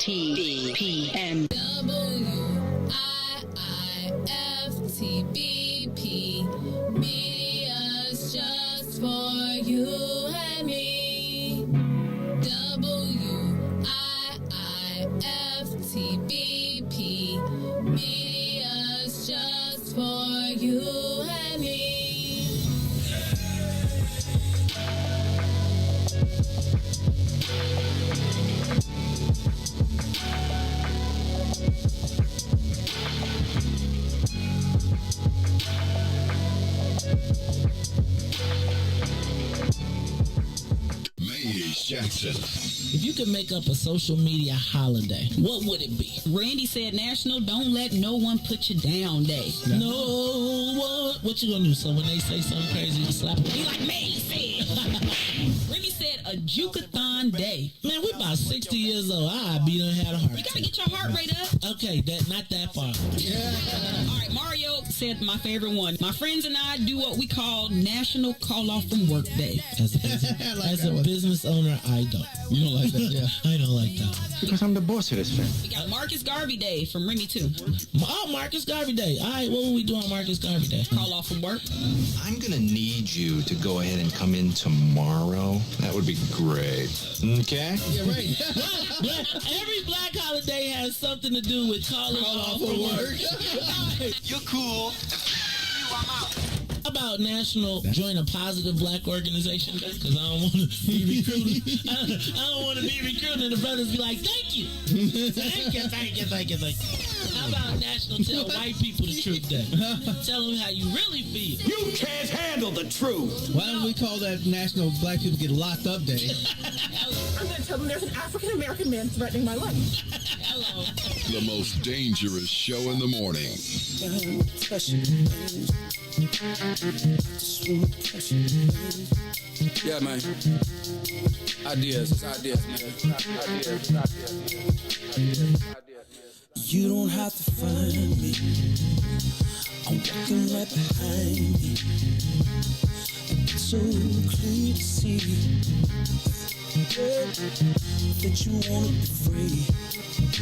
WIIFTBPM. WIIFTBP. Media's just for you and me. WIIFTBP. Media's just for you and me. Jackson. If you could make up a social media holiday, what would it be? Randy said National Don't Let No One Put You Down Day. No one. What you gonna do? So when they say something crazy, you slap them? Be like me said. Randy said a Jukathon Day. Man, we about 60 years old. I be done had a heart You gotta attack. get your heart rate up. Okay, that not that far. All right, Mario said my favorite one. My friends and I do what we call National Call Off from Work Day. As a business owner, I don't. You don't like that? Yeah. I don't like that. Because I'm the boss of this family. We got Marcus Garvey Day from Remy too. Oh, Marcus Garvey Day. All right, what will we do on Marcus Garvey Day? Call off from work. I'm going to need you to go ahead and come in tomorrow. That would be great. Okay? Yeah, right. Every black holiday has something to do with calling off from work. You're cool. I'm out. How about National Join a Positive Black Organization Day? Because I don't want to be recruited. I don't want to be recruited and the brothers be like, thank you. Thank you. How about National Tell White People the Truth Day? Tell them how you really feel. You can't handle the truth. Why don't we call that National Black People Get Locked Up Day? I'm going to tell them there's an African-American man threatening my life. Hello. The most dangerous show in the morning. Yeah, man. Ideas, man. Ideas. You don't have to find me. I'm walking right behind you. It's so clear to see. that you wanna be free.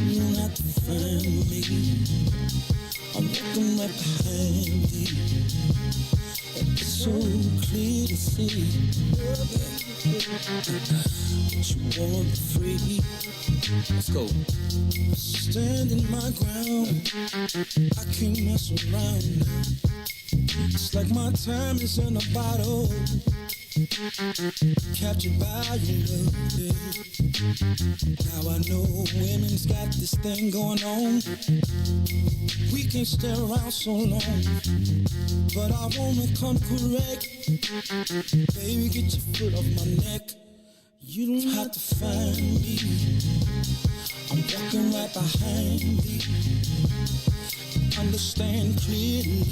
You don't have to find me. I'm walking right behind you. It's so clear to see that you wanna be free. Let's go. Standing my ground, I can't mess around. It's like my time is in a bottle, captured by your love, yeah. Now I know women's got this thing going on. We can't stay around so long, but I wanna come correct. Baby, get your foot off my neck. You don't have to find me. I'm walking right behind you. Understand clearly,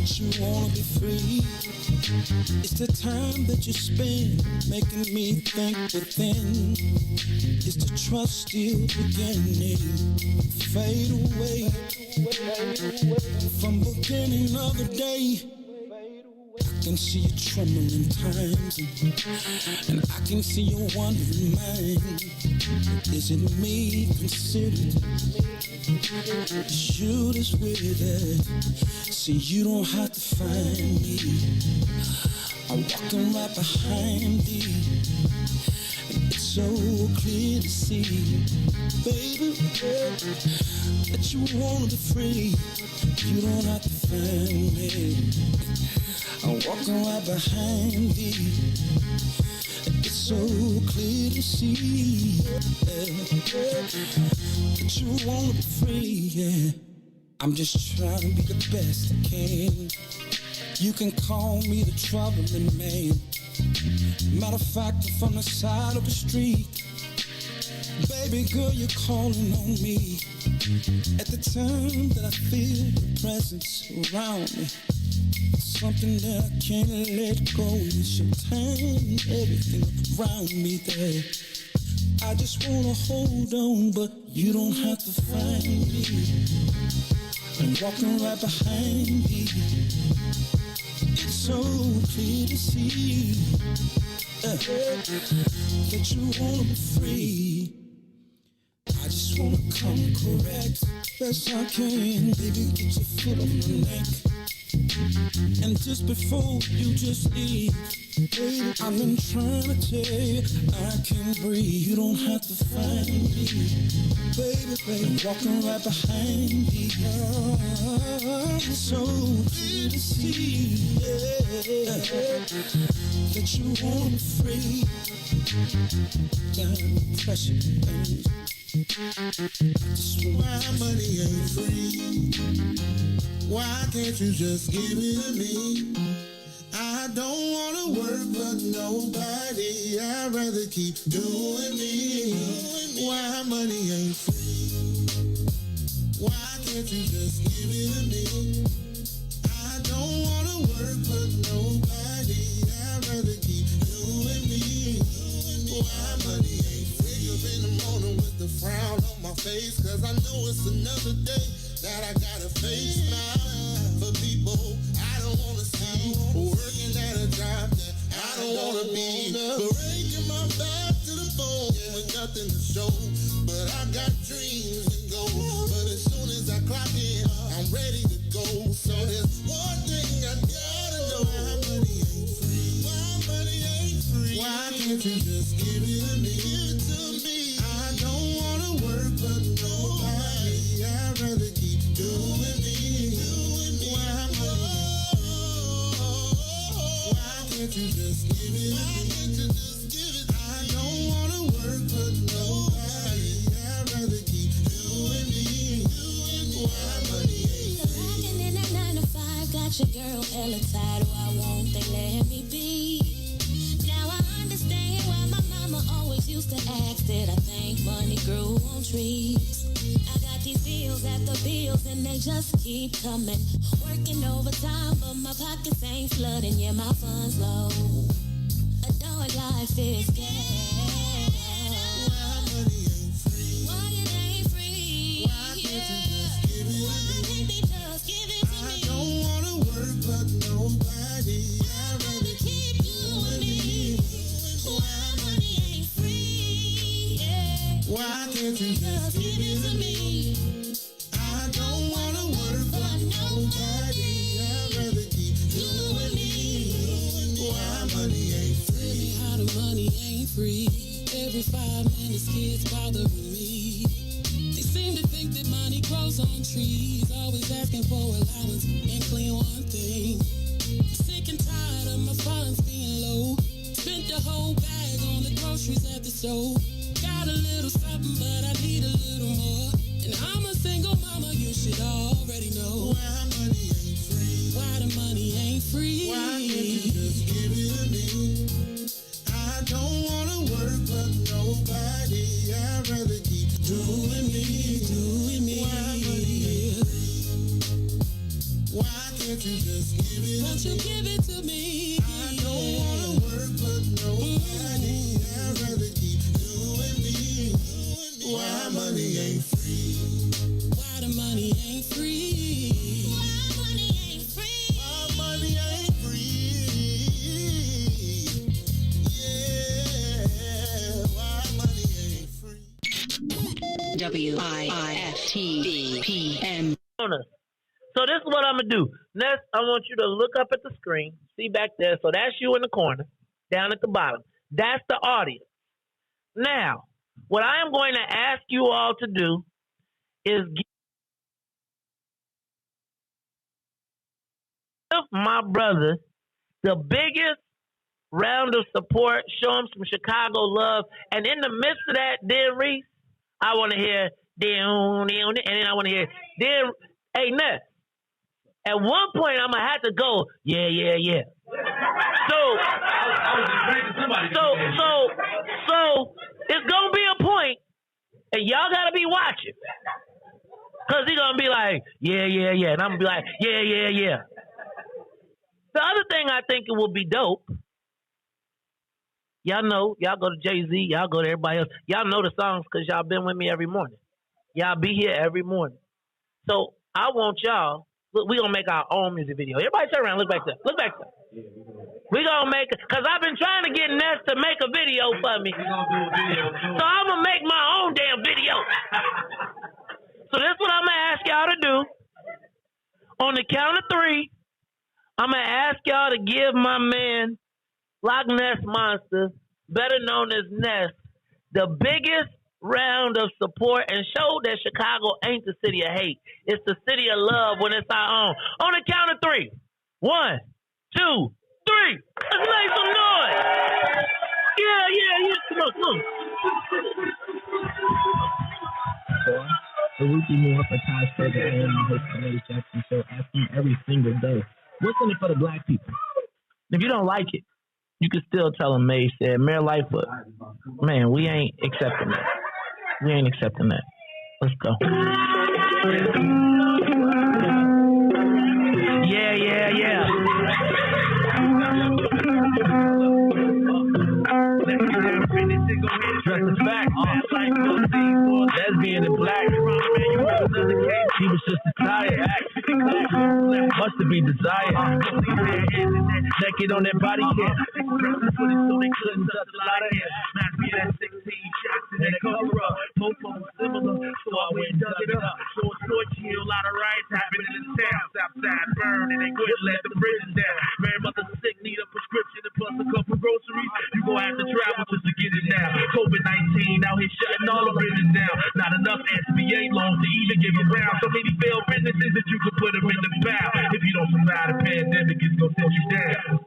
that you wanna be free. It's the time that you spend making me think within. It's the trust still beginning. Fade away from beginning of the day. I can see you trembling times, and I can see you wondering mine. Is it me considered? Is you that's with it? See, you don't have to find me. I'm walking right behind you. It's so clear to see, baby, that you wanna be free. You don't have to find me. I'm walking right behind you. It's so clear to see that you wanna be free, yeah. I'm just trying to be the best I can. You can call me the troubling man. Matter of fact, I'm from the side of the street. Baby girl, you're calling on me at the time that I feel the presence around me. Something that I can't let go. It's your time, everything around me there. I just wanna hold on, but you don't have to find me. I'm walking right behind you. It's so clear to see that you wanna be free. I just wanna come correct, best I can. Baby, get your foot on my neck. And just before you just leave, baby, I've been trying to tell you I can breathe. You don't have to find me, baby, baby. I'm walking right behind you. It's so clear to see that you want me free. Down pressure, baby. Just why money ain't free. Why can't you just give it to me? I don't wanna work for nobody. I'd rather keep doing me. Why money ain't free? Why can't you just give it to me? I don't wanna work for nobody. I'd rather keep doing me. Why money ain't free? Wake up in the morning with the frown on my face, 'cause I know it's another day that I gotta face now. For people I don't wanna see, working at a job that I don't wanna be, breaking my back to the bone with nothing to show. But I got dreams and goals. But as soon as I clock in, I'm ready to go. So there's one thing I gotta know: why money ain't free? Why money ain't free? Why can't you just give it to me? Give it to me. I don't wanna work for nobody. I'd rather keep doing me. Can't you just give it? Why can't you just give it? I don't wanna work for nobody. I'd rather keep doing me. Why money ain't free? Working in that 9 to 5, got your girl hella tired. Why won't they let me be? Now I understand why my mama always used to ask that I think money grew on trees. I got these bills after bills and they just keep coming. Working overtime, but my pockets ain't flooding. Yeah, my funds low. A dog life is scarce. Why money ain't free? Why it ain't free? Why can't you just give it? Why can't they just give it to me? I don't wanna work for nobody. I'd rather keep doing me. Why can't you just give it to me? I don't wanna work for nobody. I'd rather keep you and me. Why money ain't free? How the money ain't free. Every 5 minutes kids bothering me. They seem to think that money grows on trees. Always asking for allowance and clean one thing. Sick and tired of my funds being low. Spent the whole bag on the groceries at the store. Got a little something, but I need a little more. And I'm a single mama, you should already know. Why money ain't free? Why the money ain't free? Why can't you just give it to me? I don't wanna work for nobody. I'd rather keep doing me. Why money ain't free? Why can't you just give it Won't to you me? give it to me? I don't wanna work for nobody. I'd rather keep doing me. Why money ain't free? Why the money ain't free? Why money ain't free? Why money ain't free? Yeah, why money ain't free? WIIFTVPM. So this is what I'm going to do. Next, I want you to look up at the screen. See back there. So that's you in the corner, down at the bottom. That's the audience. Now, what I am going to ask you all to do is give my brother the biggest round of support. Show him some Chicago love. And in the midst of that, then Riis, I want to hear, and then I want to hear, hey, Ness. At one point, I'm gonna have to go, yeah. So it's gonna be a point, and y'all gotta be watching, cause he's gonna be like, yeah, and I'm gonna be like, yeah. The other thing I think it will be dope. Y'all know, y'all go to Jay-Z, y'all go to everybody else. Y'all know the songs cause y'all been with me every morning. Y'all be here every morning. So I want y'all. Look, we gonna make our own music video. Everybody turn around, look back there. We gonna make it, cause I've been trying to get Ness to make a video for me. So I'm gonna make my own damn video. So this is what I'm gonna ask y'all to do. On the count of 3, I'm gonna ask y'all to give my man Loch Ness Monster, better known as Ness, the biggest round of support and show that Chicago ain't the city of hate. It's the city of love when it's our own. On the count of 3. 1, 2, 3. Let's make some noise. Yeah. Come on. The Ruthie more for Todd, Stoger, and my host, Mace Jackson show, asking every single day, what's in it for the black people? If you don't like it, you can still tell them Mace said, Mayor Lightfoot, man, we ain't accepting that. Let's go. Yeah. Dress is back. Lesbian in black. He was just a tired. Must have been desired. Naked on that body cam. So they couldn't touch a lot of hair. Mask me at 16 shots in that cover up. Both of them similar, so I went and dug it up. Short chill, a lot of riots happening in the town. Southside burn, and they couldn't let the bridges down. Grandmother sick, need a prescription and plus a couple groceries. You gon' have to travel just to get it now. COVID-19 out here shutting all the bridges down. Not enough SBA loans to even give around. So many failed businesses that you could put them in the bow. If you don't survive the pandemic, it's gonna set you down.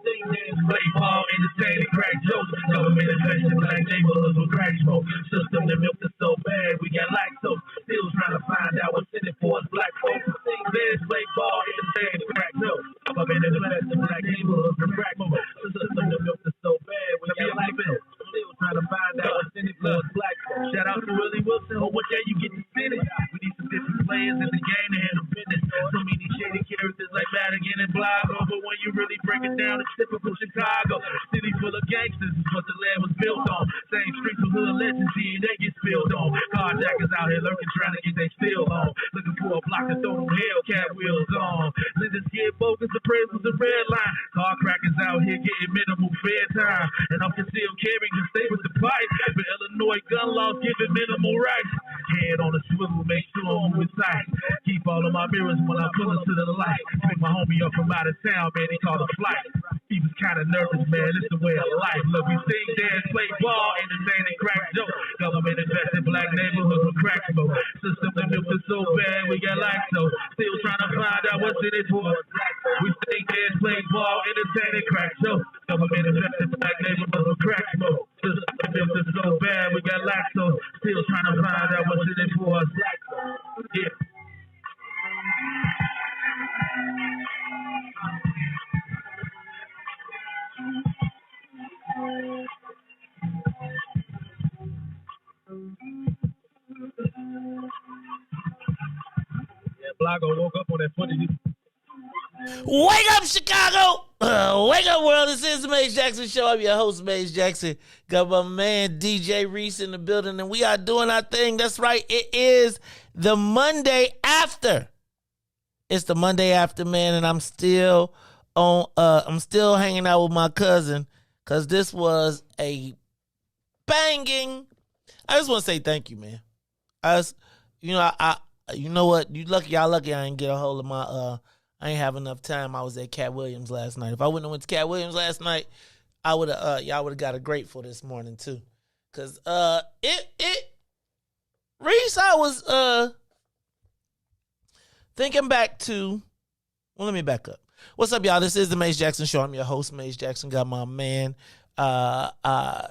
Play ball, entertaining, crack jokes. Government investing black neighborhoods with crack smoke. System that milk is so bad, we got lactose. Still trying to find out what's in it for us black folks. There's play ball, entertaining, crack jokes. Government investing black neighborhoods with crack smoke. System that milk is so bad, we got lactose. Still trying to find out what's in it for us black folks. Shout out to Willie Wilson. Oh, what day you get to finish? We need some different players in the game to handle business. So many shady characters like Madigan and Blago, but when you really break it down, it's typical Chicago. City full of gangsters is what the land was built on. Same streets with hood legends, they get spilled on. Carjackers out here lurking, trying to get their steal on. Looking for a block to throw them Hellcat wheels on. Niggas get bogus appraisals and red line. Car crackers out here getting minimal fair time. And I'm concealed carry can stay with the pipe. But paranoid gun laws giving minimal rights. Head on a swivel, make sure I'm moving sight. Keep all of my mirrors when I pull into the light. Pick my homie up from out of town, man, he called a flight. He was kind of nervous, man, it's the way of life. Look, we sing, dance, play ball, entertain and crack jokes. Government invested black neighborhoods with crack smoke. System that milk is so bad, we got lactose. Still trying to find out what's in it for. We sing, dance, play ball, entertain and crack jokes. Government invested black neighborhoods with crack smoke. System that milk is so bad, we got lactose. Still trying to find out what's in it for us. Yeah. Blago woke up on that footage. Wake up, Chicago! Wake up, world. This is the Maze Jackson Show. I'm your host, Maze Jackson. Got my man, DJ Riis, in the building, and we are doing our thing. That's right. It is the Monday after. It's the Monday after, man, and I'm still hanging out with my cousin because this was a banging. I just want to say thank you, man. You know what? Y'all lucky I didn't get a hold of my I ain't have enough time. I was at Cat Williams last night. If I wouldn't have went to Cat Williams last night, I would have y'all would have got a grateful this morning too. Cause Riis, I was thinking back to let me back up. What's up, y'all? This is the Maze Jackson Show. I'm your host, Maze Jackson. Got my man.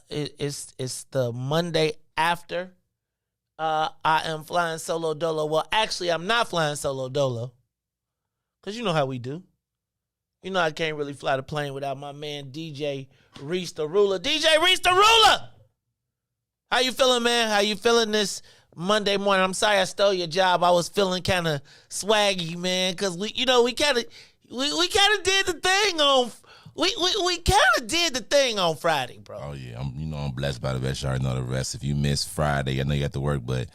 It's the Monday after. I am flying solo dolo. Well, actually, I'm not flying solo dolo. Because you know how we do. You know I can't really fly the plane without my man, DJ Riis the Ruler. DJ Riis the Ruler! How you feeling, man? How you feeling this Monday morning? I'm sorry I stole your job. I was feeling kind of swaggy, man. Because we kind of did the thing on... We kind of did the thing on Friday, bro. Oh yeah, I'm blessed by the best. You already know the rest. If you missed Friday, I know you got to work, but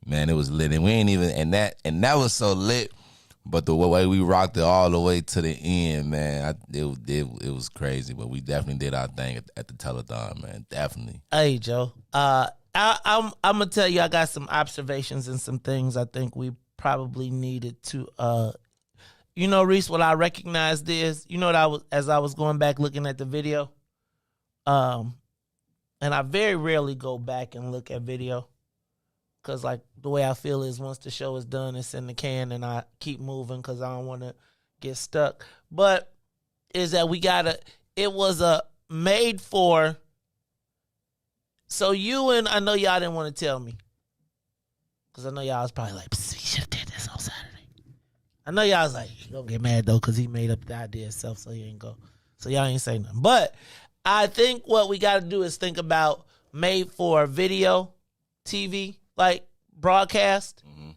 man, it was lit, and we ain't even and that was so lit. But the way we rocked it all the way to the end, man, it was crazy. But we definitely did our thing at the telethon, man. Definitely. Hey, Joe. I'm gonna tell you, I got some observations and some things I think we probably needed to. Riis, what I recognized is, as I was going back looking at the video, and I very rarely go back and look at video, because like the way I feel is once the show is done, it's in the can, and I keep moving because I don't want to get stuck. But is that it was a made for. So I know y'all didn't want to tell me, because I know y'all was probably like, we should have did this on Saturday. I know y'all was like, he gonna get mad though, because he made up the idea himself, so he ain't go. So y'all ain't say nothing. But I think what we got to do is think about made for video, TV, like broadcast. Mm-hmm.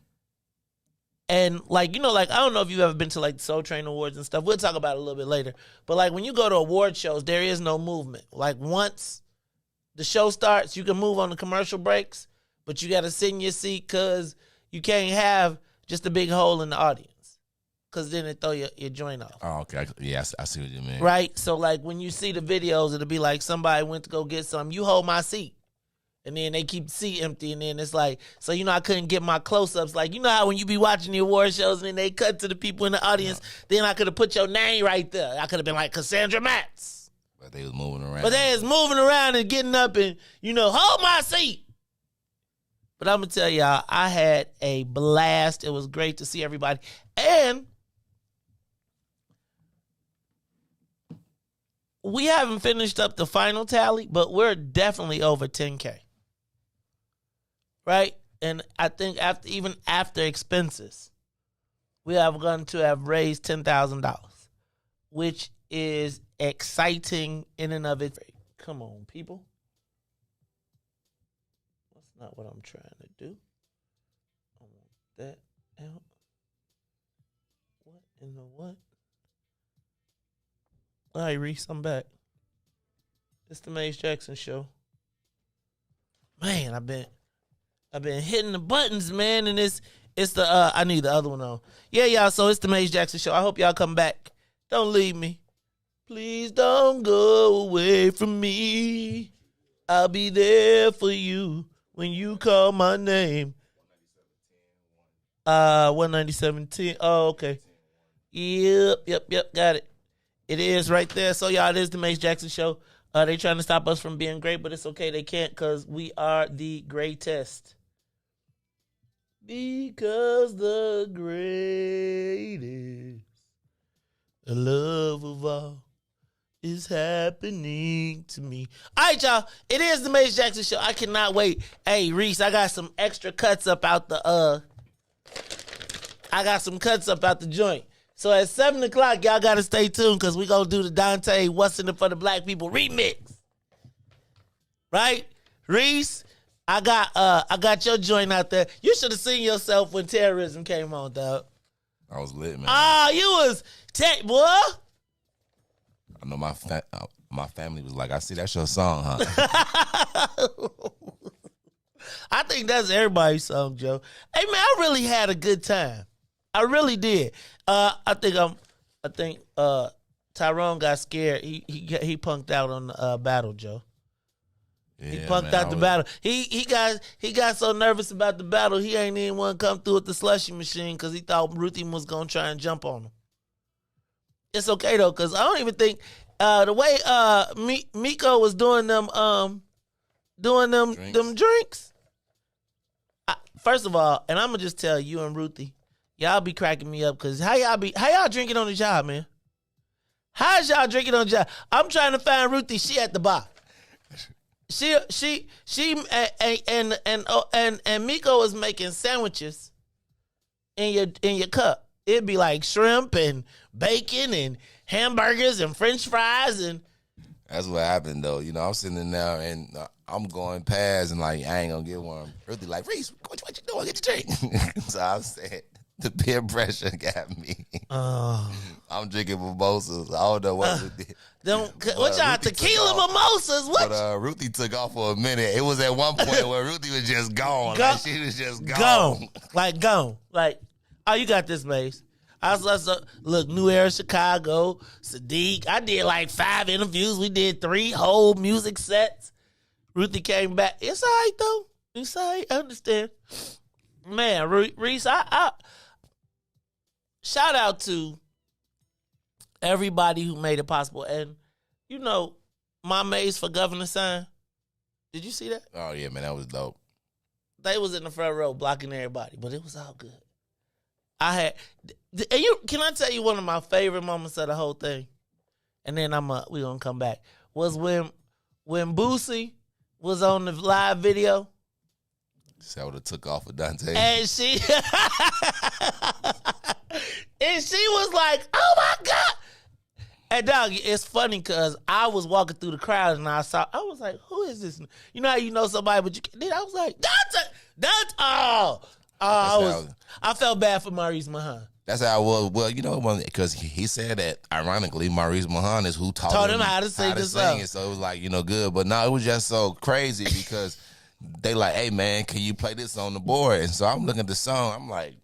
And like, I don't know if you've ever been to like the Soul Train Awards and stuff. We'll talk about it a little bit later. But like when you go to award shows, there is no movement. Like once the show starts, you can move on the commercial breaks, but you got to sit in your seat because you can't have just a big hole in the audience. Because then it throw your joint off. Oh, okay. Yeah, I see what you mean. Right? So, like, when you see the videos, it'll be like somebody went to go get something. You hold my seat. And then they keep the seat empty. And then it's like, so, I couldn't get my close-ups. Like, you know how when you be watching the award shows and then they cut to the people in the audience, then I could have put your name right there. I could have been like Cassandra Matz. But they was moving around. But they was moving around and getting up and, hold my seat. But I'm going to tell y'all, I had a blast. It was great to see everybody. And we haven't finished up the final tally, but we're definitely over 10K. Right? And I think after expenses, we have going to have raised $10,000, which is exciting in and of itself. Come on, people. That's not what I'm trying to do. I want that out. What in the what? All right, Riis, I'm back. It's the Maze Jackson Show. Man, I've been hitting the buttons, man, and it's the I need the other one on. Yeah, y'all. So it's the Maze Jackson Show. I hope y'all come back. Don't leave me. Please don't go away from me. I'll be there for you when you call my name. 197.10. Oh, okay. Yep. Got it. It is right there. So, y'all, it is the Mace Jackson Show. They trying to stop us from being great, but it's okay. They can't because we are the greatest. Because the greatest love of all is happening to me. All right, y'all. It is the Mace Jackson Show. I cannot wait. Hey, Riis, I got some extra cuts up out the joint. So at 7 o'clock, y'all got to stay tuned because we going to do the Dante What's in It for the Black People remix. Right? Riis, I got your joint out there. You should have seen yourself when Terrorism came on, dog. I was lit, man. You was boy. I know my family was like, I see that's your song, huh? I think that's everybody's song, Joe. Hey man, I really had a good time. I really did. I think Tyrone got scared. He punked out on the battle, Joe. Yeah, he punked out the battle. He got so nervous about the battle, he ain't even want to come through with the slushy machine because he thought Ruthie was gonna try and jump on him. It's okay though, because I don't even think the way Miko was doing them drinks. First of all, and I'm gonna just tell you and Ruthie, y'all be cracking me up because how y'all drinking on the job, man? How's y'all drinking on the job? I'm trying to find Ruthie. She at the bar. She and Miko was making sandwiches in your cup. It'd be like shrimp and bacon and hamburgers and French fries and. That's what happened though. You know, I'm sitting in there and I'm going past and like I ain't gonna get one. Ruthie like, Riis, what you doing? Get your drink. So I said, the peer pressure got me. I'm drinking mimosas. I don't know what we did. What y'all tequila mimosas? What? But Ruthie took off for a minute. It was at one point where Ruthie was just gone. Like she was just gone. Gone. Like, oh, you got this, Mace. I was look, New Era Chicago, Sadiq. I did like 5 interviews. We did 3 whole music sets. Ruthie came back. It's all right, though. It's all right. I understand. Man, Riis, I shout out to everybody who made it possible. And, you know, my Mace for Governor sign. Did you see that? Oh, yeah, man. That was dope. They was in the front row blocking everybody, but it was all good. Can I tell you one of my favorite moments of the whole thing? And then we gonna come back. Was when Boosie was on the live video. So I would have took off with Dante. And she was like, oh my God. And dog, it's funny because I was walking through the crowd and I was like, who is this? You know how you know somebody, but you can't. I was like, Dante. I felt bad for Maurice Mahan. That's how I was. Well, you know, because he said that, ironically, Maurice Mahan is who taught him how to sing the song. So it was like, good. But no, it was just so crazy because they like, hey, man, can you play this on the board? And so I'm looking at the song. I'm like,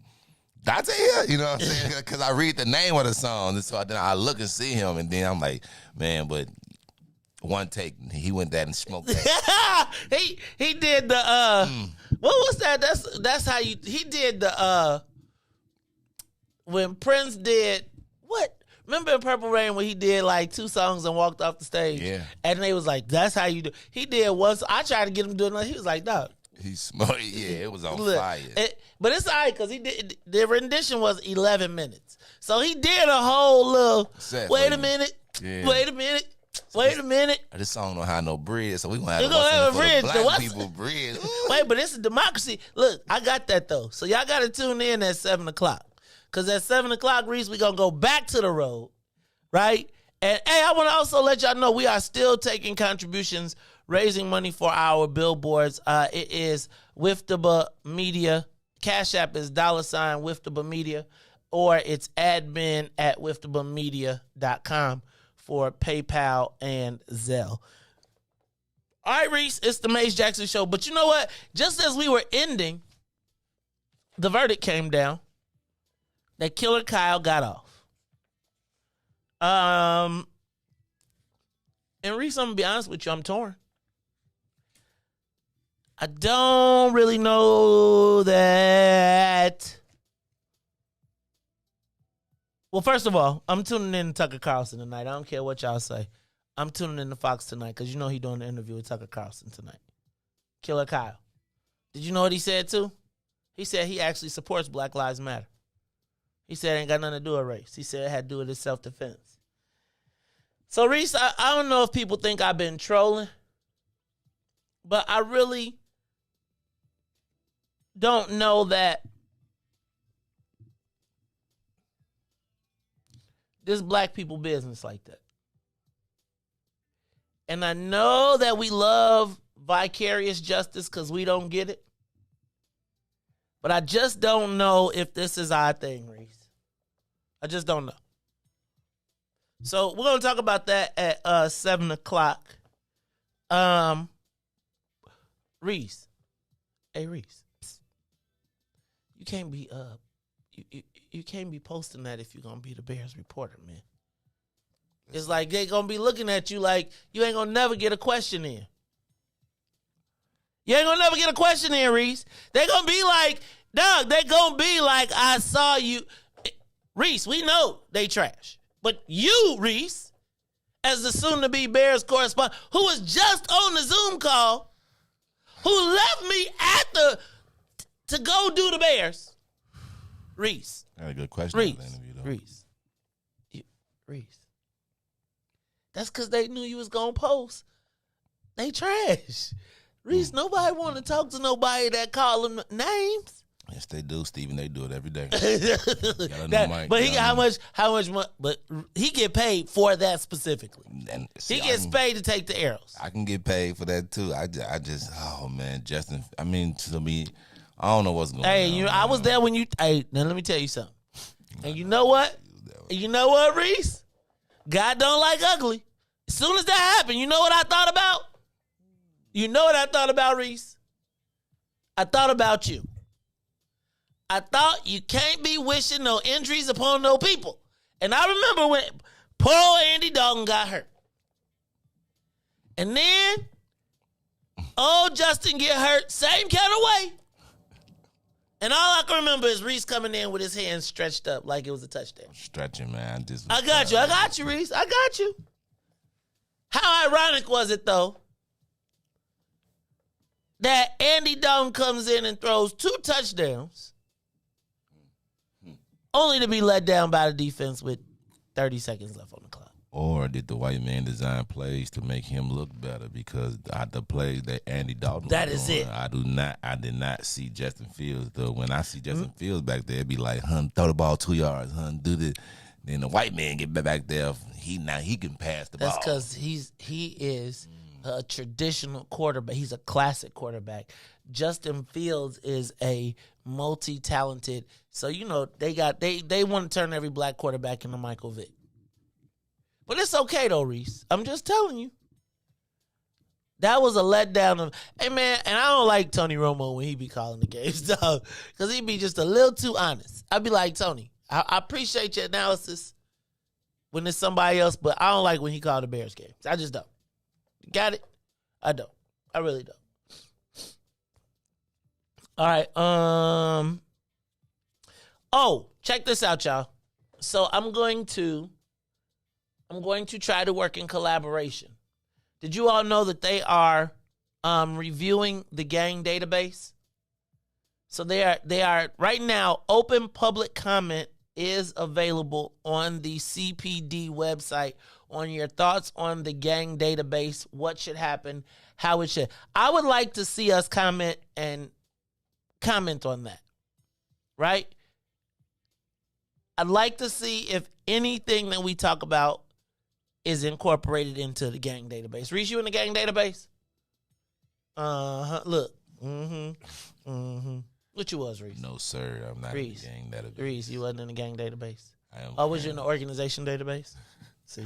Dante here? You know what I'm saying? Because I read the name of the song. And so then I look and see him. And then I'm like, man, but one take, he went that and smoked that. he did the, what was that? That's how he did the, when Prince did, what? Remember in Purple Rain when he did like 2 songs and walked off the stage? Yeah. And they was like, that's how you do. He did one. I tried to get him to do another. He was like, no. He smoked. Yeah, it was on fire. But it's all right because he did. The rendition was 11 minutes. So he did a whole little, wait a minute. This song don't have no bridge, so we gonna have a bridge. Black people bridge. Wait, but it's a democracy. Look, I got that though. So y'all got to tune in at 7 o'clock. Because at 7 o'clock, Riis, we going to go back to the road, right? And, hey, I want to also let y'all know we are still taking contributions, raising money for our billboards. It is Wiftaba Media. Cash App is $ Wiftaba Media, or it's admin@wiftabamedia.com for PayPal and Zelle. All right, Riis, it's the Mace Jackson Show. But you know what? Just as we were ending, the verdict came down. That Killer Kyle got off. And Riis, I'm going to be honest with you, I'm torn. I don't really know that. Well, first of all, I'm tuning in to Tucker Carlson tonight. I don't care what y'all say. I'm tuning in to Fox tonight because you know he doing the interview with Tucker Carlson tonight. Killer Kyle. Did you know what he said too? He said he actually supports Black Lives Matter. He said it ain't got nothing to do with race. He said it had to do with his self-defense. So, Riis, I don't know if people think I've been trolling, but I really don't know that this black people business like that. And I know that we love vicarious justice because we don't get it. But I just don't know if this is our thing, Riis. I just don't know. So we're going to talk about that at 7 o'clock. Riis. Hey, Riis. Psst. You can't be you can't be posting that if you're going to be the Bears reporter, man. It's like they going to be looking at you like you ain't going to never get a question in. You ain't going to never get a question in, Riis. They going to be like, dog, they going to be like, I saw you. Riis, we know they trash. But you, Riis, as the soon-to-be Bears correspondent, who was just on the Zoom call, who left me to go do the Bears, Riis. Got a good question. Riis. That's because they knew you was going to post. They trash. Riis, nobody want to talk to nobody that call them names. Yes, they do, Steven. They do it every day. But he got how much money? But he get paid for that specifically. And see, he gets paid to take the arrows. I can get paid for that too. I just, oh man, Justin. I mean, to me, I don't know what's going on. Hey, I was there when you. Hey, now let me tell you something. And you know what? You know what, Riis? God don't like ugly. As soon as that happened, you know what I thought about? You know what I thought about, Riis? I thought about you. I thought you can't be wishing no injuries upon no people. And I remember when poor Andy Dalton got hurt. And then old Justin get hurt, same kind of way. And all I can remember is Riis coming in with his hands stretched up like it was a touchdown. Stretching, man. I got you, Riis. I got you. How ironic was it, though, that Andy Dalton comes in and throws 2 touchdowns only to be let down by the defense with 30 seconds left on the clock? Or did the white man design plays to make him look better? Because the plays that Andy Dalton was doing, I did not see Justin Fields, though. When I see Justin Fields back there, it'd be like, throw the ball 2 yards, do this. Then the white man get back there. He can pass the ball. That's because he is a traditional quarterback. He's a classic quarterback. Justin Fields is a multi-talented. So they want to turn every black quarterback into Michael Vick. But it's okay though, Riis. I'm just telling you. That was a letdown of, hey man, and I don't like Tony Romo when he be calling the games, dog, because he be just a little too honest. I'd be like, Tony, I appreciate your analysis when it's somebody else, but I don't like when he called the Bears games. I just don't. Got it? I don't. I really don't. All right. Oh, check this out, y'all. So I'm going to try to work in collaboration. Did you all know that they are reviewing the gang database? So they are right now, open public comment is available on the CPD website on your thoughts on the gang database, what should happen, how it should. I would like to see us comment on that, right? I'd like to see if anything that we talk about is incorporated into the gang database. Riis, you in the gang database? Look. What you was, Riis? No, sir. I'm not Riis. in the gang database. Riis, you wasn't in the gang database? I am. Oh, was you in the organization database? See?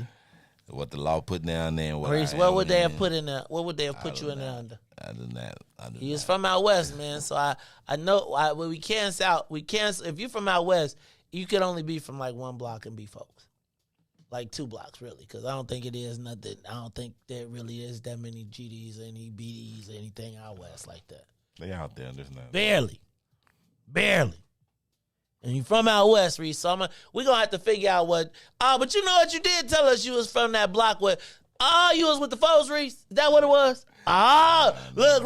What the law put down there and what Riis, I what am would they have in. put in there? What would they have put you in there under? I do not. He is from out west, man. So I know we can't. If you're from out west, you can only be from like one block and be folks. Like 2 blocks, really, because I don't think it is nothing. I don't think there really is that many GDs, any BDs, anything out west like that. They out there. There's nothing. Barely. And you from out west, Riis, so we're going to have to figure out what. But you know what? You did tell us you was from that block where, you was with the foes, Riis? Is that what it was? Look,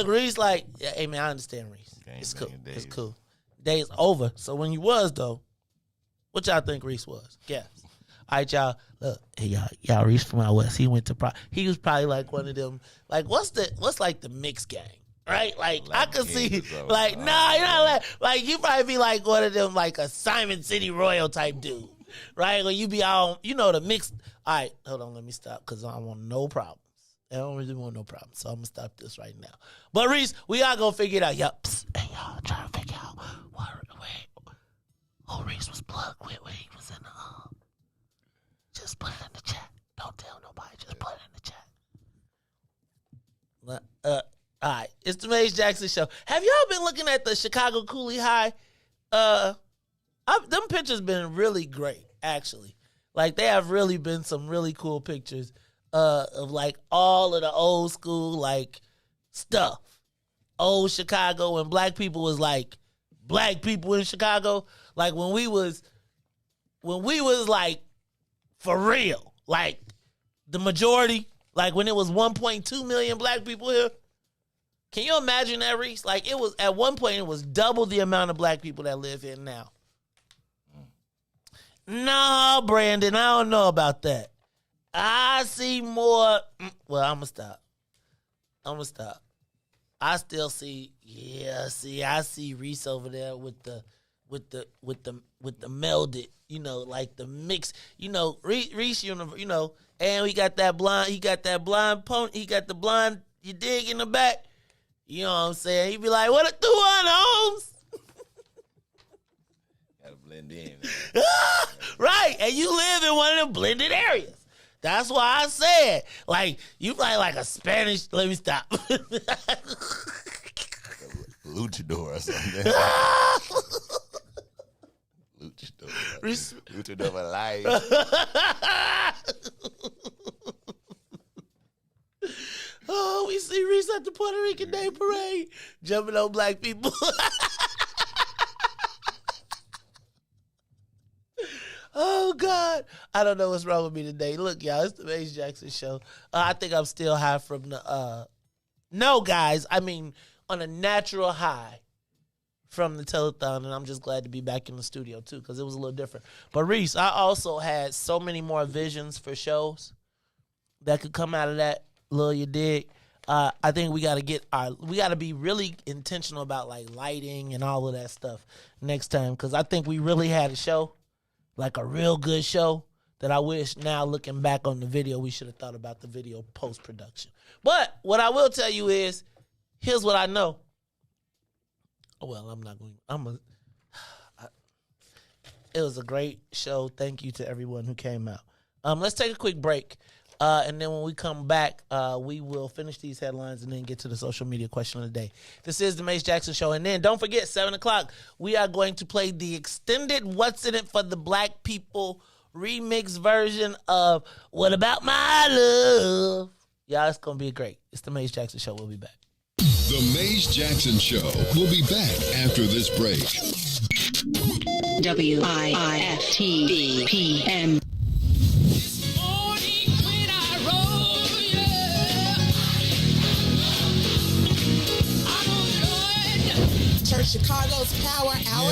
Riis like, yeah, hey, man, I understand, Riis. It's cool. It's cool. Day's over. So when you was, though, what y'all think Riis was? Guess. All right, y'all. Look, hey, y'all Riis from out west. He went to he was probably like one of them. Like, what's like the mixed gang, right? Like I could see, like, nah, you're not like you probably be like one of them, like a Simon City Royal type dude, right? Or you be all, the mixed. All right, hold on, let me stop because I don't want no problems. I don't really want no problems, so I'm gonna stop this right now. But Riis, we all gonna figure it out. Yup. Hey, y'all trying to figure out who Riis was plugged with when he was in the. Just put it in the chat. Don't tell nobody. Just put it in the chat. All right. It's the Maze Jackson Show. Have y'all been looking at the Chicago Coulee High? Them pictures been really great, actually. Like, they have really been some really cool pictures of, like, all of the old school, like, stuff. Old Chicago when black people was, like, black people in Chicago. Like, when we was, like, for real, like the majority, like when it was 1.2 million black people here. Can you imagine that, Riis? Like it was at one point, it was double the amount of black people that live here now. No, Brandon, I don't know about that. I see more. Well, I'm gonna stop. I still see. Yeah, I see Riis over there with the melded, like the mix, Riis, and he got that blind pony, he got the blind, you dig, in the back, you know what I'm saying? He be like, what a 2 on Holmes? Gotta blend in. Right, and you live in one of them blended areas. That's why I said, like, you probably like a Spanish, let me stop. Luchador or something. Luchador for life. Oh, we see Riis at the Puerto Rican Day Parade, jumping on black people. Oh, God. I don't know what's wrong with me today. Look, y'all, it's the Maze Jackson Show. I think I'm still high from the... No, guys, I mean, on a natural high from the telethon, and I'm just glad to be back in the studio, too, because it was a little different. But, Riis, I also had so many more visions for shows that could come out of that, Lil, you dig? I think we got to be really intentional about, like, lighting and all of that stuff next time, because I think we really had a show, like a real good show, that I wish now, looking back on the video, we should have thought about the video post-production. But what I will tell you is, here's what I know. Well, I'm not going. It was a great show. Thank you to everyone who came out. Let's take a quick break, and then when we come back, we will finish these headlines and then get to the social media question of the day. This is the Maze Jackson Show, and then don't forget, 7 o'clock, we are going to play the extended "What's in It for the Black People" remix version of "What About My Love." Y'all, it's gonna be great. It's the Maze Jackson Show. We'll be back. The Maze Jackson Show will be back after this break. WIIFTV PM. Church Chicago's Power Hour.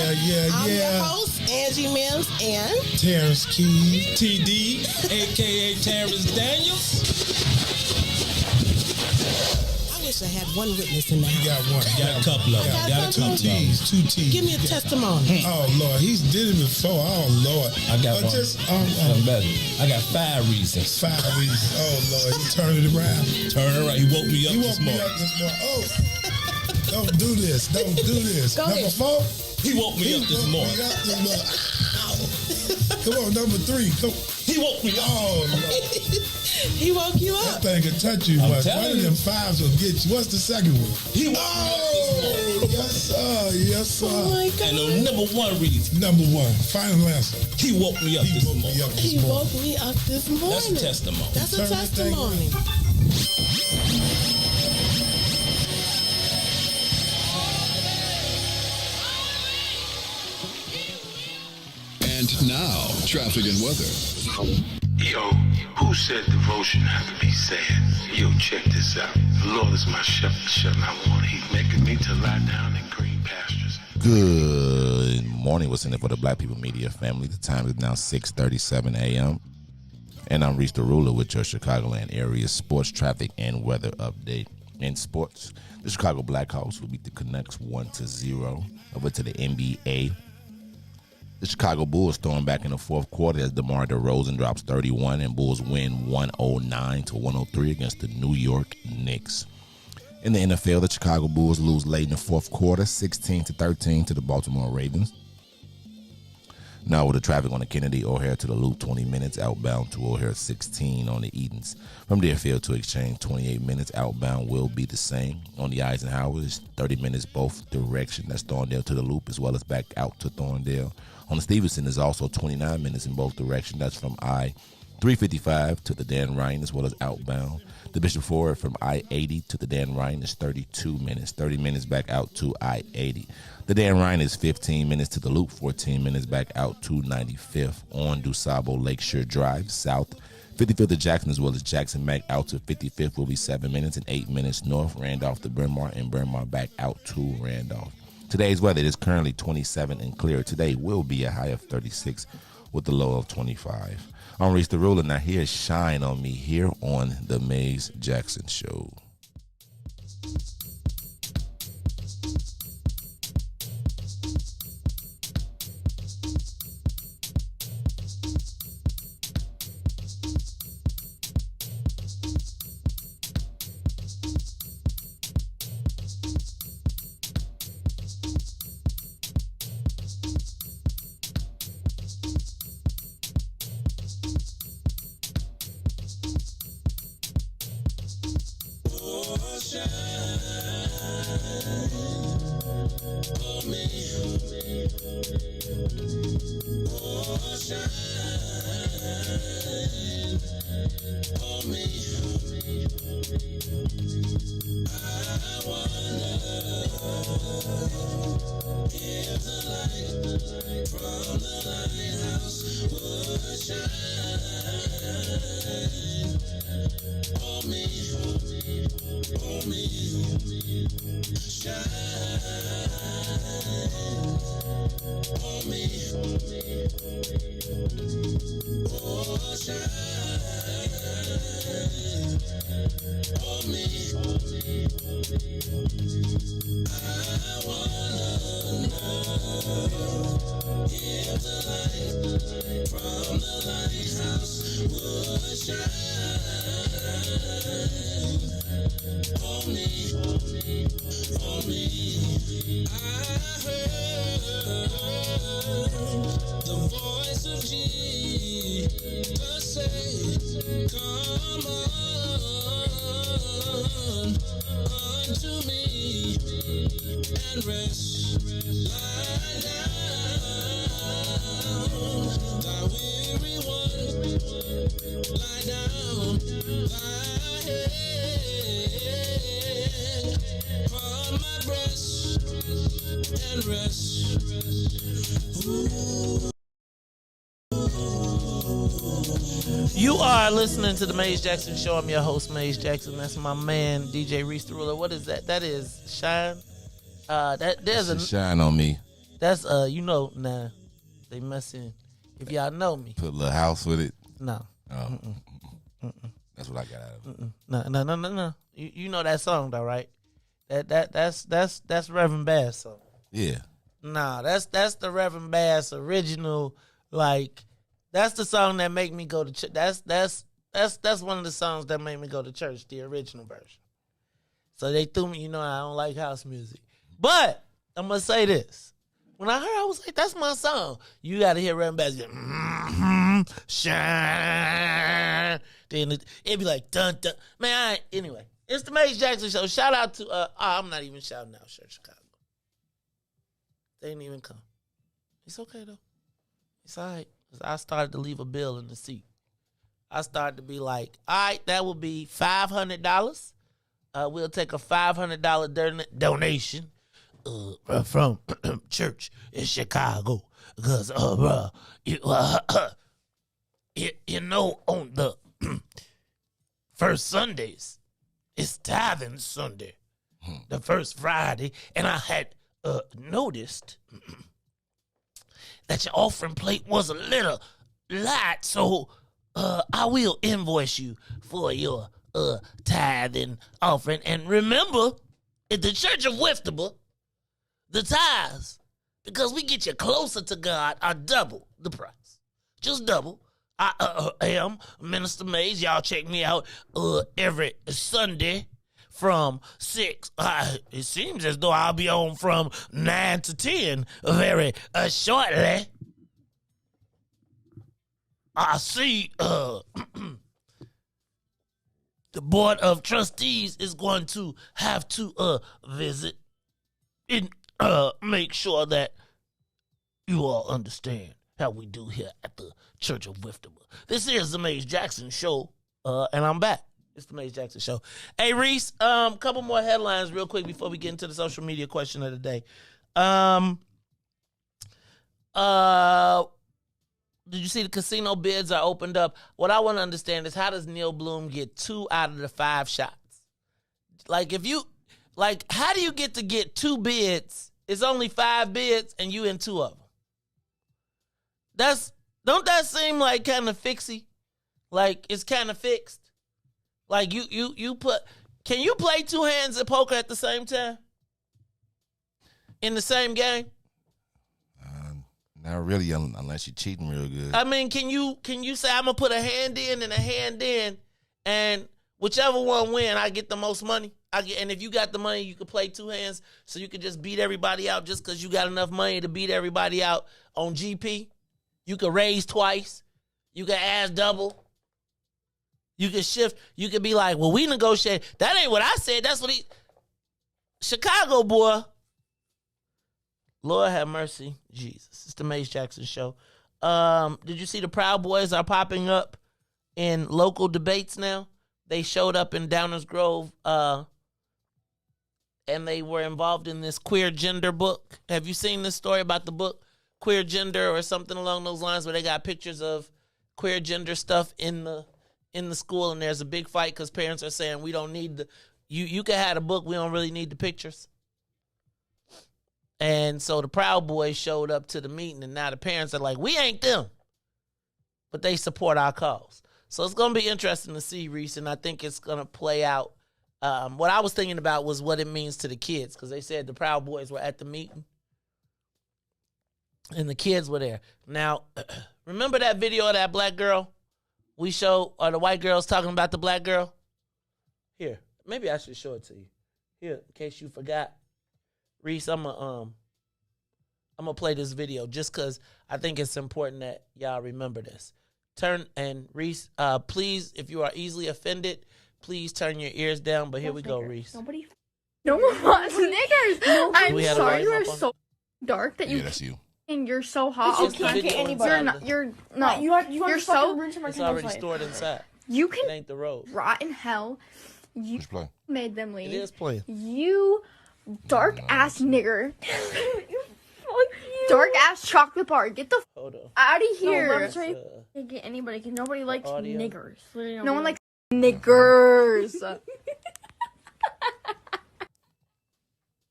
I'm your host, Angie Mims, and Terrence Keys, TD, a.k.a. Terrence Daniels. I wish I had one witness in the house. You got one. Got a couple of them. Got two T's. Give me a testimony. Oh, Lord. He's did it before. Oh, Lord. I got one. I got 5 reasons. 5 reasons. Oh, Lord. He turned it around. Turn it around. He woke me up this morning. Oh. Don't do this. Don't do this. Go number ahead. 4. He woke me up this morning. Come on, number 3. Come. He woke me up. Oh, Lord. He woke you up. That thing can touch you. One of them 5s will get you. What's the second one? He woke me up this morning. Yes, sir. Yes, sir. Oh my God. And the number one reason. Number one. Final answer. He woke me up this morning. He woke me up this morning. That's a testimony. That's a testimony. And now, traffic and weather. Yo, who said devotion had to be sad? Yo, check this out. The Lord is my shepherd, and I want. He's making me to lie down in green pastures. Good morning. What's in it for the Black People Media family? The time is now 6:37 a.m. And I'm Riis the Ruler with your Chicagoland area sports, traffic, and weather update. In sports, the Chicago Blackhawks will beat the Canucks 1-0 over to the NBA. The Chicago Bulls storm back in the fourth quarter as DeMar DeRozan drops 31 and Bulls win 109-103 against the New York Knicks. In the NFL, the Chicago Bulls lose late in the fourth quarter, 16-13 to the Baltimore Ravens. Now with the traffic on the Kennedy O'Hare to the Loop, 20 minutes outbound to O'Hare 16 on the Edens. From Deerfield to Exchange, 28 minutes outbound will be the same. On the Eisenhower, it's 30 minutes both direction. That's Thorndale to the Loop as well as back out to Thorndale. On the Stevenson is also 29 minutes in both directions. That's from I-355 to the Dan Ryan as well as outbound. The Bishop Ford from I-80 to the Dan Ryan is 32 minutes. 30 minutes back out to I-80. The Dan Ryan is 15 minutes to the Loop, 14 minutes back out to 95th on DuSable Lakeshore Drive south. 55th to Jackson as well as Jackson back out to 55th will be 7 minutes and 8 minutes north. Randolph to Bryn Mawr and Bryn Mawr back out to Randolph. Today's weather is currently 27 and clear. Today will be a high of 36 with the low of 25. I'm Riis the Ruler. Now here's Shine on Me here on the Maze Jackson Show. You are listening to the Maze Jackson Show. I'm your host, Maze Jackson. That's my man, DJ Riis the Ruler. What is that? That is Shine. There's a Shine on Me. That's nah. They messing. If y'all know me, Put a little house with it. no. Oh. That's what I got out of it. No. You know that song though, right? That's Reverend Bass song. Yeah. Nah, that's the Reverend Bass original. Like, that's the song that make me go to church. That's one of the songs that made me go to church, the original version. So they threw me, I don't like house music. But I'm gonna say this. When I heard, I was like, that's my song. You gotta hear Reverend Bass go, shine. Then it'd be like, dun, dun. Man, anyway, it's the Maze Jackson Show. Shout out to, I'm not even shouting out Church Chicago. They didn't even come. It's okay though. It's all right. 'Cause I started to leave a bill in the seat. I started to be like, all right, that will be $500. We'll take a $500 donation from church in Chicago. Because, you know, on the first Sundays, it's tithing Sunday, the first Friday. And I had noticed that your offering plate was a little light, so I will invoice you for your tithing offering. And remember, at the Church of Whitstable, the tithes, because we get you closer to God, are double the price. Just double. I am Minister Mays. Y'all check me out every Sunday from 6. It seems as though I'll be on from 9 to 10 very shortly. I see the Board of Trustees is going to have to visit and make sure that you all understand how we do here at the Church of Whitstable. This is the Mays Jackson Show, and I'm back. It's the Mays Jackson Show. Hey, Riis, couple more headlines real quick before we get into the social media question of the day. Did you see the casino bids are opened up? What I want to understand is, how does Neil Bloom get 2 out of the 5 shots? Like, how do you get 2 bids? It's only 5 bids and you in 2 of them. Don't that seem like kind of fixy? Like, it's kind of fixed. Like, you put, can you play 2 hands of poker at the same time? In the same game? Not really, unless you're cheating real good. I mean, can you say, I'm going to put a hand in and a hand in, and whichever one win, I get the most money? And if you got the money, you could play 2 hands, so you could just beat everybody out just because you got enough money to beat everybody out on GP. You could raise twice. You could ask double. You could shift. You could be like, well, we negotiate. That ain't what I said. That's what Chicago boy. Lord have mercy, Jesus. It's the Mays Jackson Show. Did you see the Proud Boys are popping up in local debates now? They showed up in Downers Grove, and they were involved in this queer gender book. Have you seen this story about the book, Queer Gender, or something along those lines, where they got pictures of queer gender stuff in the school, and there's a big fight because parents are saying, we don't need you can have the book, we don't really need the pictures. And so the Proud Boys showed up to the meeting, and now the parents are like, we ain't them, but they support our cause. So it's going to be interesting to see, Riis, and I think it's going to play out. What I was thinking about was what it means to the kids, because they said the Proud Boys were at the meeting, and the kids were there. Now, remember that video of that black girl we showed, or the white girls talking about the black girl? Here, maybe I should show it to you. Here, in case you forgot. Riis, I'm gonna play this video just because I think it's important that y'all remember this. Riis, please, if you are easily offended, please turn your ears down. But here we go, Riis. No one wants niggers. No, I'm sorry, you are so dark that you. Yeah, that's you. And you're so hot. You can't get anybody. You're not. You're so. It's already stored inside. You can. It ain't the road. Rot in hell. You made them leave. It is playing. You dark ass nigger. Dark ass chocolate bar. Get the out of here. Can't get anybody because nobody likes niggers. No one likes niggers.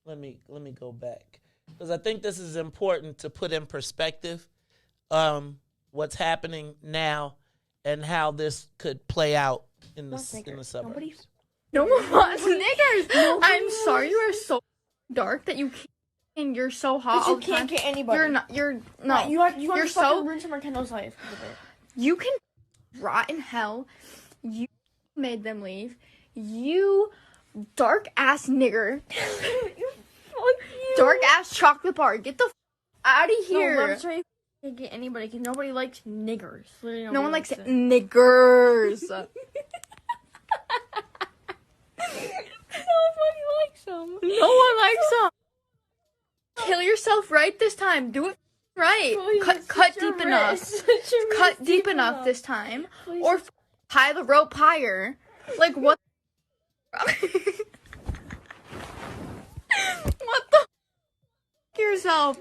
Let me go back, because I think this is important to put in perspective what's happening now and how this could play out in the suburbs. No one wants niggers. I'm sorry, you are so dark that you can't. And you're so hot. You can't get anybody. You're not. You're so. Ruin someone Kendall's life. You can rot in hell. You made them leave. You dark ass nigger. Dark ass chocolate bar. Get the out of here. No, can't get anybody because nobody likes niggers. No one likes niggers. Nobody likes them. No one likes them. Kill yourself. yourself right this time. Do it right. Please, Cut your deep enough. wrist. Put your Cut wrist deep enough this time. Or tie the rope higher. Like, what? What the? Yourself.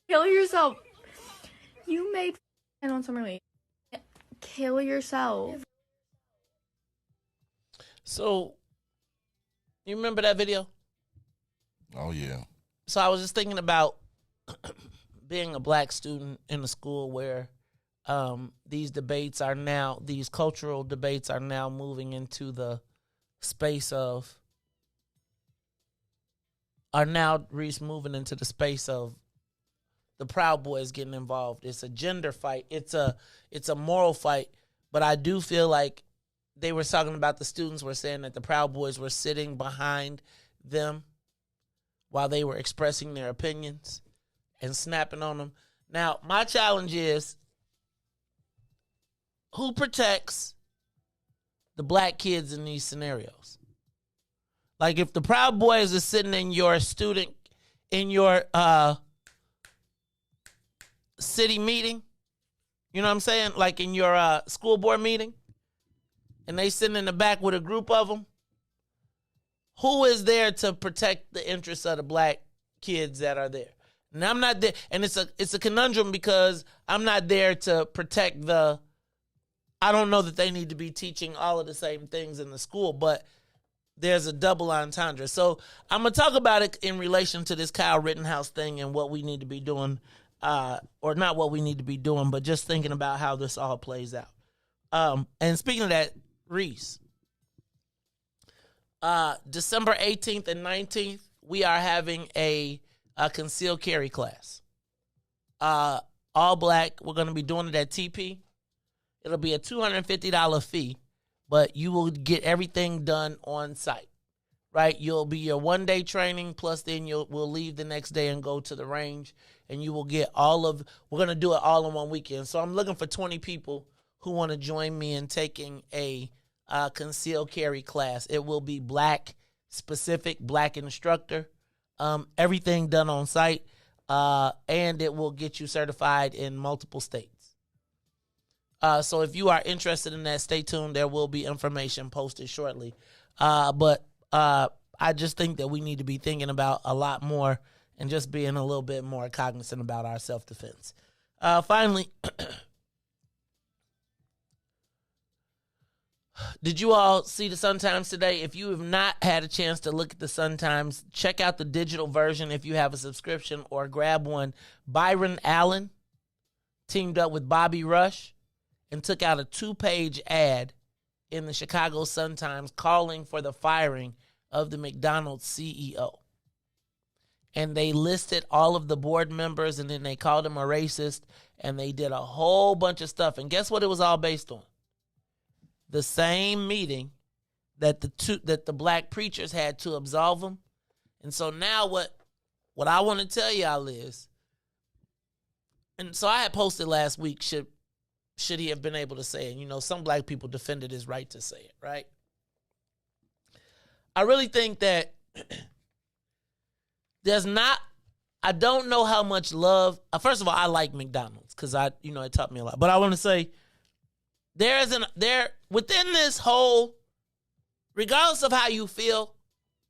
Kill yourself. You made on summer league. Kill yourself. So, you remember that video? Oh, yeah. So I was just thinking about being a black student in a school where these cultural debates are now moving into the space of, Riis moving into the space of the Proud Boys getting involved. It's a gender fight. It's a moral fight. But I do feel like they were talking about, the students were saying that the Proud Boys were sitting behind them while they were expressing their opinions and snapping on them. Now, my challenge is, who protects the black kids in these scenarios? Like, if the Proud Boys are sitting in your city meeting, you know what I'm saying? Like in your school board meeting, and they sitting in the back with a group of them, who is there to protect the interests of the black kids that are there? And I'm not there, and it's a conundrum because I'm not there to protect I don't know that they need to be teaching all of the same things in the school, but there's a double entendre. So I'm going to talk about it in relation to this Kyle Rittenhouse thing and what we need to be doing, or not what we need to be doing, but just thinking about how this all plays out. And speaking of that, Riis, December 18th and 19th, we are having a concealed carry class. All black. We're going to be doing it at TP. It'll be a $250 fee, but you will get everything done on site, right? You'll be your one-day training, plus then we'll leave the next day and go to the range, and you will get we're going to do it all in one weekend. So I'm looking for 20 people who want to join me in taking a concealed carry class. It will be black-specific, black instructor, everything done on site, and it will get you certified in multiple states. So if you are interested in that, stay tuned. There will be information posted shortly. But I just think that we need to be thinking about a lot more and just being a little bit more cognizant about our self-defense. Finally, did you all see the Sun-Times today? If you have not had a chance to look at the Sun-Times, check out the digital version if you have a subscription, or grab one. Byron Allen teamed up with Bobby Rush and took out a 2-page ad in the Chicago Sun-Times calling for the firing of the McDonald CEO. And they listed all of the board members, and then they called him a racist, and they did a whole bunch of stuff. And guess what it was all based on? The same meeting that the black preachers had to absolve him. And so now what I want to tell y'all is, and so I had posted last week, should he have been able to say it? You know, some black people defended his right to say it, right? I really think that I don't know how much love. First of all, I like McDonald's because it taught me a lot. But I want to say within this whole, regardless of how you feel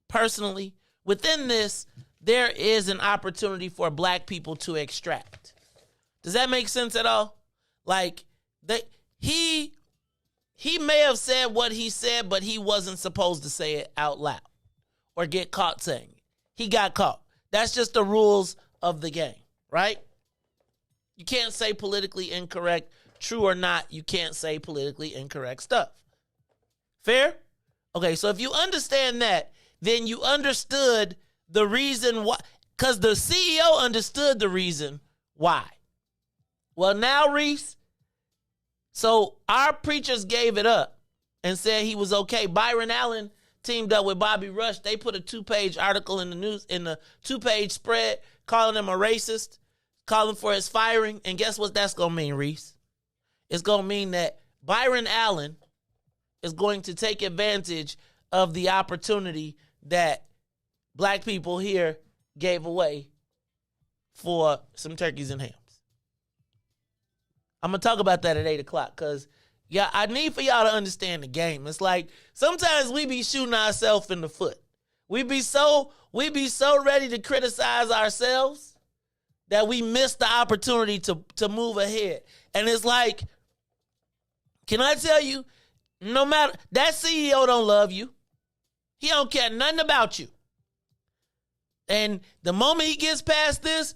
personally, within this, there is an opportunity for black people to extract. Does that make sense at all? Like, he may have said what he said, but he wasn't supposed to say it out loud or get caught saying it. He got caught. That's just the rules of the game, right? You can't say politically incorrect. True or not, you can't say politically incorrect stuff. Fair? Okay, so if you understand that, then you understood the reason why, because the CEO understood the reason why. Well, now, Riis, so our preachers gave it up and said he was okay. Byron Allen teamed up with Bobby Rush. They put a 2-page article in the news, in the 2-page spread, calling him a racist, calling for his firing. And guess what that's going to mean, Riis? It's going to mean that Byron Allen is going to take advantage of the opportunity that black people here gave away for some turkeys and hams. I'm going to talk about that at 8 o'clock because, yeah, I need for y'all to understand the game. It's like sometimes we be shooting ourselves in the foot. We be so ready to criticize ourselves that we miss the opportunity to move ahead. And it's like, can I tell you, no matter, that CEO don't love you. He don't care nothing about you. And the moment he gets past this,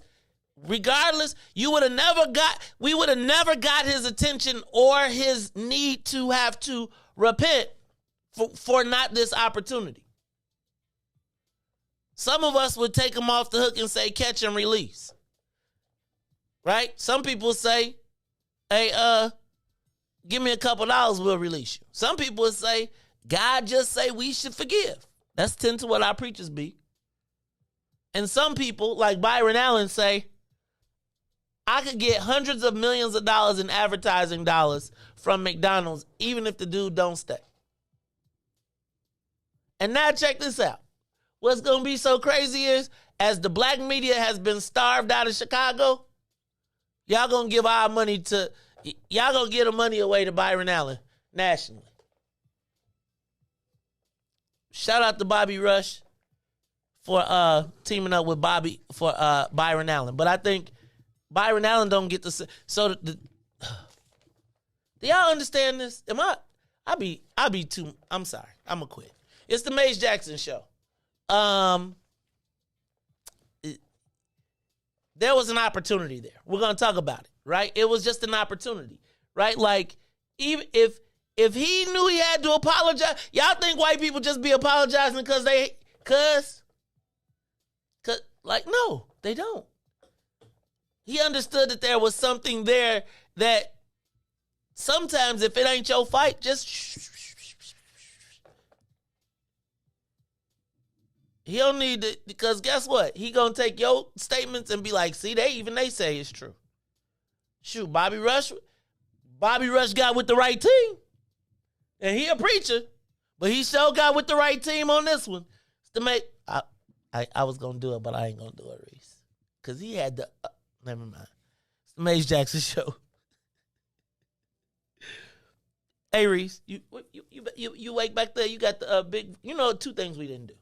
regardless, we would have never got his attention or his need to have to repent for not this opportunity. Some of us would take him off the hook and say, catch and release. Right? Some people say, hey, give me a couple dollars, we'll release you. Some people would say, God just say we should forgive. That's tend to what our preachers be. And some people, like Byron Allen, say, I could get hundreds of millions of dollars in advertising dollars from McDonald's, even if the dude don't stay. And now check this out. What's going to be so crazy is, as the black media has been starved out of Chicago, y'all going to give our money to, y'all going to give the money away to Byron Allen nationally. Shout out to Bobby Rush for teaming up with Byron Allen. But I think Byron Allen don't get to, so do y'all understand this? I'm sorry. I'm going to quit. It's the Maze Jackson Show. There was an opportunity there. We're going to talk about it, right? It was just an opportunity, right? Like, even if he knew he had to apologize, y'all think white people just be apologizing because no, they don't. He understood that there was something there that sometimes if it ain't your fight, just he don't need to, because guess what? He gonna take your statements and be like, see, they say it's true. Shoot, Bobby Rush got with the right team. And he a preacher, but he sure got with the right team on this one. It's to make, I was gonna do it, but I ain't gonna do it, Riis. Cause he had the never mind. It's the Maze Jackson Show. Hey Riis, you wake back there, you got the big, two things we didn't do.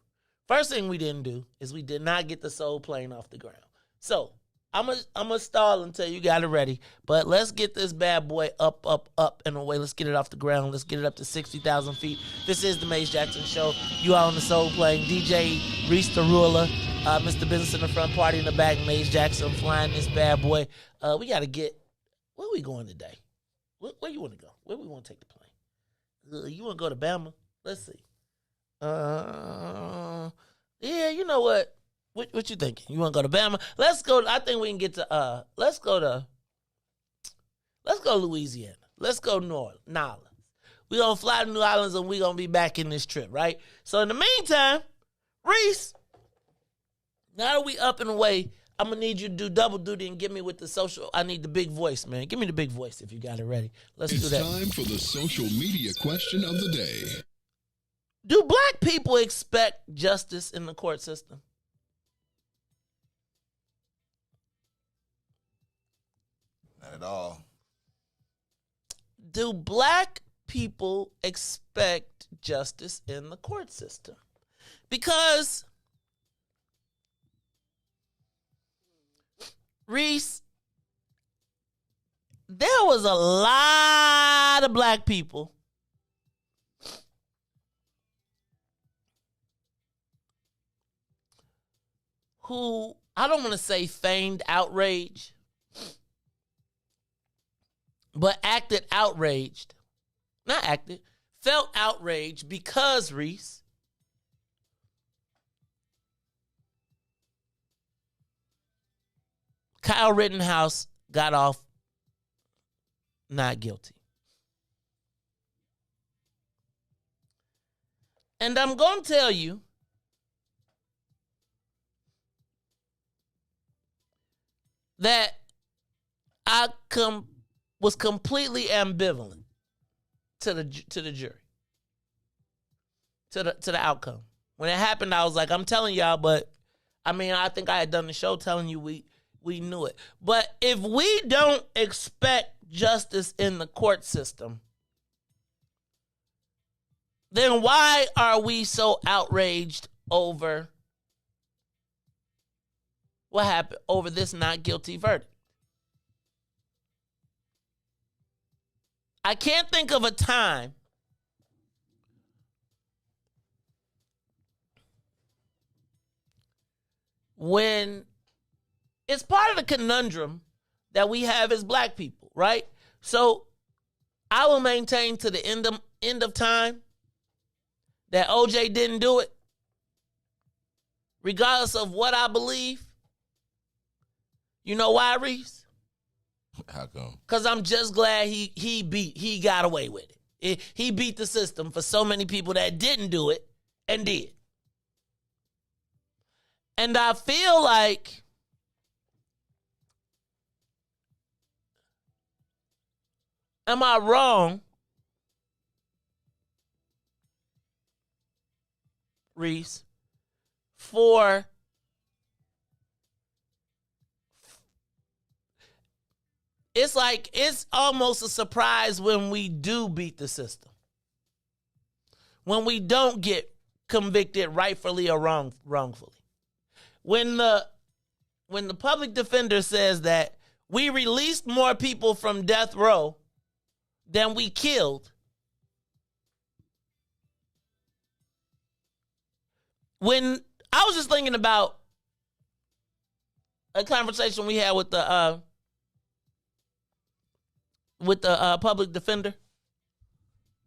First thing we didn't do is we did not get the soul plane off the ground. So I'm gonna stall until you got it ready. But let's get this bad boy up and away. Let's get it off the ground. Let's get it up to 60,000 feet. This is the Maze Jackson Show. You are on the soul plane. DJ Riis the Ruler, Mr. Business in the front, party in the back. Maze Jackson flying this bad boy. We gotta get. Where we going today? Where you want to go? Where we want to take the plane? You want to go to Bama? Let's see. Yeah, you know what? What you thinking? You want to go to Bama? Let's go. I think we can get to. Let's go Louisiana. Let's go New Orleans. We're gonna fly to New Orleans and we're gonna be back in this trip, right? So in the meantime, Riis, now that we up and away, I'm gonna need you to do double duty and get me with the social. I need the big voice, man. Give me the big voice if you got it ready. Let's do that. It's time for the social media question of the day. Do black people expect justice in the court system? Not at all. Do black people expect justice in the court system? Because, Riis, there was a lot of black people who, I don't want to say feigned outrage, but felt outraged because, Riis, Kyle Rittenhouse got off not guilty. And I'm going to tell you, that I was completely ambivalent to the jury, to the outcome. When it happened, I was like, I'm telling y'all, but I mean, I think I had done the show telling you we knew it. But if we don't expect justice in the court system, then why are we so outraged over what happened, over this not guilty verdict? I can't think of a time when it's part of the conundrum that we have as black people, right? So I will maintain to the end of time that OJ didn't do it, regardless of what I believe. You know why, Riis? How come? Because I'm just glad he got away with it. He beat the system for so many people that didn't do it and did. And I feel like am I wrong, Riis, for it's like it's almost a surprise when we do beat the system. When we don't get convicted rightfully or wrongfully. When the public defender says that we released more people from death row than we killed, when I was just thinking about a conversation we had with the public defender.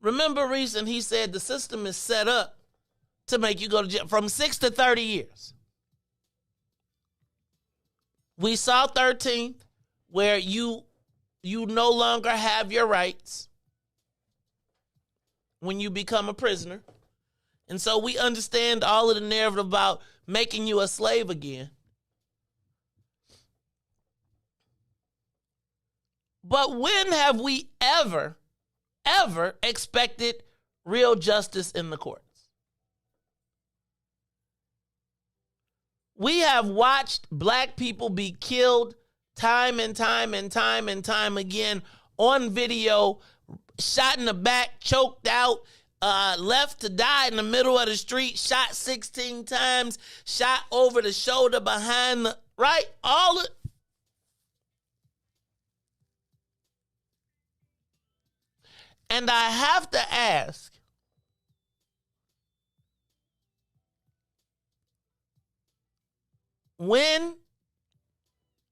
Remember, Riis, and he said the system is set up to make you go to jail from 6 to 30 years. We saw 13th, where you no longer have your rights when you become a prisoner. And so we understand all of the narrative about making you a slave again. But when have we ever expected real justice in the courts? We have watched black people be killed time and time and time and time again on video, shot in the back, choked out, left to die in the middle of the street, shot 16 times, shot over the shoulder behind the, right? All of And I have to ask, when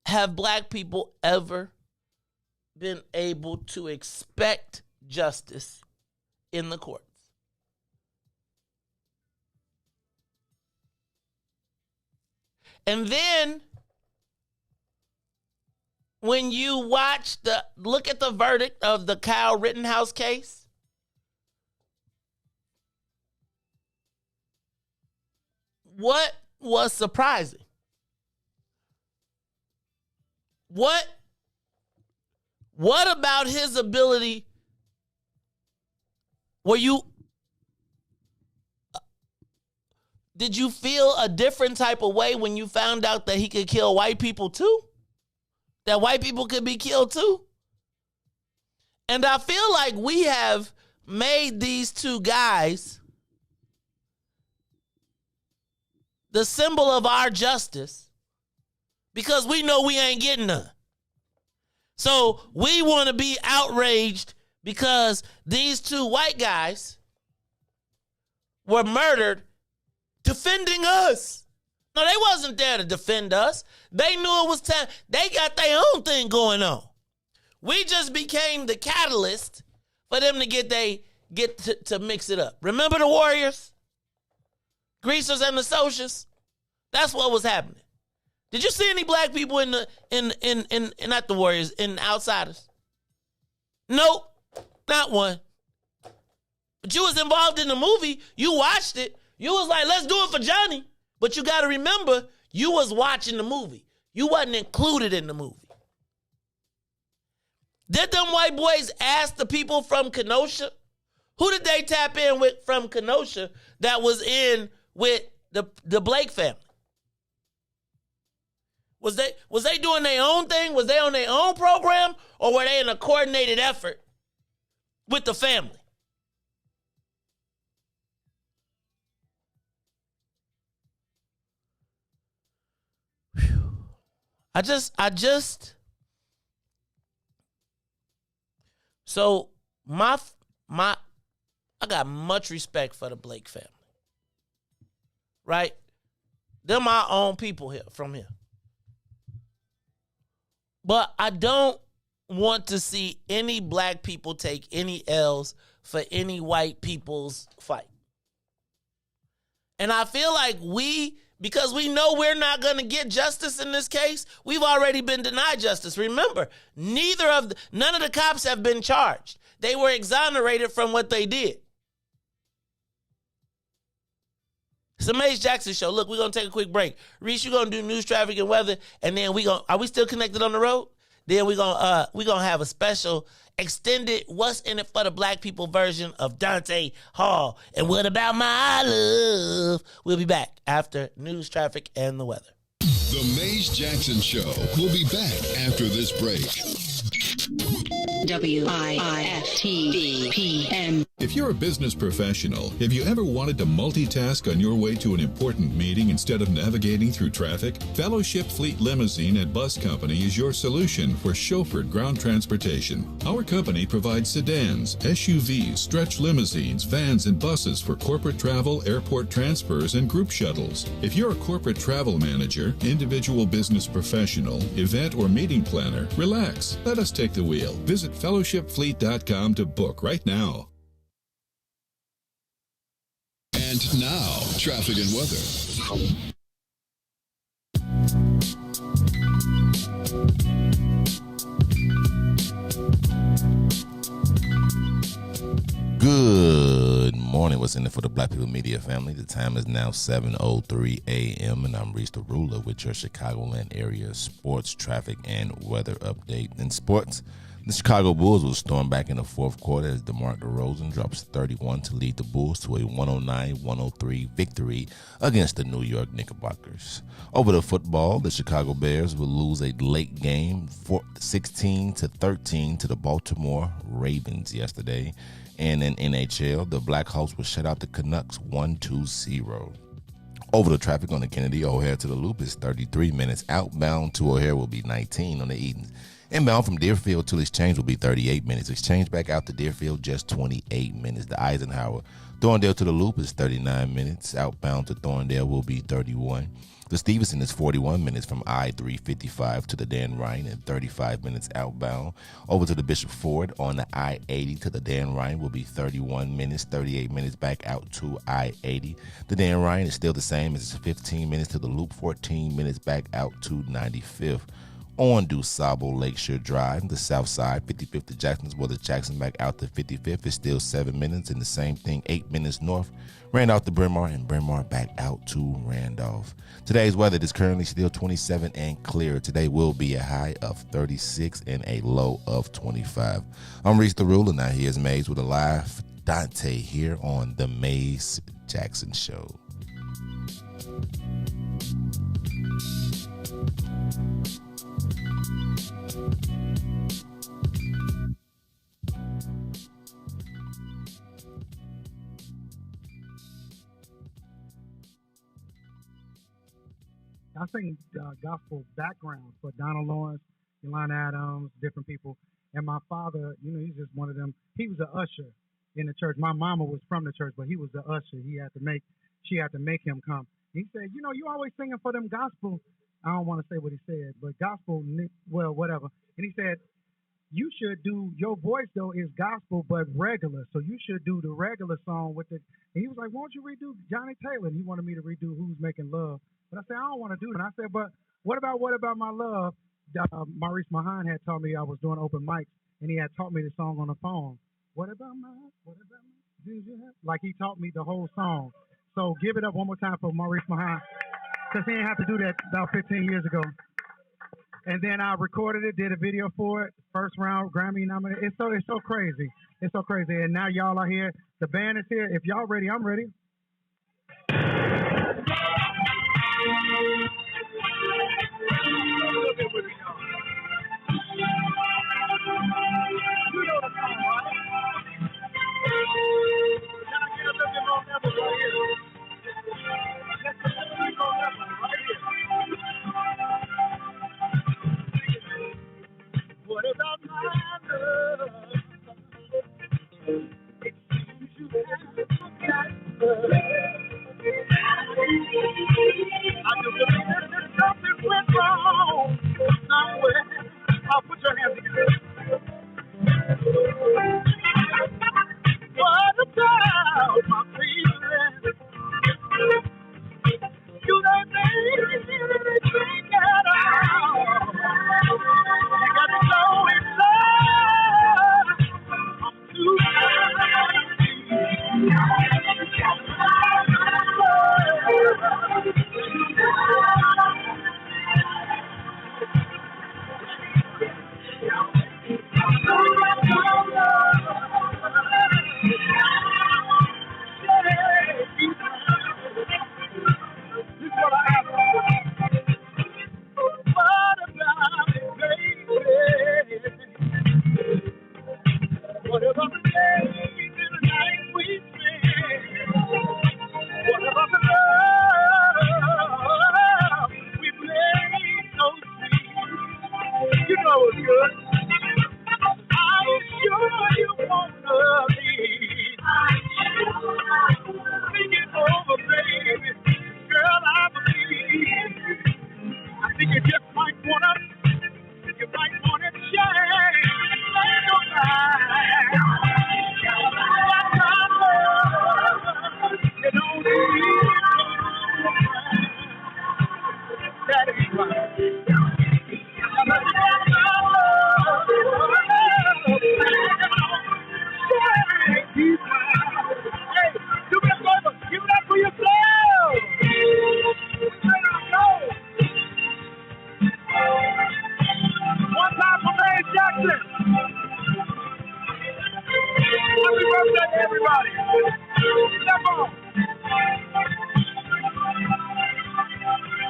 have black people ever been able to expect justice in the courts? And then when you look at the verdict of the Kyle Rittenhouse case, what was surprising? What about his ability? Did you feel a different type of way when you found out that he could kill white people too? That white people could be killed too? And I feel like we have made these two guys the symbol of our justice because we know we ain't getting none. So we want to be outraged because these two white guys were murdered defending us. No, they wasn't there to defend us. They knew it was time. They got their own thing going on. We just became the catalyst for them to get to mix it up. Remember the Warriors? Greasers and the Socials? That's what was happening. Did you see any black people in not the Warriors, in Outsiders? Nope, not one. But you was involved in the movie. You watched it. You was like, let's do it for Johnny. But you got to remember, you was watching the movie. You wasn't included in the movie. Did them white boys ask the people from Kenosha? Who did they tap in with from Kenosha that was in with the Blake family? Was they doing their own thing? Was they on their own program? Or were they in a coordinated effort with the family? Whew. So I got much respect for the Blake family. Right? They're my own people here from here. But I don't want to see any black people take any L's for any white people's fight. And I feel like because we know we're not going to get justice in this case, we've already been denied justice. Remember, none of the cops have been charged. They were exonerated from what they did. It's the Maze Jackson Show. Look, we're going to take a quick break. Riis, you're going to do news, traffic, and weather, and then are we still connected on the road? Then we're gonna have a special extended What's in It for the Black People version of Dante Hall. And What About My Love? We'll be back after news, traffic, and the weather. The Maze Jackson Show will be back after this break. WIIFTV-PM. If you're a business professional, have you ever wanted to multitask on your way to an important meeting instead of navigating through traffic? Fellowship Fleet Limousine and Bus Company is your solution for chauffeured ground transportation. Our company provides sedans, SUVs, stretch limousines, vans, and buses for corporate travel, airport transfers, and group shuttles. If you're a corporate travel manager, individual business professional, event or meeting planner, relax. Let us take the wheel. Visit fellowshipfleet.com to book right now. And now, traffic and weather. Good morning. What's in it for the Black People Media family? The time is now 7:03 a.m. and I'm Riis the Ruler with your Chicagoland area sports, traffic, and weather update. In sports, the Chicago Bulls will storm back in the fourth quarter as DeMar DeRozan drops 31 to lead the Bulls to a 109-103 victory against the New York Knickerbockers. Over the football, the Chicago Bears will lose a late game 16-13 to the Baltimore Ravens yesterday. And in NHL, the Blackhawks will shut out the Canucks 1-0. Over the traffic on the Kennedy O'Hare to the Loop is 33 minutes. Outbound to O'Hare will be 19 on the Edens. Inbound from Deerfield to Exchange will be 38 minutes. Exchange back out to Deerfield, just 28 minutes. The Eisenhower, Thorndale to the Loop is 39 minutes. Outbound to Thorndale will be 31. The Stevenson is 41 minutes from I-355 to the Dan Ryan and 35 minutes outbound. Over to the Bishop Ford on the I-80 to the Dan Ryan will be 31 minutes, 38 minutes back out to I-80. The Dan Ryan is still the same as 15 minutes to the Loop, 14 minutes back out to 95th. On DuSable Lakeshore Drive, the south side, 55th to Jacksonville, the Jackson back out to 55th is still 7 minutes, and the same thing 8 minutes north. Randolph to Bryn Mawr, and Bryn Mawr back out to Randolph. Today's weather is currently still 27 and clear. Today will be a high of 36 and a low of 25. I'm Riis the Ruler. Now here's Maze with a live Dante here on the Maze Jackson Show. I sing gospel backgrounds for Donald Lawrence, Yolanda Adams, different people. And my father, he's just one of them. He was an usher in the church. My mama was from the church, but he was the usher. She had to make him come. He said, you always singing for them gospel. I don't want to say what he said, but gospel, well, whatever. And he said, you should do, your voice though is gospel, but regular. So you should do the regular song with it. And he was like, won't you redo Johnny Taylor? And he wanted me to redo Who's Making Love. But I said, I don't want to do that. I said, but what about My Love? Maurice Mahan had taught me I was doing open mics, and he had taught me the song on the phone. What about my? Like he taught me the whole song. So give it up one more time for Maurice Mahan, because he didn't have to do that about 15 years ago. And then I recorded it, did a video for it, first round Grammy nominated. It's so crazy. It's so crazy. And now y'all are here. The band is here. If y'all ready, I'm ready. good. I'm sure you wanna leave. Think it over, baby. Girl, I believe. I think you just might wanna, change. Ain't no lie. You don't need that is right. Hey, do me a favor. Give it up for yourself. One time for Ray Jackson. Happy birthday to everybody. Step on.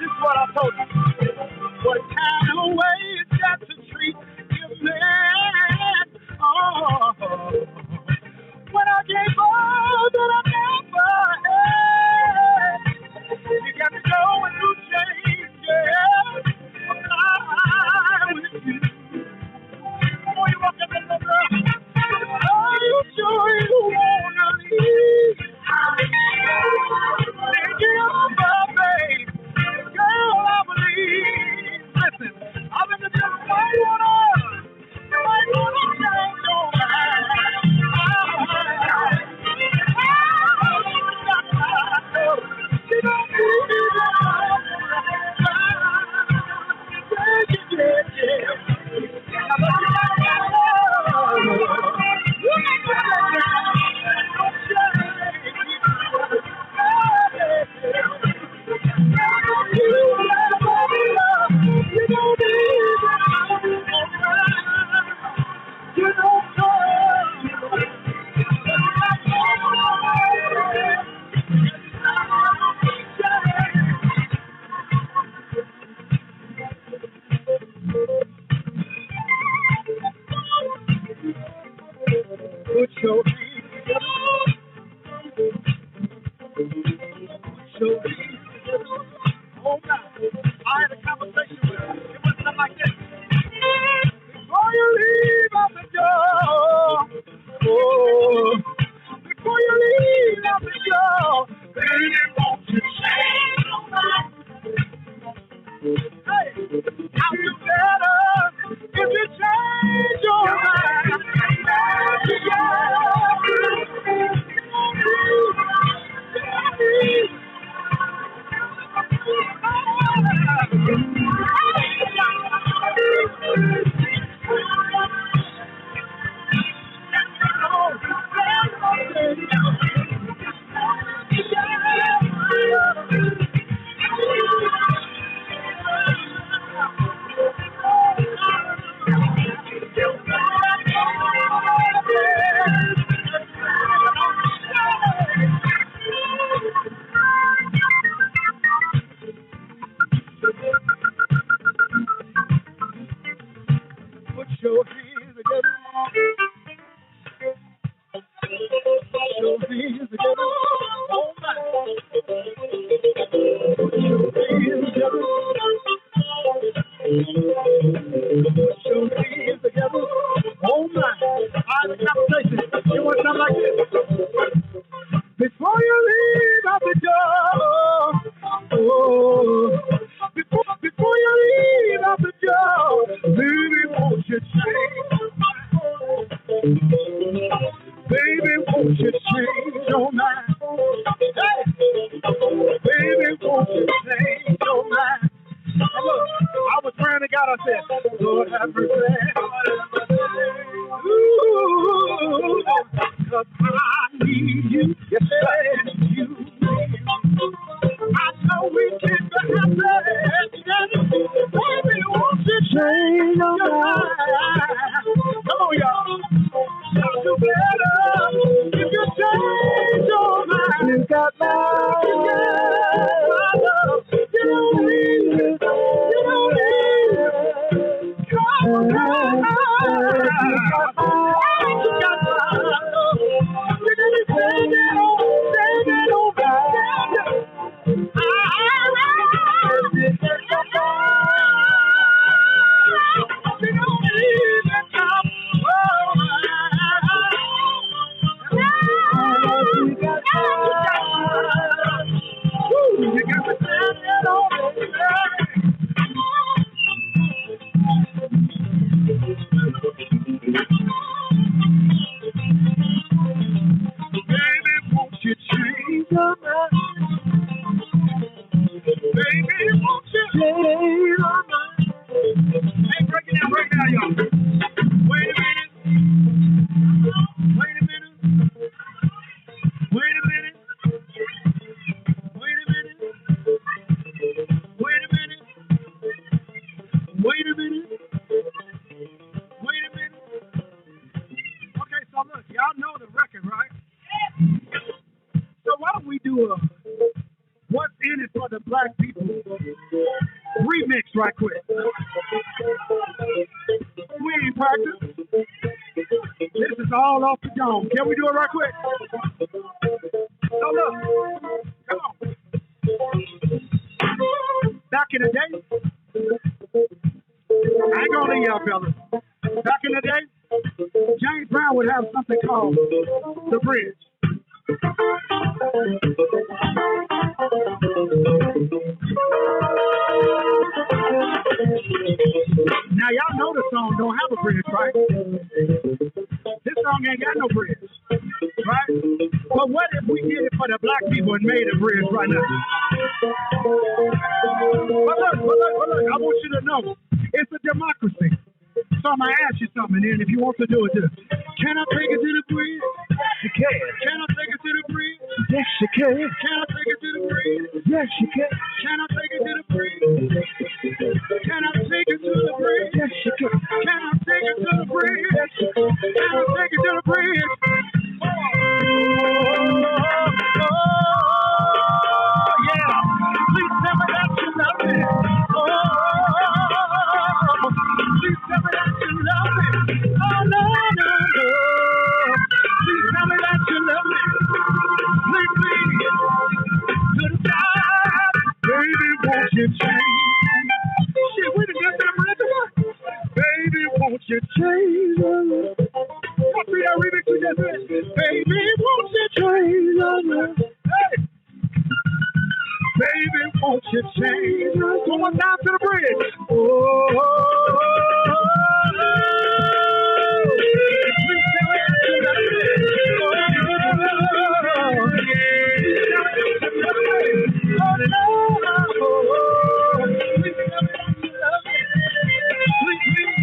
This is what I told you. What kind of way is that to treat your man? Oh, when I gave all that I never had, you got to go and do change, yeah. I'm with you. Before you walk up in the girl, are you sure you wanna leave? Think it over, babe. Girl, I believe. Listen, I've been the devil. Might wanna change your mind. She don't need you. Put your hands together. Put your hands together. Oh, God. I had a conversation with her. It was something like this. Before you leave out the door, oh, before you leave out the door, baby, won't you change your mind? Hey, I'll do better if you change your mind. Put your hands together. Put your hands together. Oh my. Put your hands together. Put your hands together. Oh my. I had a conversation. You want something like this? Before you leave out the door, oh, before you leave out the door, baby, won't you change? Baby, won't you change your mind? Hey, baby, won't you change your mind? Now look, I was praying to God. I said, Lord have mercy. Ooh, 'cause I need you. Yes, you. I know we can be happy. Baby, won't you change your mind? Come on, y'all. I'll do better if you change your mind. You got my love. You don't need it. You don't need it. Come on. You got my love. You gotta take it on. Take it on back. You don't need Hey, break it down, y'all. Wait a minute. Wait a minute. Wait a minute. Wait a minute. Wait a minute. Wait a minute. Wait a minute. Okay, so look, y'all know the record, right? So why don't we do a What's in it for the black people remix right quick? We ain't practiced. This is all off the dome. Can we do it right quick? So look, come on. Back in the day, I ain't gonna leave y'all fellas. Back in the day, James Brown would have something called The Bridge. Now y'all know the song don't have a bridge, right? This song ain't got no bridge, right? But what if we did it for the black people and made a bridge right now? But look, I want you to know, it's a democracy. So I'm going to ask you something, and if you want to do it, just, can I take it to the bridge? You can. Can I take it to the bridge? Yes, you can. Can I take it to the bridge? Yes, you can. Can I take it to the bridge? Can I take it to the bridge? Yes, you can. Can I take it to the bridge? Yes, you can. Can I take it to the bridge? Yeah. Please tell me that you love me. Please tell me that you love me. Oh, no. Please tell me that you love me. Please, to the side. Baby, won't you change? Shit, we done got that rhythm. Baby, won't you change? What see that remix we just did? Baby, won't you change? Hey! Baby, won't you change? One more time to the bridge. Oh. Please tell me that you love me. Oh, no. Please tell me that you love me. Please.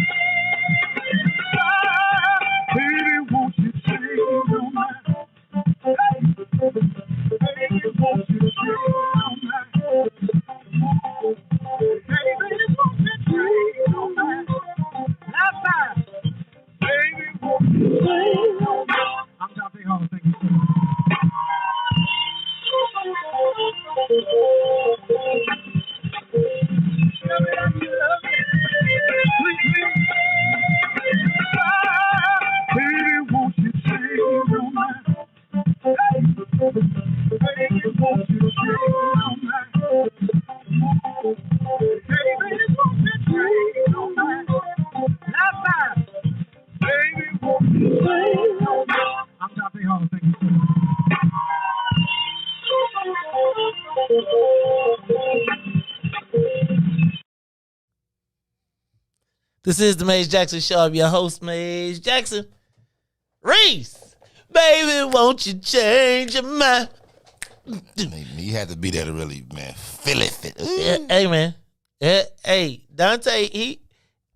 Baby, won't you change your mind? Baby, won't you change your mind? Baby, won't you change your mind? Last time. Baby, won't you change your mind? I'm trying to think how to think. Tell me that you love me. Please. Baby, won't you change your mind? Baby, won't you change your mind? Baby, won't you change your mind? Last time. Baby, won't you change your mind? I'm trying to think how to think. This is the Maze Jackson Show. I'm your host, Maze Jackson. Riis, baby, won't you change your mind? You had to be there to really, man, feel it. Yeah, hey, man. Hey, Dante,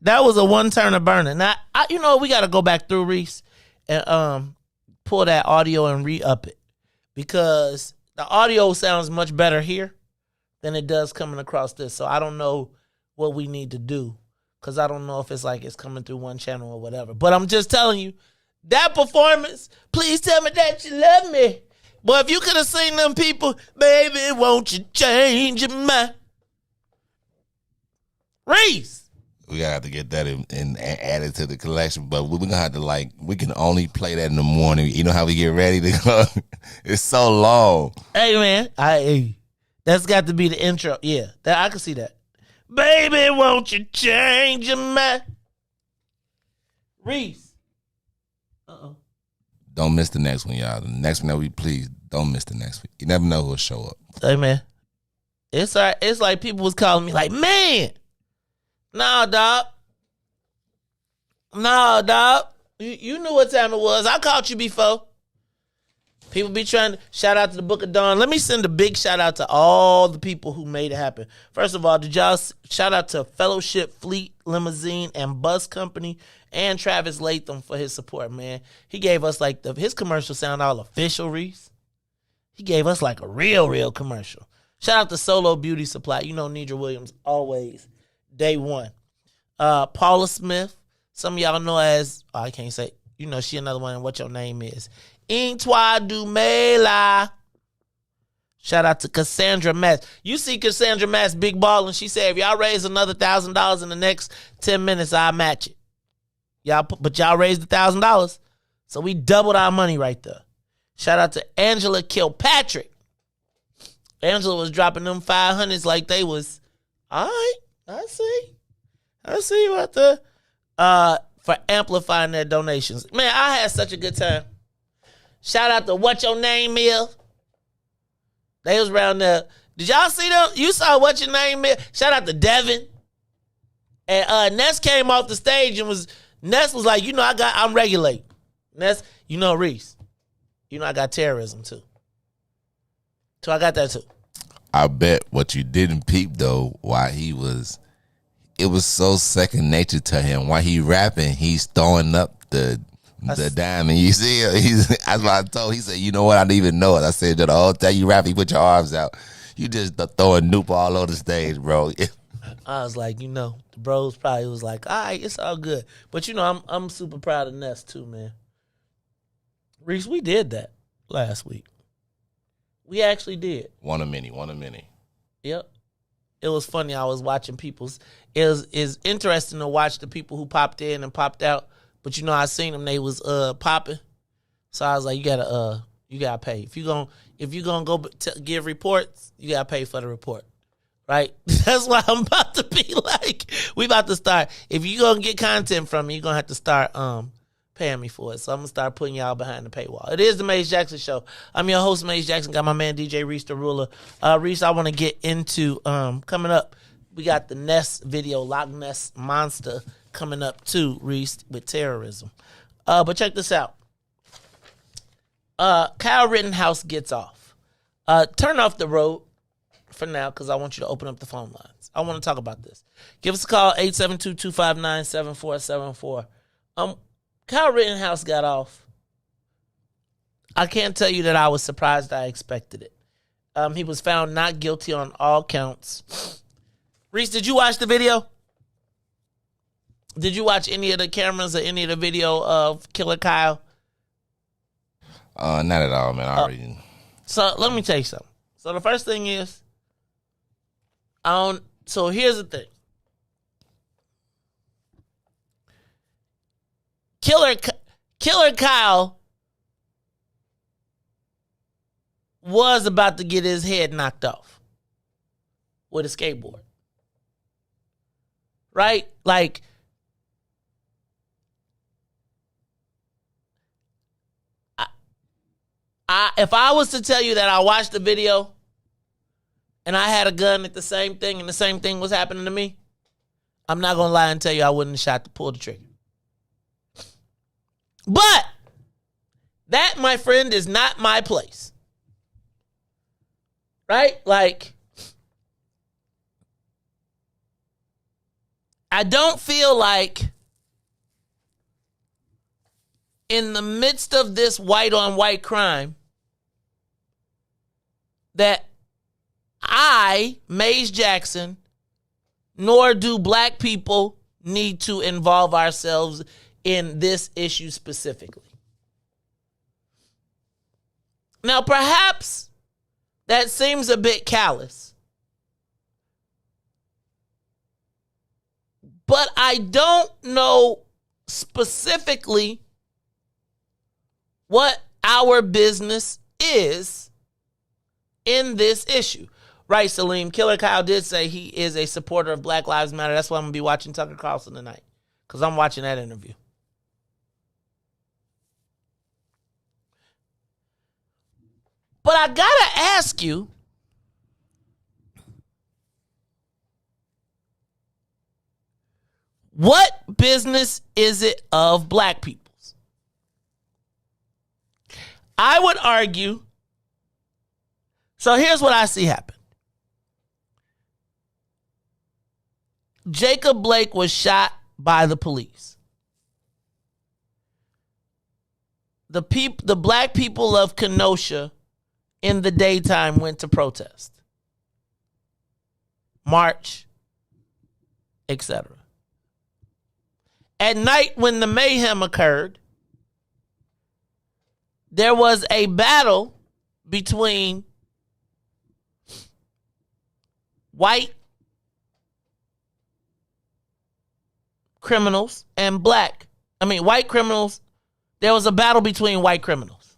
that was a one-turner burner. Now, we got to go back through Riis and pull that audio and re-up it, because the audio sounds much better here than it does coming across this. So I don't know what we need to do, because I don't know if it's like it's coming through one channel or whatever. But I'm just telling you, that performance, please tell me that you love me. Boy, if you could have seen them people, baby, won't you change your mind? Riis. We gotta have to get that and add it to the collection. But we're gonna have to, we can only play that in the morning. You know how we get ready to go? It's so long. Hey, man. That's got to be the intro. Yeah, I can see that. Baby, won't you change your mind? Riis. Uh-oh. Don't miss the next one, y'all. The next one that we please, don't miss the next one. You never know who'll show up. Hey, man. It's all right. It's like people was calling me like, man. Nah, dog. You knew what time it was. I called you before. People be trying to shout out to the Book of Dawn. Let me send a big shout out to all the people who made it happen. First of all, did y'all shout out to Fellowship Fleet Limousine and Bus Company and Travis Latham for his support, man. He gave us like his commercial sound all official, Riis. He gave us like a real commercial. Shout out to Solo Beauty Supply. You know Nidra Williams always day one. Paula Smith. Some of y'all know as I can't say. You know she another one. What your name is? Intoi Dumela. Shout out to Cassandra Mass. You see Cassandra Mass big ball, and she said, if y'all raise another $1,000 in the next 10 minutes, I'll match it. But y'all raised $1,000. So we doubled our money right there. Shout out to Angela Kilpatrick. Angela was dropping them 500s like they was, all right, I see you out there. For amplifying their donations. Man, I had such a good time. Shout out to What Your Name Is. They was around there. Did y'all see them? You saw What Your Name Is? Shout out to Devin. And Ness came off the stage and Ness was like, I'm regulating. Ness, Riis. I got terrorism too. So I got that too. I bet what you didn't peep though, it was so second nature to him. While he rapping, he's throwing up the diamond. You see, that's what I told. He said, "You know what? I didn't even know it." I said, "The whole time you rap, you put your arms out. You just throwing Noop all over the stage, bro." I was like, the bros probably was like, "All right, it's all good." But I'm super proud of Ness too, man. Riis, we did that last week. We actually did. One a many. Yep. It was funny. I was watching it's interesting to watch the people who popped in and popped out. But I seen them, they was popping. So I was like, you gotta pay. If you gonna go give reports, you gotta pay for the report. Right? That's why I'm about to be like, we about to start. If you gonna get content from me, you're gonna have to start paying me for it. So I'm gonna start putting y'all behind the paywall. It is the Maze Jackson Show. I'm your host, Maze Jackson. Got my man DJ Riis the Ruler. Riis, I want to get into coming up. We got the Ness video, Loch Ness Monster, coming up too, Riis, with terrorism. But check this out. Kyle Rittenhouse gets off. Turn off the road for now because I want you to open up the phone lines. I want to talk about this. Give us a call, 872-259-7474. Kyle Rittenhouse got off. I can't tell you that I was surprised. I expected it. He was found not guilty on all counts. Riis, did you watch the video? Did you watch any of the cameras or any of the video of Killer Kyle? Not at all, man. I already. So let me tell you something. So the first thing is, so here's the thing. Killer Kyle was about to get his head knocked off with a skateboard. Right? Like, if I was to tell you that I watched the video and I had a gun at the same thing and the same thing was happening to me, I'm not going to lie and tell you I wouldn't have shot to pull the trigger. But that, my friend, is not my place. Right? Like, I don't feel like in the midst of this white-on-white crime that I, Maze Jackson, nor do black people need to involve ourselves in this issue specifically. Now, perhaps that seems a bit callous, but I don't know specifically what our business is in this issue. Right, Salim? Killer Kyle did say he is a supporter of Black Lives Matter. That's why I'm going to be watching Tucker Carlson tonight, because I'm watching that interview. But I got to ask you, what business is it of black people's? I would argue. So here's what I see happen. Jacob Blake was shot by the police. The black people of Kenosha in the daytime went to protest, march, etc. At night, when the mayhem occurred, there was a battle between white criminals and white criminals. There was a battle between white criminals.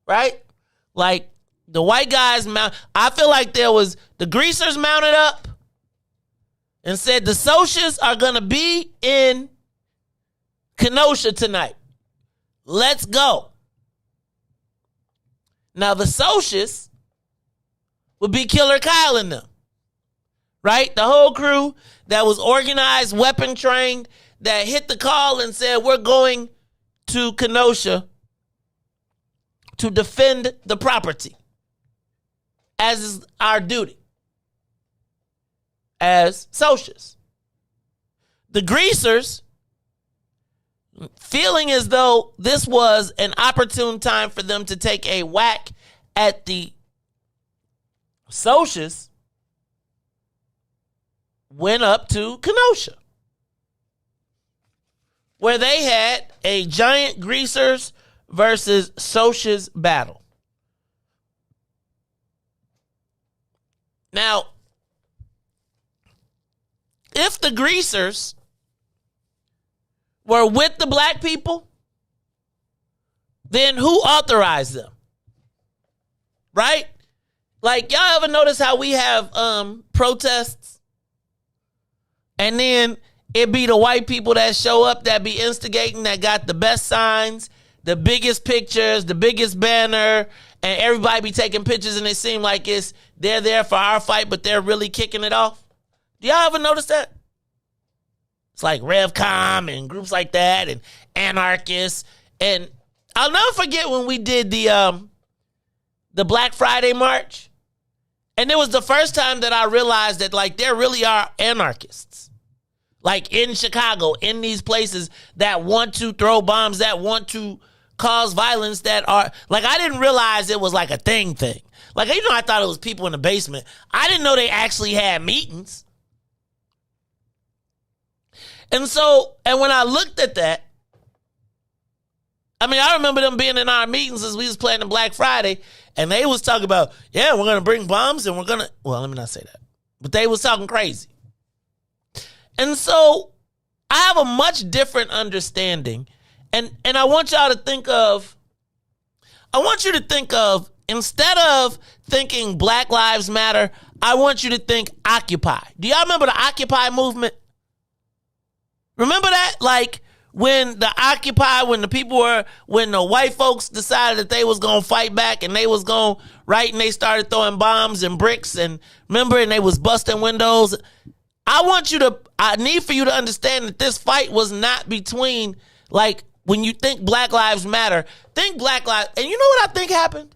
Right? Like the white guys I feel like there was the greasers mounted up and said the socialists are going to be in Kenosha tonight. Let's go. Now the socialists would be Killer Kyle and them. Right? The whole crew that was organized, weapon trained, that hit the call and said, we're going to Kenosha to defend the property, as is our duty as socialists. The greasers, feeling as though this was an opportune time for them to take a whack at the socialists, went up to Kenosha, where they had a giant greasers versus socialists battle. Now, if the greasers were with the black people, then who authorized them? Right? Like, y'all ever notice how we have protests and then it be the white people that show up that be instigating, that got the best signs, the biggest pictures, the biggest banner, and everybody be taking pictures and it seem like they're there for our fight, but they're really kicking it off? Do y'all ever notice that? It's like RevCom and groups like that and anarchists. And I'll never forget when we did the Black Friday March. And it was the first time that I realized that, like, there really are anarchists. Like, in Chicago, in these places that want to throw bombs, that want to cause violence, that are, like, I didn't realize it was like a thing. Like, I thought it was people in the basement. I didn't know they actually had meetings. And when I looked at that, I remember them being in our meetings as we was planning Black Friday, and they was talking about, yeah, we're going to bring bombs and we're going to, well, let me not say that. But they was talking crazy. And so I have a much different understanding. And I want y'all to think of, instead of thinking Black Lives Matter, I want you to think Occupy. Do y'all remember the Occupy movement? Remember that? Like, when the Occupy, when the white folks decided that they was going to fight back and they was going, right, and they started throwing bombs and bricks and they was busting windows. I need for you to understand that this fight was not between, like, when you think Black Lives Matter, think Black Lives, and you know what I think happened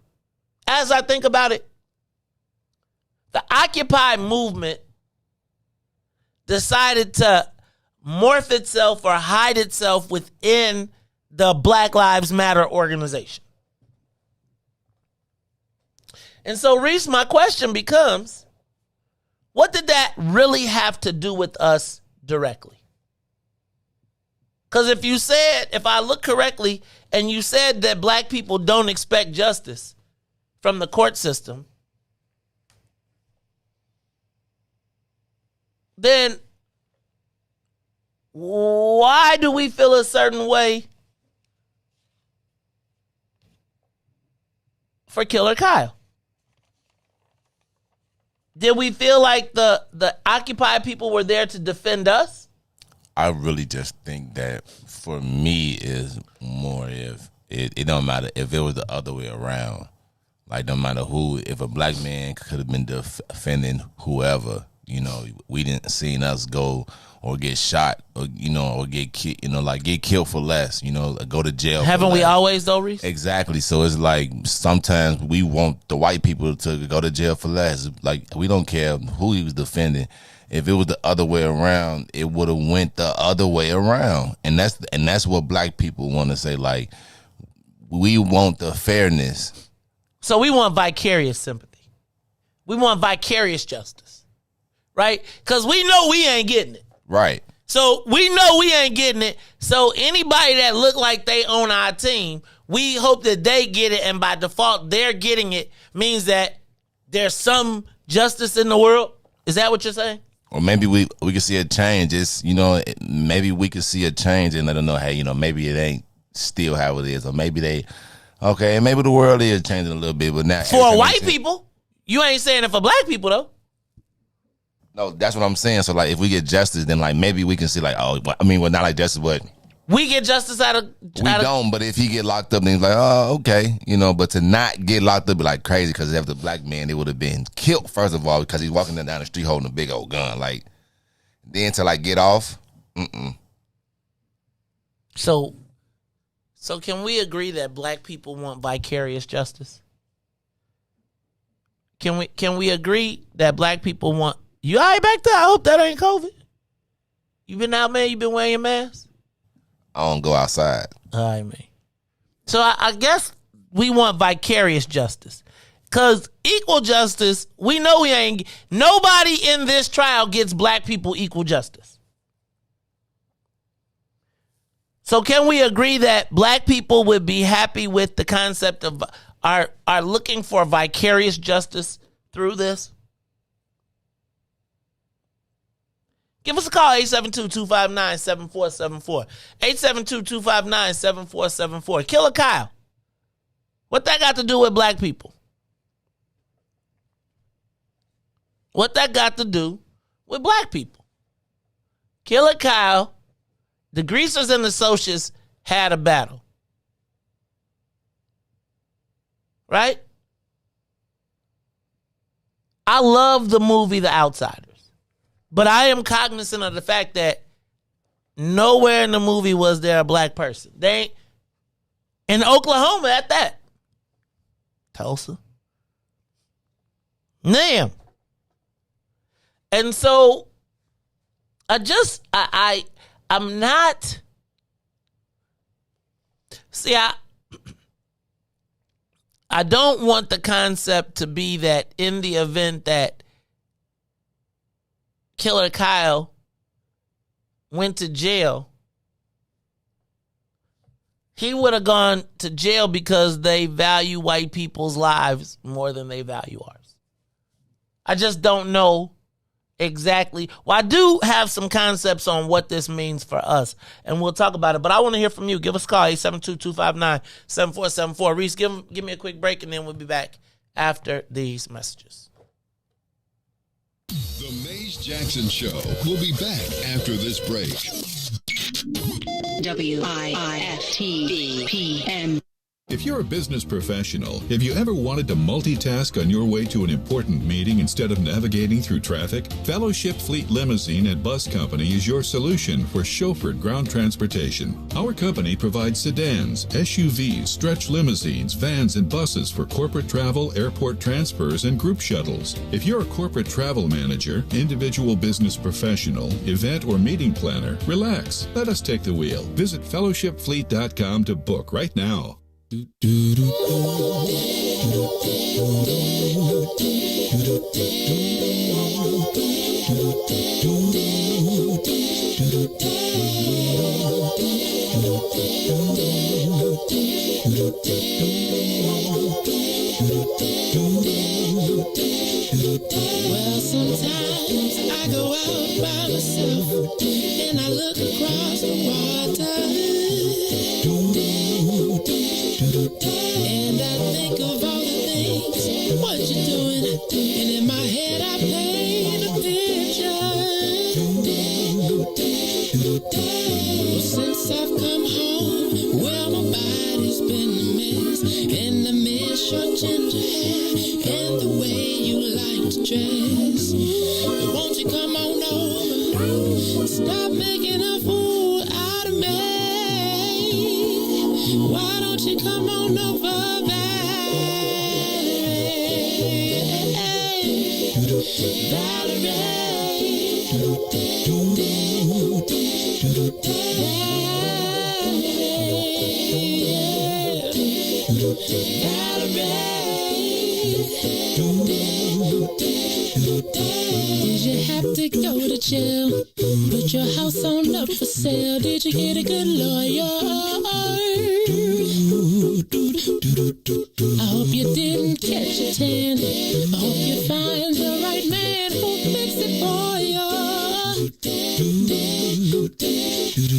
as I think about it? The Occupy movement decided to morph itself or hide itself within the Black Lives Matter organization. And so, Riis, my question becomes, what did that really have to do with us directly? Because if I look correctly, and you said that black people don't expect justice from the court system, then why do we feel a certain way for Killer Kyle? Did we feel like the Occupy people were there to defend us? I really just think that for me is more if it don't matter if it was the other way around. Like, no matter who, if a black man could have been defending whoever, we didn't seen us go or get shot or or get get killed for less, go to jail. Haven't we always though, Riis? Exactly. So it's like sometimes we want the white people to go to jail for less. Like we don't care who he was defending. If it was the other way around, it would have went the other way around. And that's what black people want to say. Like, we want the fairness. So we want vicarious sympathy. We want vicarious justice. Right? Because we know we ain't getting it. Right. So we know we ain't getting it. So anybody that look like they own our team, we hope that they get it. And by default, they're getting it means that there's some justice in the world. Is that what you're saying? Or maybe we could see a change. It's, maybe we could see a change and let them know, hey, maybe it ain't still how it is. Or maybe maybe the world is changing a little bit. But now for white people, you ain't saying it for black people, though. No, that's what I'm saying. So, like, if we get justice, then, like, maybe we can see, like, not like justice, but we get justice out of... don't, but if he get locked up, then he's like, oh, okay. But to not get locked up be like crazy, because if the black man, it would have been killed, first of all, because he's walking down the street holding a big old gun. Like, then to, like, get off, So can we agree that black people want vicarious justice? Can we agree that black people want... You all right back there? I hope that ain't COVID. You been out, man? You been wearing your mask? I don't go outside. All right, man. So I guess we want vicarious justice. Because equal justice, we know we ain't... Nobody in this trial gets black people equal justice. So can we agree that black people would be happy with the concept of... are looking for vicarious justice through this? Give us a call, 872-259-7474. 872-259-7474. Killer Kyle. What that got to do with black people? What that got to do with black people? Killer Kyle, the Greasers and the Socials had a battle. Right? I love the movie The Outsiders. But I am cognizant of the fact that nowhere in the movie was there a black person. They ain't in Oklahoma at that. Tulsa. Damn. And so I'm not. See, I don't want the concept to be that in the event that Killer Kyle went to jail, he would have gone to jail because they value white people's lives more than they value ours. I just don't know exactly. Well, I do have some concepts on what this means for us, and we'll talk about it. But I want to hear from you. Give us a call, 872-259-7474. Riis, give me a quick break, and then we'll be back after these messages. The Maze Jackson Show will be back after this break. WIIFTV-PM. If you're a business professional, have you ever wanted to multitask on your way to an important meeting instead of navigating through traffic? Fellowship Fleet Limousine and Bus Company is your solution for chauffeured ground transportation. Our company provides sedans, SUVs, stretch limousines, vans, and buses for corporate travel, airport transfers, and group shuttles. If you're a corporate travel manager, individual business professional, event or meeting planner, relax. Let us take the wheel. Visit fellowshipfleet.com to book right now. Well, sometimes I go out by myself and I look across the water. And I think of all the things, what you're doing, and in my head I paint a picture. Well, since I've come home, well, my body's been a mess, and I miss your ginger hair, and the way you like to dress. But won't you Stop making a fool out of me. Why don't you come on over, Did you have to go to jail? Put your house on up for sale. Did you get a good lawyer? I hope you didn't catch a tan. I hope you find the right man who'll fix it for you.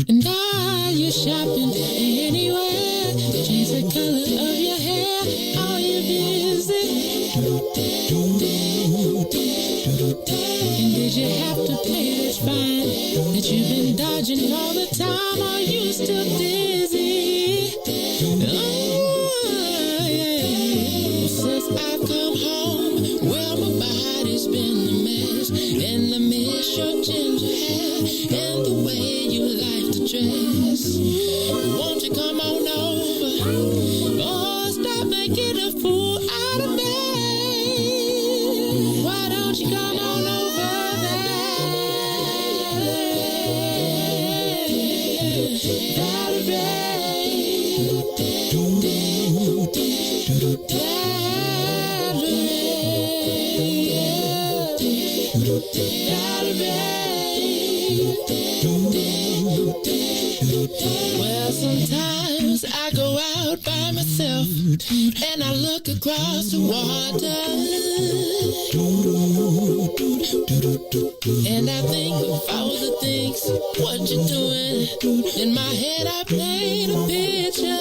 And now you're shopping anywhere. Change the color of your hair. Are you busy? And did you have to pay that fine that you've been dodging all the time? Are you still dizzy? Since I've come home, well, my body's been a mess. And I miss your ginger hair and the way you like to dress. Won't you come on over? Oh, stop making a fool out of me. Why don't you come on over there? Well, sometimes I go out by myself and I look across the water and I think of all the things what you're doing. In my head I paint a picture.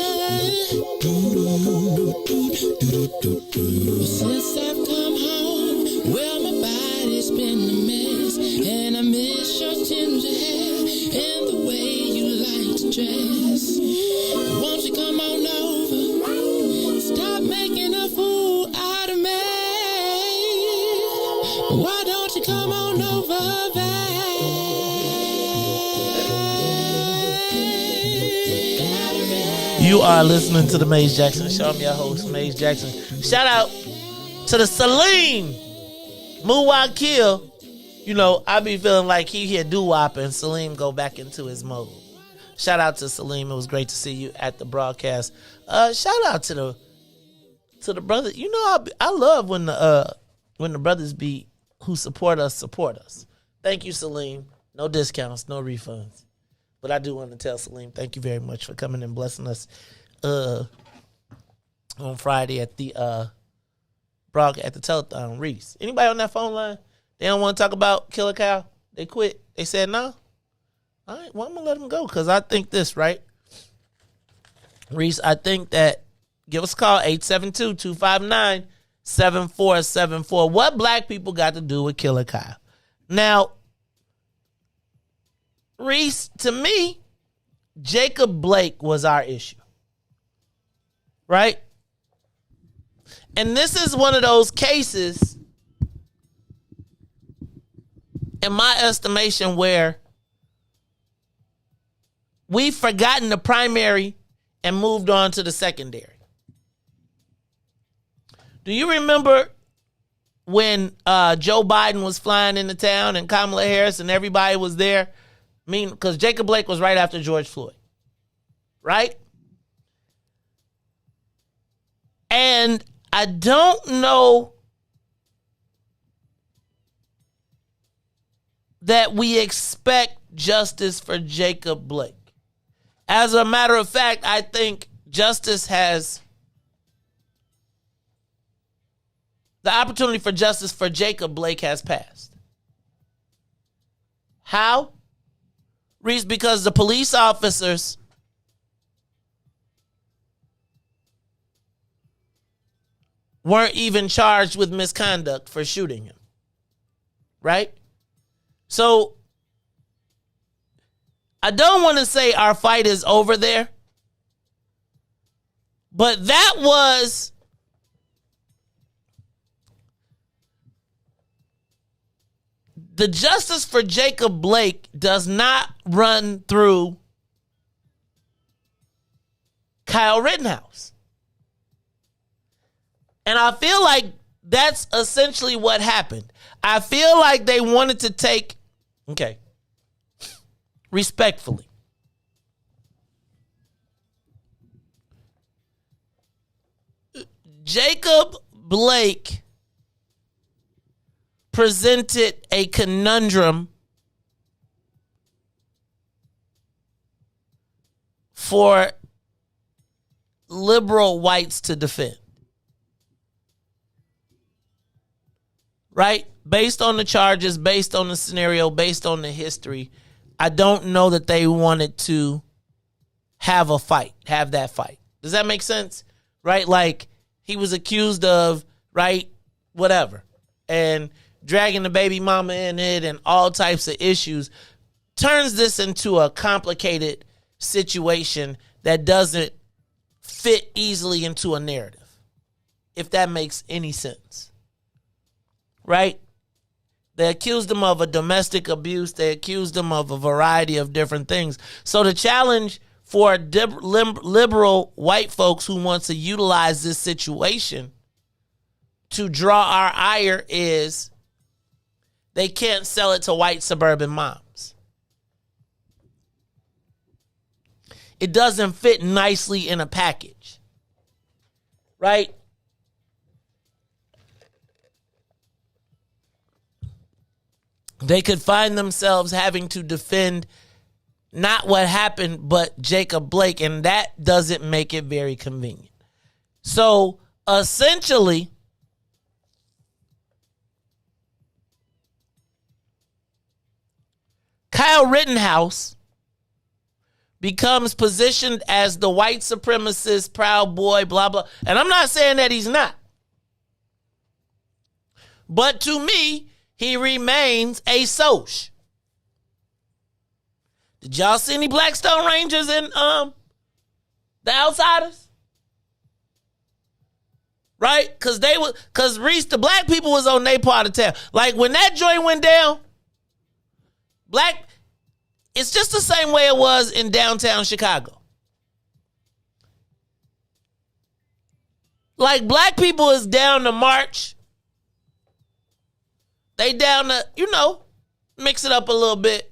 Since I've come home, well, my body's been a mess and I miss your ginger hair and the way you like to dress. Won't you come on over? Stop making a fool out of me. Why don't you come on over there? You are listening to the Maze Jackson Show. I'm your host, Maze Jackson. Shout out to the Salim Muwakil. You know, I be feeling like he hear doo-wop and Salim go back into his mode. Shout out to Salim. It was great to see you at the broadcast. Shout out to the brother. You know, I love when the brothers be who support us. Thank you, Salim. No discounts, no refunds. But I do want to tell Salim, thank you very much for coming and blessing us on Friday at the broadcast at the Telethon Reis. Anybody on that phone line? They don't want to talk about Killer Kyle. They quit. They said no. All right, well, I'm going to let them go because I think this, right? Reis, I think that, give us a call, 872-259-7474. What black people got to do with Killer Kyle? Now, Reis, to me, Jacob Blake was our issue. Right? And this is one of those cases, in my estimation, where we've forgotten the primary and moved on to the secondary. Do you remember when Joe Biden was flying into town and Kamala Harris and everybody was there? I mean, because Jacob Blake was right after George Floyd, right? And I don't know that we expect justice for Jacob Blake. As a matter of fact, I think justice has the opportunity for justice for Jacob Blake has passed. How? Reason because the police officers weren't even charged with misconduct for shooting him. Right? So, I don't want to say our fight is over there, but that was the justice for Jacob Blake does not run through Kyle Rittenhouse. And I feel like that's essentially what happened. I feel like they wanted to take, okay, respectfully, Jacob Blake presented a conundrum for liberal whites to defend. Right? Based on the charges, based on the scenario, based on the history, I don't know that they wanted to have that fight. Does that make sense? Right? Like, he was accused of, right, whatever, and dragging the baby mama in it and all types of issues, turns this into a complicated situation that doesn't fit easily into a narrative, if that makes any sense. Right? They accused him of a domestic abuse. They accused him of a variety of different things. So the challenge for liberal white folks who want to utilize this situation to draw our ire is they can't sell it to white suburban moms. It doesn't fit nicely in a package. Right? They could find themselves having to defend not what happened, but Jacob Blake, and that doesn't make it very convenient. So, essentially, Kyle Rittenhouse becomes positioned as the white supremacist, proud boy, blah, blah. And I'm not saying that he's not. But to me, he remains a Soch. Did y'all see any Blackstone Rangers in The Outsiders? Right? Because Riis, the black people was on their part of town. Like, when that joint went down, it's just the same way it was in downtown Chicago. Like, black people is down to march. They down to, mix it up a little bit.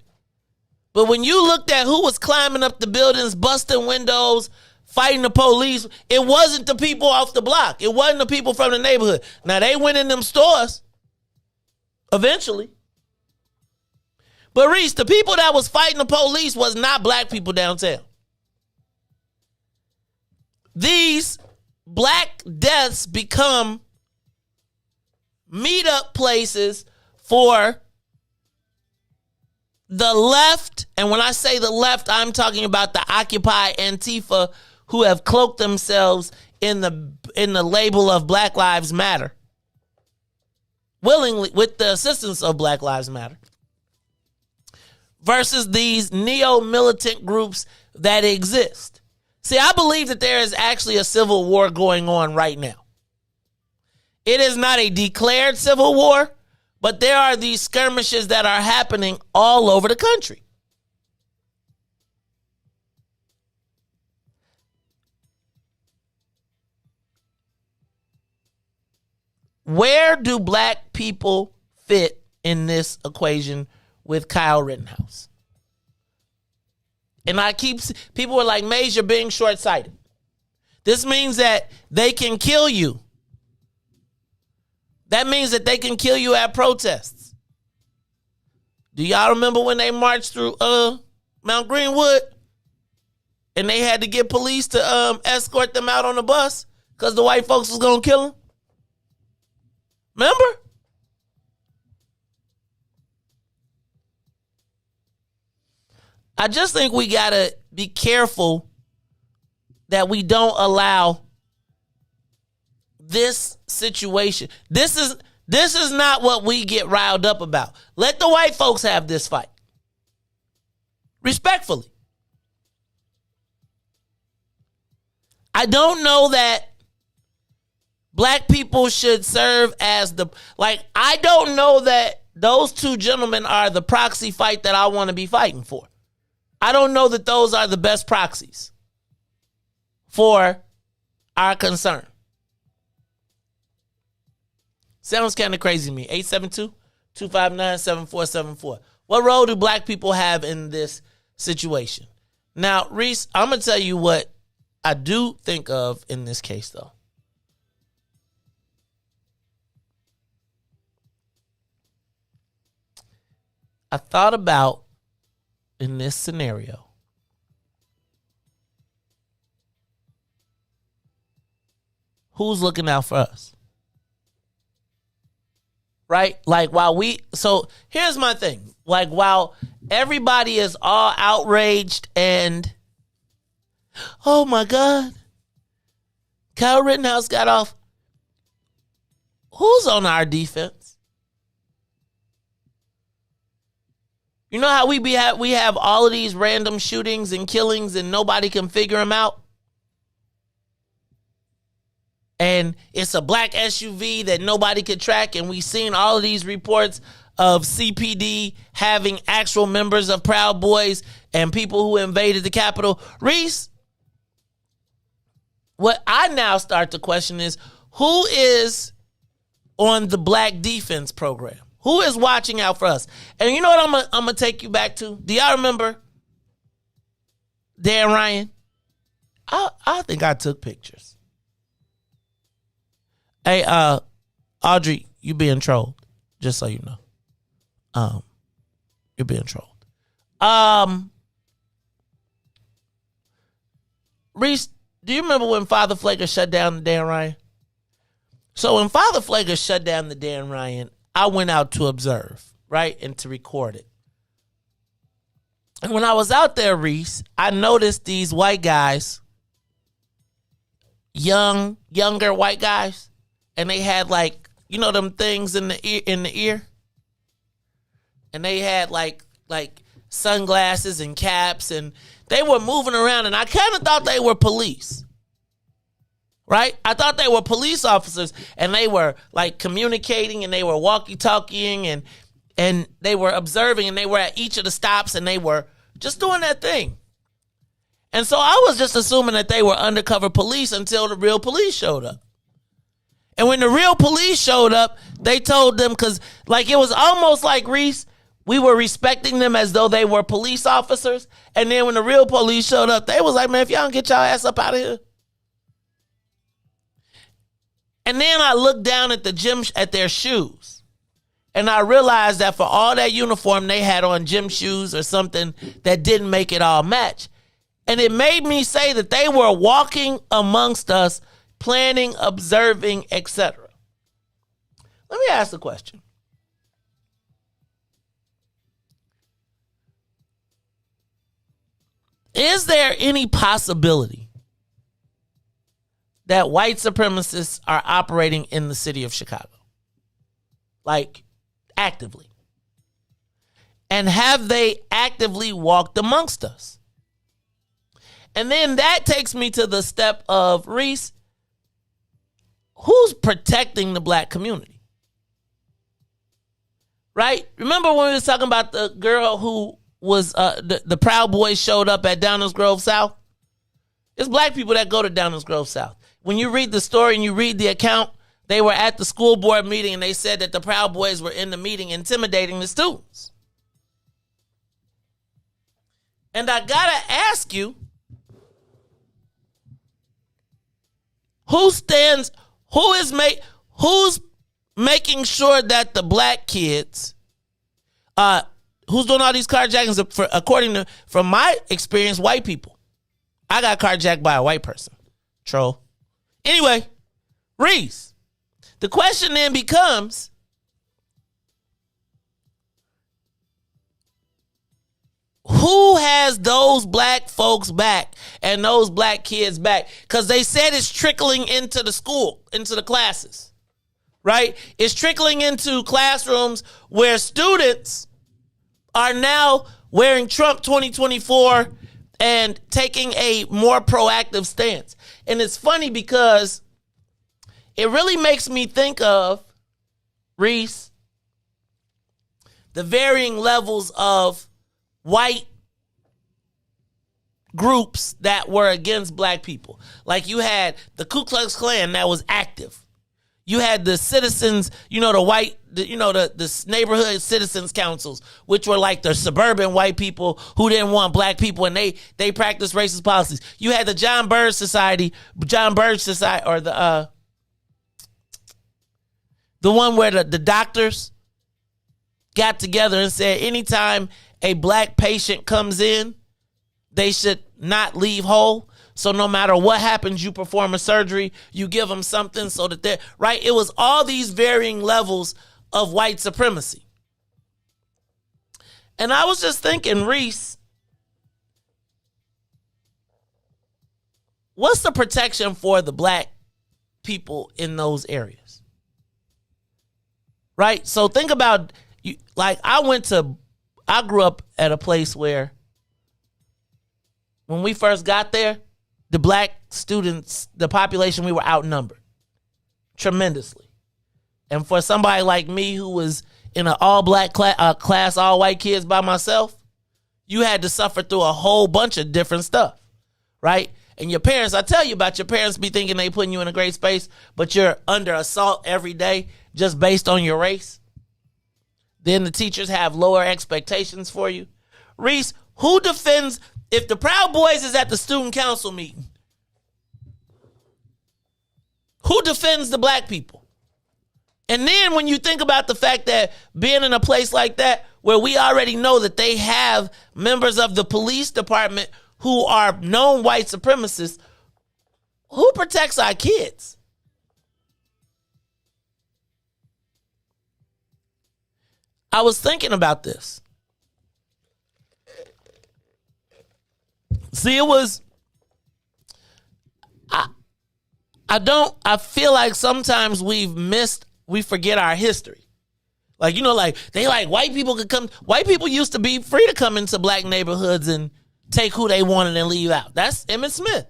But when you looked at who was climbing up the buildings, busting windows, fighting the police, it wasn't the people off the block. It wasn't the people from the neighborhood. Now, they went in them stores eventually. But Riis, the people that was fighting the police was not black people downtown. These black deaths become meetup places for the left. And when I say the left, I'm talking about the Occupy Antifa, who have cloaked themselves in the label of Black Lives Matter, willingly, with the assistance of Black Lives Matter, versus these neo-militant groups that exist. See, I believe that there is actually a civil war going on right now. It is not a declared civil war, but there are these skirmishes that are happening all over the country. Where do black people fit in this equation with Kyle Rittenhouse? And people are like, Maze, you're being short-sighted. This means that they can kill you. That means that they can kill you at protests. Do y'all remember when they marched through Mount Greenwood and they had to get police to escort them out on the bus because the white folks was going to kill them? Remember? I just think we got to be careful that we don't allow this situation. This is not what we get riled up about. Let the white folks have this fight. Respectfully. I don't know that black people should serve as I don't know that those two gentlemen are the proxy fight that I want to be fighting for. I don't know that those are the best proxies for our concern. Sounds kind of crazy to me. 872-259-7474. What role do black people have in this situation? Now, Riis, I'm going to tell you what I do think of in this case, though. I thought about, in this scenario, who's looking out for us? Right? Like, so here's my thing. Like, while everybody is all outraged and, oh my God, Kyle Rittenhouse got off, who's on our defense? You know how we have all of these random shootings and killings and nobody can figure them out? And it's a black SUV that nobody could track, and we've seen all of these reports of CPD having actual members of Proud Boys and people who invaded the Capitol. Riis, what I now start to question is, who is on the black defense program? Who is watching out for us? And you know what I'm gonna take you back to? Do y'all remember Dan Ryan? I think I took pictures. Hey, Audrey, you being trolled, just so you know. You're being trolled. Riis, do you remember when Father Flaker shut down the Dan Ryan? So when Father Flaker shut down the Dan Ryan, I went out to observe, right, and to record it. And when I was out there, Riis, I noticed these white guys, younger white guys, and they had like, you know, them things in the ear, and they had like sunglasses and caps, and they were moving around, and I kind of thought they were police. Right? I thought they were police officers, and they were like communicating, and they were walkie-talkieing, and they were observing, and they were at each of the stops, and they were just doing that thing. And so I was just assuming that they were undercover police until the real police showed up. And when the real police showed up, they told them, because like it was almost like, Riis, we were respecting them as though they were police officers. And then when the real police showed up, they was like, man, if y'all don't get y'all ass up out of here. And then I looked down at the gym, at their shoes, and I realized that for all that uniform, they had on gym shoes or something that didn't make it all match. And it made me say that they were walking amongst us, planning, observing, etc. Let me ask the question. Is there any possibility that white supremacists are operating in the city of Chicago? Like, actively. And have they actively walked amongst us? And then that takes me to the step of, Riis, who's protecting the black community? Right? Remember when we was talking about the girl who was, the Proud Boys showed up at Downers Grove South? It's black people that go to Downers Grove South. When you read the story and you read the account, they were at the school board meeting and they said that the Proud Boys were in the meeting intimidating the students. And I gotta ask you, who's making sure that the black kids, who's doing all these carjackings, from my experience, white people. I got carjacked by a white person. Troll. Anyway, Riis, the question then becomes, who has those black folks back and those black kids back? Because they said it's trickling into the school, into the classes, right? It's trickling into classrooms where students are now wearing Trump 2024 and taking a more proactive stance. And it's funny because it really makes me think of, Riis, the varying levels of white groups that were against black people. Like you had the Ku Klux Klan that was active. You had the citizens, the neighborhood citizens councils, which were like the suburban white people who didn't want black people, and they practiced racist policies. You had the John Birch Society, or the one where the doctors got together and said anytime a black patient comes in, they should not leave whole. So no matter what happens, you perform a surgery, you give them something so that they're right. It was all these varying levels of white supremacy. And I was just thinking, Riis, what's the protection for the black people in those areas? Right? So think about, like I grew up at a place where when we first got there, the black students, the population, we were outnumbered tremendously. And for somebody like me who was in an all-black class, all-white kids by myself, you had to suffer through a whole bunch of different stuff, right? And your parents, I tell you about your parents be thinking they putting you in a great space, but you're under assault every day just based on your race. Then the teachers have lower expectations for you. Riis, who defends... If the Proud Boys is at the student council meeting, who defends the black people? And then when you think about the fact that being in a place like that, where we already know that they have members of the police department who are known white supremacists, who protects our kids? I was thinking about this. See, I feel like sometimes we forget our history. Like, white people could come, white people used to be free to come into black neighborhoods and take who they wanted and leave out. That's Emmett Smith.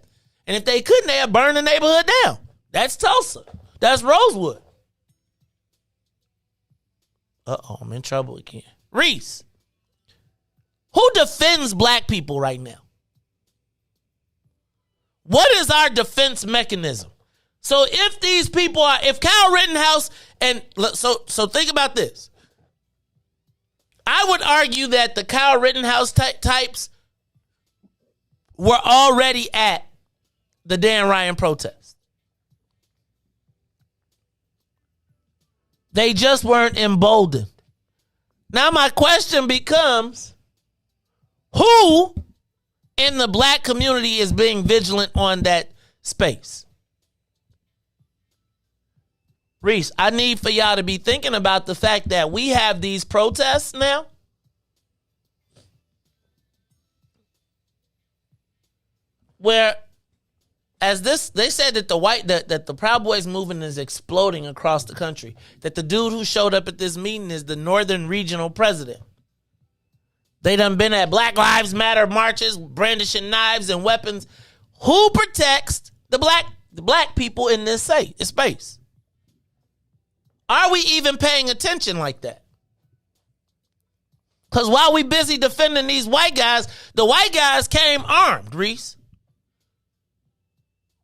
And if they couldn't, they'd burn the neighborhood down. That's Tulsa. That's Rosewood. Uh-oh, I'm in trouble again. Riis, who defends black people right now? What is our defense mechanism? So if these people if Kyle Rittenhouse, so think about this. I would argue that the Kyle Rittenhouse types were already at the Dan Ryan protest. They just weren't emboldened. Now my question becomes, who in the black community is being vigilant on that space? Riis, I need for y'all to be thinking about the fact that we have these protests now. Where, they said that the Proud Boys movement is exploding across the country. That the dude who showed up at this meeting is the Northern Regional President. They done been at Black Lives Matter marches, brandishing knives and weapons. Who protects the black people in this space? Are we even paying attention like that? Because while we busy defending these white guys, the white guys came armed, Riis.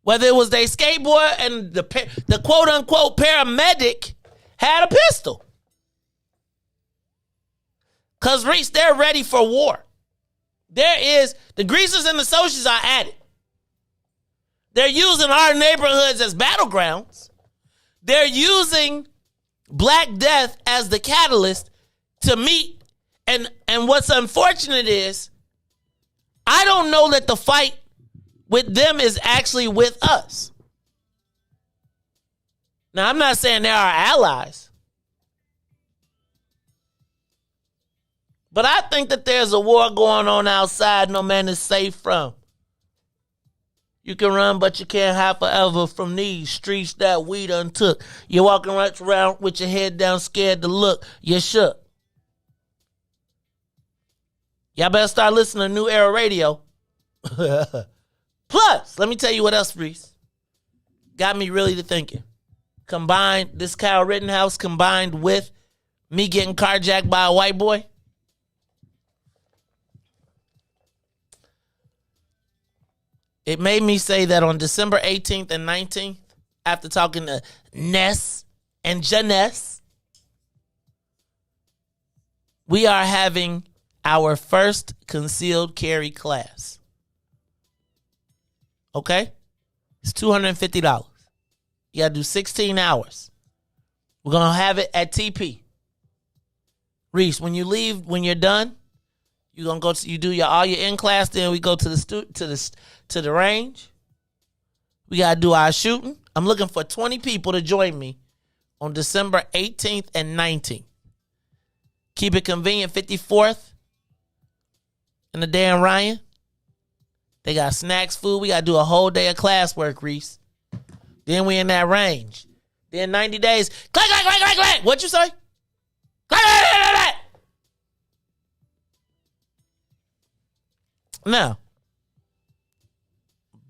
Whether it was their skateboard and the quote-unquote paramedic had a pistol. Because, Riis, they're ready for war. The greasers and the socials are at it. They're using our neighborhoods as battlegrounds. They're using Black Death as the catalyst to meet. And what's unfortunate is, I don't know that the fight with them is actually with us. Now, I'm not saying they're our allies. But I think that there's a war going on outside no man is safe from. You can run, but you can't hide forever from these streets that we done took. You're walking right around with your head down, scared to look. You're shook. Y'all better start listening to New Era Radio. Plus, let me tell you what else, Riis. Got me really to thinking. This Kyle Rittenhouse combined with me getting carjacked by a white boy? It made me say that on December 18th and 19th, after talking to Ness and Janess, we are having our first concealed carry class. Okay? It's $250. You got to do 16 hours. We're going to have it at TP. Riis, when you leave, when you're done, you're going to go to, you do all your in-class, then we go to the range. We got to do our shooting. I'm looking for 20 people to join me on December 18th and 19th. Keep it convenient, 54th and the Dan Ryan. They got snacks, food. We got to do a whole day of classwork, Riis. Then we in that range. Then 90 days. Clack, clack, clack, clack, clack. What you say? Clack, clack, clack, clack, clack. Now,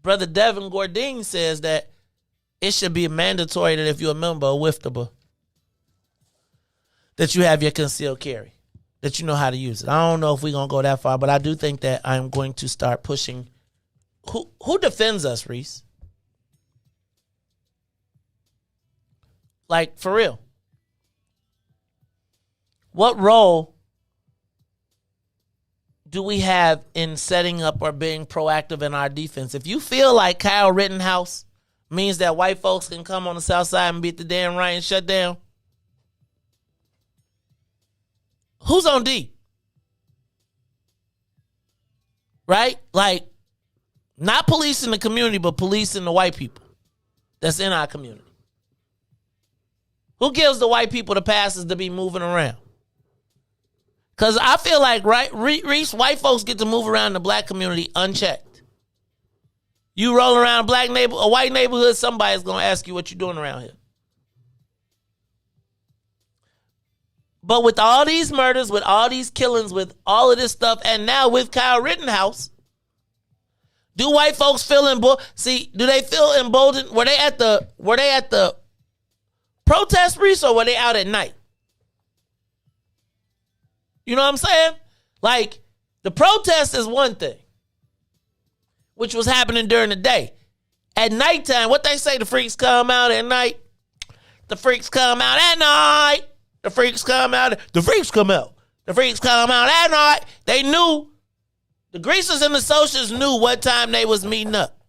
Brother Devin Gordine says that it should be mandatory that if you're a member of WIFTABA, that you have your concealed carry, that you know how to use it. I don't know if we're going to go that far, but I do think that I'm going to start pushing. Who defends us, Riis? Like, for real. What role do we have in setting up or being proactive in our defense? If you feel like Kyle Rittenhouse means that white folks can come on the south side and beat the Dan Ryan shutdown, who's on D? Right? Like, not policing the community, but policing the white people that's in our community. Who gives the white people the passes to be moving around? Because I feel like, right, Riis, white folks get to move around the black community unchecked. You roll around a white neighborhood, somebody's going to ask you what you're doing around here. But with all these murders, with all these killings, with all of this stuff, and now with Kyle Rittenhouse, do white folks feel emboldened? See, do they feel emboldened? Were they at the protest, Riis, or were they out at night? You know what I'm saying? Like, the protest is one thing, which was happening during the day. At nighttime, what they say, the freaks come out at night. The freaks come out at night. The freaks come out. The freaks come out. The freaks come out at night. They knew. The greasers and the socials knew what time they was meeting up.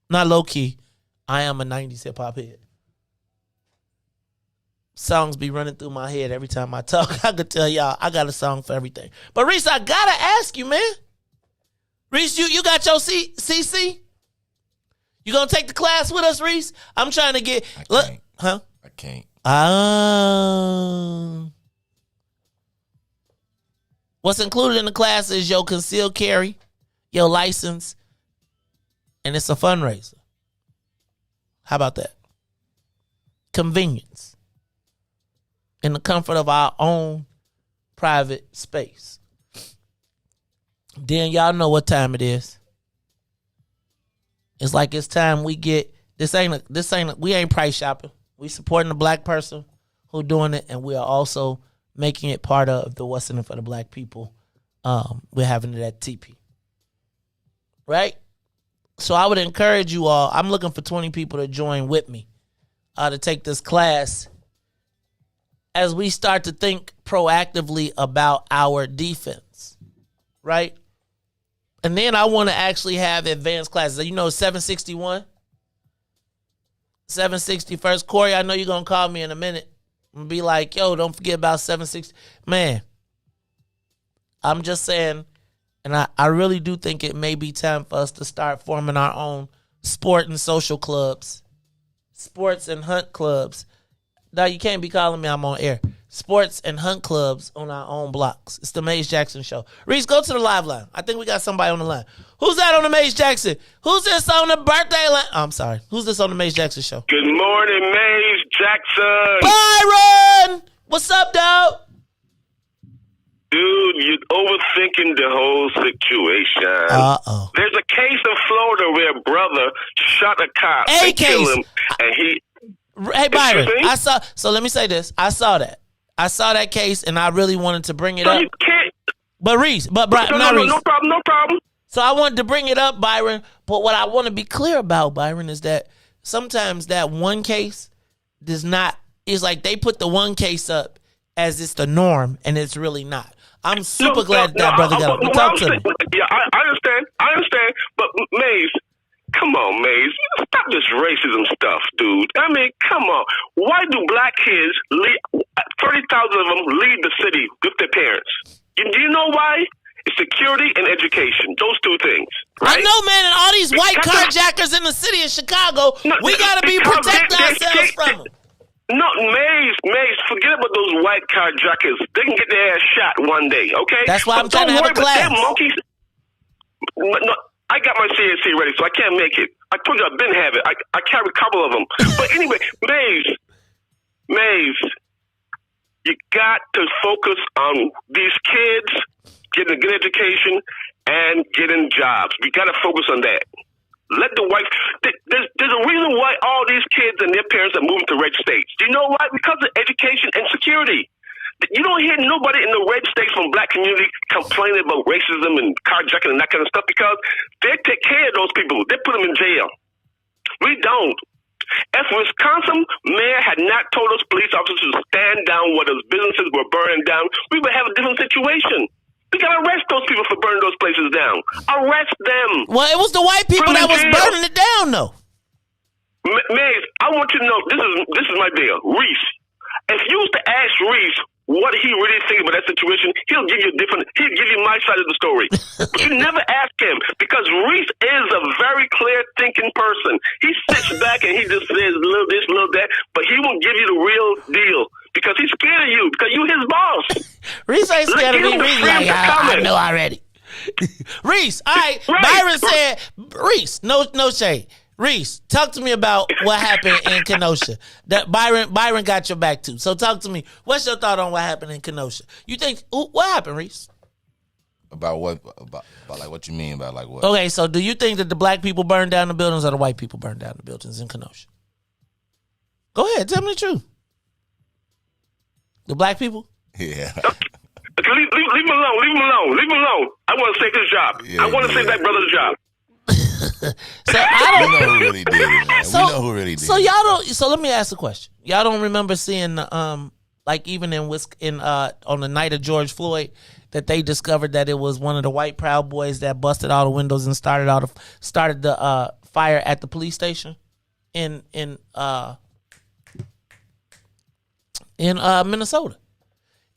Not low-key. I am a 90s hip-hop head. Songs be running through my head every time I talk. I could tell y'all I got a song for everything. But Riis, I gotta ask you, man. Riis, you got your CC? You gonna take the class with us, Riis? I'm trying to get. I can't. What's included in the class is your concealed carry, your license, and it's a fundraiser. How about that? Convenience. In the comfort of our own private space. Then y'all know what time it is. It's like it's time we get we ain't price shopping. We supporting the black person who doing it, and we are also making it part of the What's in It for the Black People. We're having it at TP. Right? So I would encourage you all, I'm looking for 20 people to join with me to take this class as we start to think proactively about our defense, right? And then I want to actually have advanced classes. You know, 761, 761st. Corey, I know you're going to call me in a minute and be like, yo, don't forget about 760. Man, I'm just saying, and I really do think it may be time for us to start forming our own sport and social clubs, sports and hunt clubs. Now, you can't be calling me, I'm on air. Sports and hunt clubs on our own blocks. It's the Maze Jackson Show. Riis, go to the live line. I think we got somebody on the line. Who's that on the Maze Jackson? Who's this on the birthday line? Oh, I'm sorry. Who's this on the Maze Jackson Show? Good morning, Maze Jackson. Byron! What's up, dog? Dude, you're over overthinking the whole situation. Uh-oh. There's a case in Florida where a brother shot a cop and killed him, and he. Hey Byron, I saw. So let me say this: I saw that case, and I really wanted to bring it up. You can't. But Riis, No problem. So I wanted to bring it up, Byron. But what I want to be clear about, Byron, is that sometimes that one case does not. It's like they put the one case up as it's the norm, and it's really not. I'm super glad that brother got up. But talk to me. Yeah, I understand. But Maze, come on, Maze. Stop this racism stuff, dude. I mean, come on. Why do black kids, 30,000 of them, leave the city with their parents? Do you know why? It's security and education. Those two things. Right? I know, man. And all these white carjackers in the city of Chicago, we got to be protect ourselves from them. No, Maze, forget about those white carjackers. They can get their ass shot one day, okay? That's why I'm trying to have a class. Them monkeys. No, I got my CSC ready, so I can't make it. I told you I've been having it. I carry a couple of them. But anyway, Maze, you got to focus on these kids getting a good education and getting jobs. We got to focus on that. Let the white. There's a reason why all these kids and their parents are moving to red states. Do you know why? Because of education and security. You don't hear nobody in the red states from black community complaining about racism and carjacking and that kind of stuff because they take care of those people. They put them in jail. We don't. If Wisconsin mayor had not told those police officers to stand down while those businesses were burning down, we would have a different situation. We gotta arrest those people for burning those places down. Arrest them. Well, it was the white people that was burning it down, though. Maze, I want you to know this is my deal. Riis, if you was to ask Riis what he really thinks about that situation, he'll give you my side of the story. But you never ask him because Riis is a very clear thinking person. He sits back and he just says little this, little that, but he won't give you the real deal. Because he's scared of you. Because you his boss. Riis ain't scared of me. Riis like, I know already. Riis, all right. Byron said, Riis, no shade. Riis, talk to me about what happened in Kenosha. That Byron got your back too. So talk to me. What's your thought on what happened in Kenosha? You think what happened, Riis? About what? About like what you mean about like what? Okay, so do you think that the black people burned down the buildings or the white people burned down the buildings in Kenosha? Go ahead, tell me the truth. The black people? Yeah. Leave him alone. I want to save his job. I want to save that brother's job. So I don't we know who really did it, man. We know who really did so y'all don't. So let me ask a question. Y'all don't remember seeing like even on the night of George Floyd that they discovered that it was one of the white Proud Boys that busted all the windows and started the fire at the police station in Minnesota.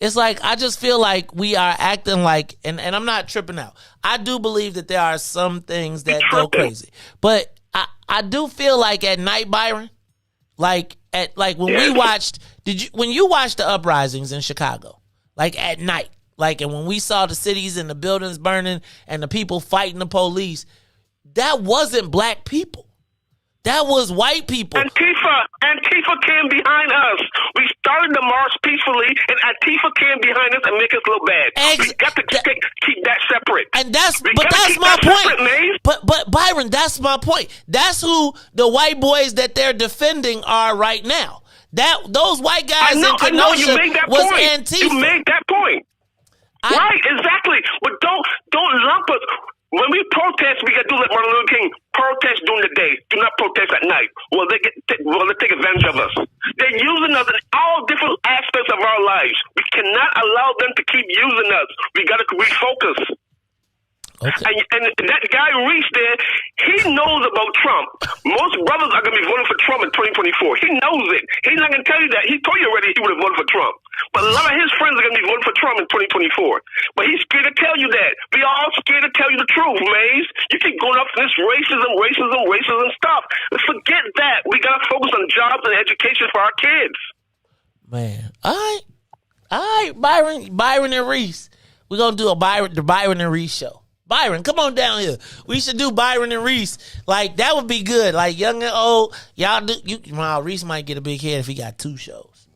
It's like I just feel like we are acting like, and I'm not tripping out. I do believe that there are some things that go crazy, but I do feel like at night, Byron, when we watched, when you watched the uprisings in Chicago, like at night, and when we saw the cities and the buildings burning and the people fighting the police, that wasn't black people. That was white people. Antifa came behind us. We started the march peacefully, and Antifa came behind us and make us look bad. We got to keep that separate. And that's my point. But Byron, that's my point. That's who the white boys that they're defending are right now. Those white guys in Kenosha was Antifa. You made that point. Right, exactly. But don't lump us. When we protest, we got to do like Martin Luther King. Protest during the day. Do not protest at night. Well, they take advantage of us. They're using us in all different aspects of our lives. We cannot allow them to keep using us. We got to refocus. Okay. And that guy Riis there, he knows about Trump. Most brothers are going to be voting for Trump in 2024. He knows it. He's not going to tell you that. He told you already he would have voted for Trump. But a lot of his friends are going to be voting for Trump in 2024. But he's scared to tell you that. We all scared to tell you the truth, Maze. You keep going up for this racism stuff. Forget that. We got to focus on jobs and education for our kids. Man. All right, Byron and Riis. We're going to do the Byron and Riis show. Byron, come on down here. We should do Byron and Riis. Like, that would be good. Like, young and old. Y'all do. Riis might get a big head if he got 2 shows.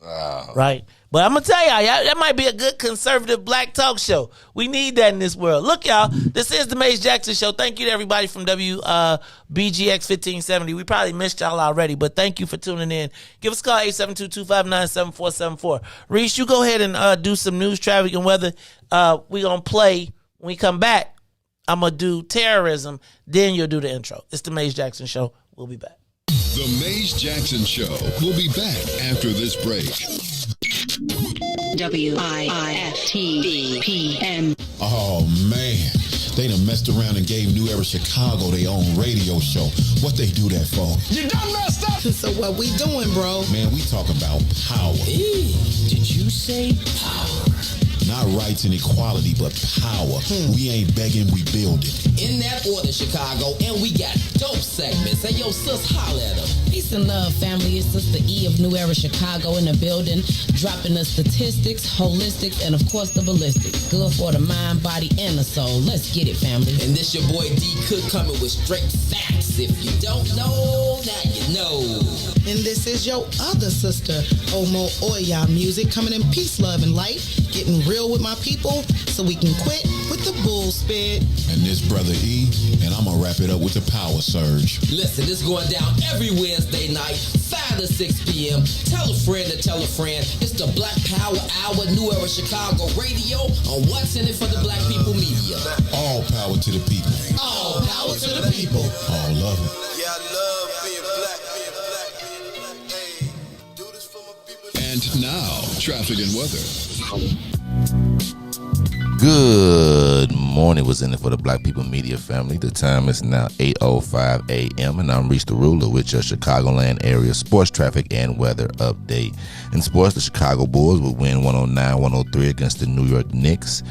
Right? But I'm going to tell y'all, that might be a good conservative black talk show. We need that in this world. Look, y'all, this is the Mace Jackson Show. Thank you to everybody from WBGX 1570. We probably missed y'all already, but thank you for tuning in. Give us a call, 872-259-7474. Riis, you go ahead and do some news, traffic, and weather. We're going to play. When we come back, I'm going to do terrorism. Then you'll do the intro. It's the Mace Jackson Show. We'll be back. The Mace Jackson Show will be back after this break. WIIFTV-PM. Oh, man. They done messed around and gave New Era Chicago their own radio show. What they do that for? You done messed up! So what we doing, bro? Man, we talking about power. Did you say power? Not rights and equality, but power. We ain't begging, we building. In that order, Chicago, and we got dope segments. Hey, yo, sis, holla at them. Peace and love, family. It's Sister E of New Era Chicago in the building, dropping the statistics, holistics, and of course the ballistics. Good for the mind, body, and the soul. Let's get it, family. And this your boy D Cook coming with straight facts. If you don't know, now you know. And this is your other sister, Omo Oya Music, coming in peace, love, and light, getting real with my people so we can quit with the bull spit. And this brother E, and I'm gonna wrap it up with the power surge. Listen, this going down every Wednesday night, 5 to 6 p.m. Tell a friend to tell a friend. It's the Black Power Hour, New Era Chicago Radio on What's in It for the Black People Media. All power to the people. All power to the people. All love it. Yeah, I love being black. And now, traffic and weather. Good morning. What's in it for the Black People Media family? The time is now 8:05 a.m. and I'm Riis the Ruler with your Chicagoland area sports traffic and weather update. In sports, the Chicago Bulls will win 109-103 against the New York Knicks.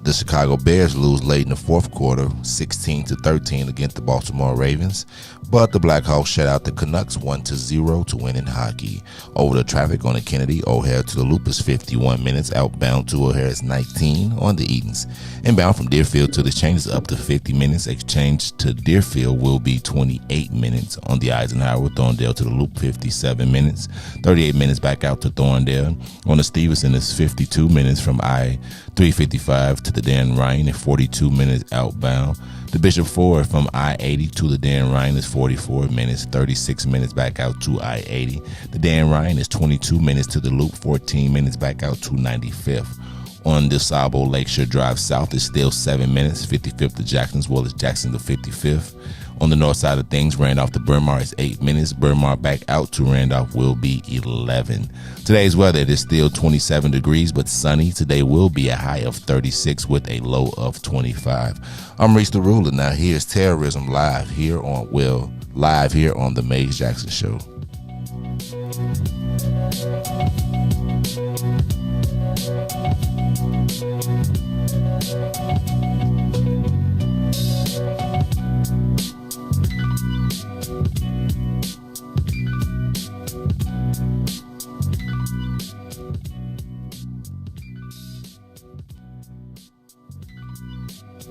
The Chicago Bears lose late in the fourth quarter, 16-13 against the Baltimore Ravens. But the Blackhawks shut out the Canucks 1-0 to win in hockey. Over the traffic on the Kennedy, O'Hare to the Loop is 51 minutes. Outbound to O'Hare is 19 on the Edens. Inbound from Deerfield to the Exchange is up to 50 minutes. Exchange to Deerfield will be 28 minutes. On the Eisenhower, Thorndale to the Loop, 57 minutes. 38 minutes back out to Thorndale. On the Stevenson is 52 minutes from I-355 to the Dan Ryan and 42 minutes outbound. The Bishop Ford from I-80 to the Dan Ryan is 44 minutes, 36 minutes back out to I-80. The Dan Ryan is 22 minutes to the Loop, 14 minutes back out to 95th. On the Sabo Lakeshore Drive South is still 7 minutes, 55th to Jackson, as well as Jackson to 55th. On the north side of things, Randolph to Bryn Mawr is 8 minutes. Bryn Mawr back out to Randolph will be 11. Today's weather, it is still 27 degrees, but sunny. Today will be a high of 36 with a low of 25. I'm Riis the Ruler. Now here's terrorism live here on the Mace Jackson Show.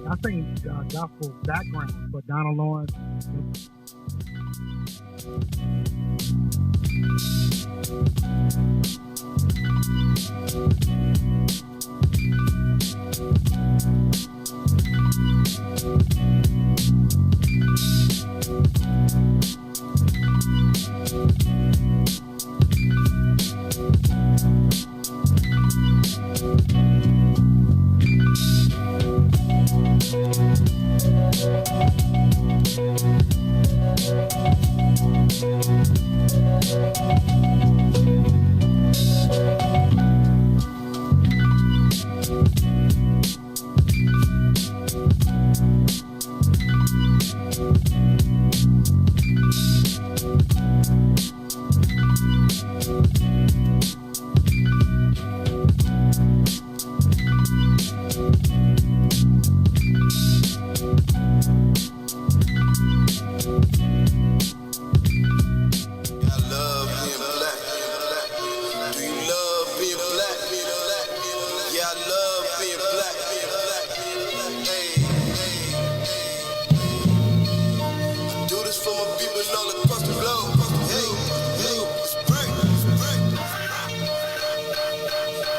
I think gospel background for Donald Lawrence.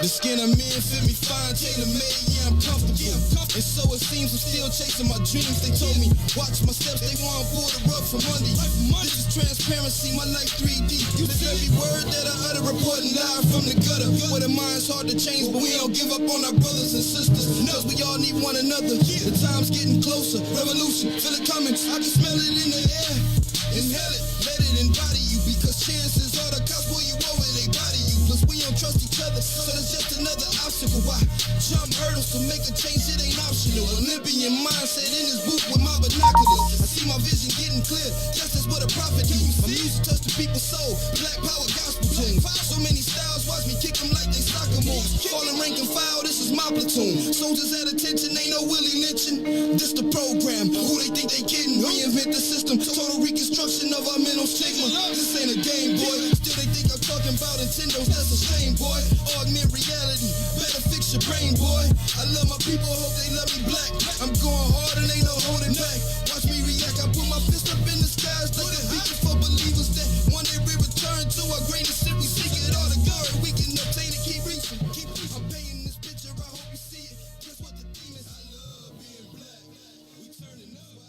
The skin I'm in fit me fine, tailor-made, yeah, I'm comfortable. And so it seems I'm still chasing my dreams. They told me, watch my steps, they want to pull the rug from under you. This is transparency, my life 3D. Live every word that I utter, reporting live from the gutter. Where the mind's hard to change, but we don't give up on our brothers and sisters. Cause we all need one another. The time's getting closer, revolution, feel it coming. I can smell it in the air. Inhale it, let it embody you. Because chances are the cops pull you over, they body you. Plus we don't trust each other, so that's just another obstacle. Why jump hurdles to make a change? It ain't optional. Olympian mindset in this booth with my binoculars. I see my vision getting clear. Justice what a prophet do. My music touch the people's soul. Black power gospel tunes. So many styles, watch me kick them like they soccer moves. Falling rank and file, this is my platoon. Soldiers at attention, ain't no Willie lynching. This the program. Who they think they kidding? Reinvent the system. Total reconstruction of our mental stigma. This ain't a game, boy. Still they think I'm talking about Nintendo's. That's a shame, boy. Augment reality. Better fix your brain, boy. I love my people, hope they love me black. I'm going hard and ain't no holding back. Watch me react. I put my fist up in the skies like a beacon for believers that one day we return to our greatest sin. We seek it all the glory we can obtain and keep reaching. I'm painting this picture. I hope you see it. Just what the theme is. I love being black. We turning up.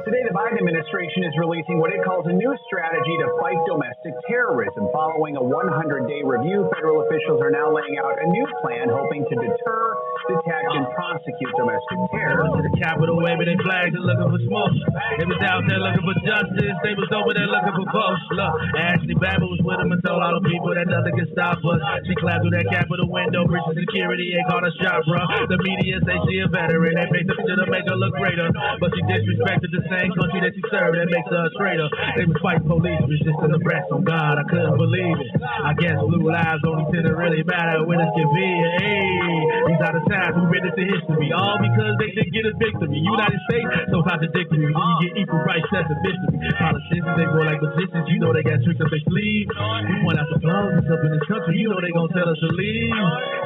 Today, the Biden administration is releasing what it calls a new strategy to fight domestic terrorism. Following a 100-day review, federal officials are now laying out a new plan hoping to deter, detect, and prosecute domestic terror. To the Capitol waving their flags and looking for smoke. They was out there looking for justice. They was over there looking for votes. Look, Ashley Babbitt was with them and told all the people that nothing can stop us. She clapped through that Capitol window, breaching security, and called a shot, bro. The media say she a veteran. They paint the picture to make her look greater, but she disrespected the same country that she served. That makes her a traitor. They was fighting police, resisting the rest. On God, I couldn't believe it. I guess blue lives only tend to really matter when it's convenient. Hey, these are the times we read into history, all because they didn't get a victory. United States, so contradictory. When you get equal rights, that's a mystery. Politicians, they go like magicians. You know they got tricks up their sleeve. We point out the problems up in this country. You know they gonna tell us to leave.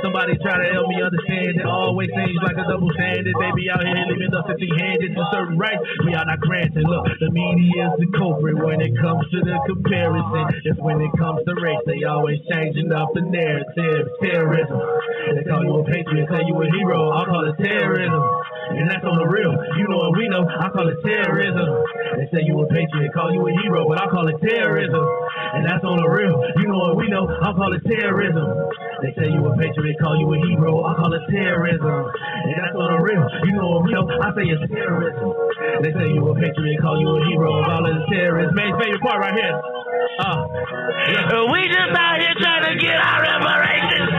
Somebody try to help me understand it. Always seems like a double standard. They be out here leaving us empty-handed for certain rights we are not granted. Look, the media is the culprit when it comes to the comparison. It's when it comes to race, they always changing up the narrative. Terrorism. They call you a patriot, say you a hero. I call it terrorism. And that's on the real. You know what we know. I call it terrorism. They say you a patriot, call you a hero, but I call it terrorism. And that's on the real. You know what we know. I call it terrorism. They say you a patriot, call you a hero. I call it terrorism. And that's on the real. You know what we know. I say it's terrorism. They say you a patriot, call you a hero. I call it terrorism. Man's favorite part right here. We just out here trying to get our reparations.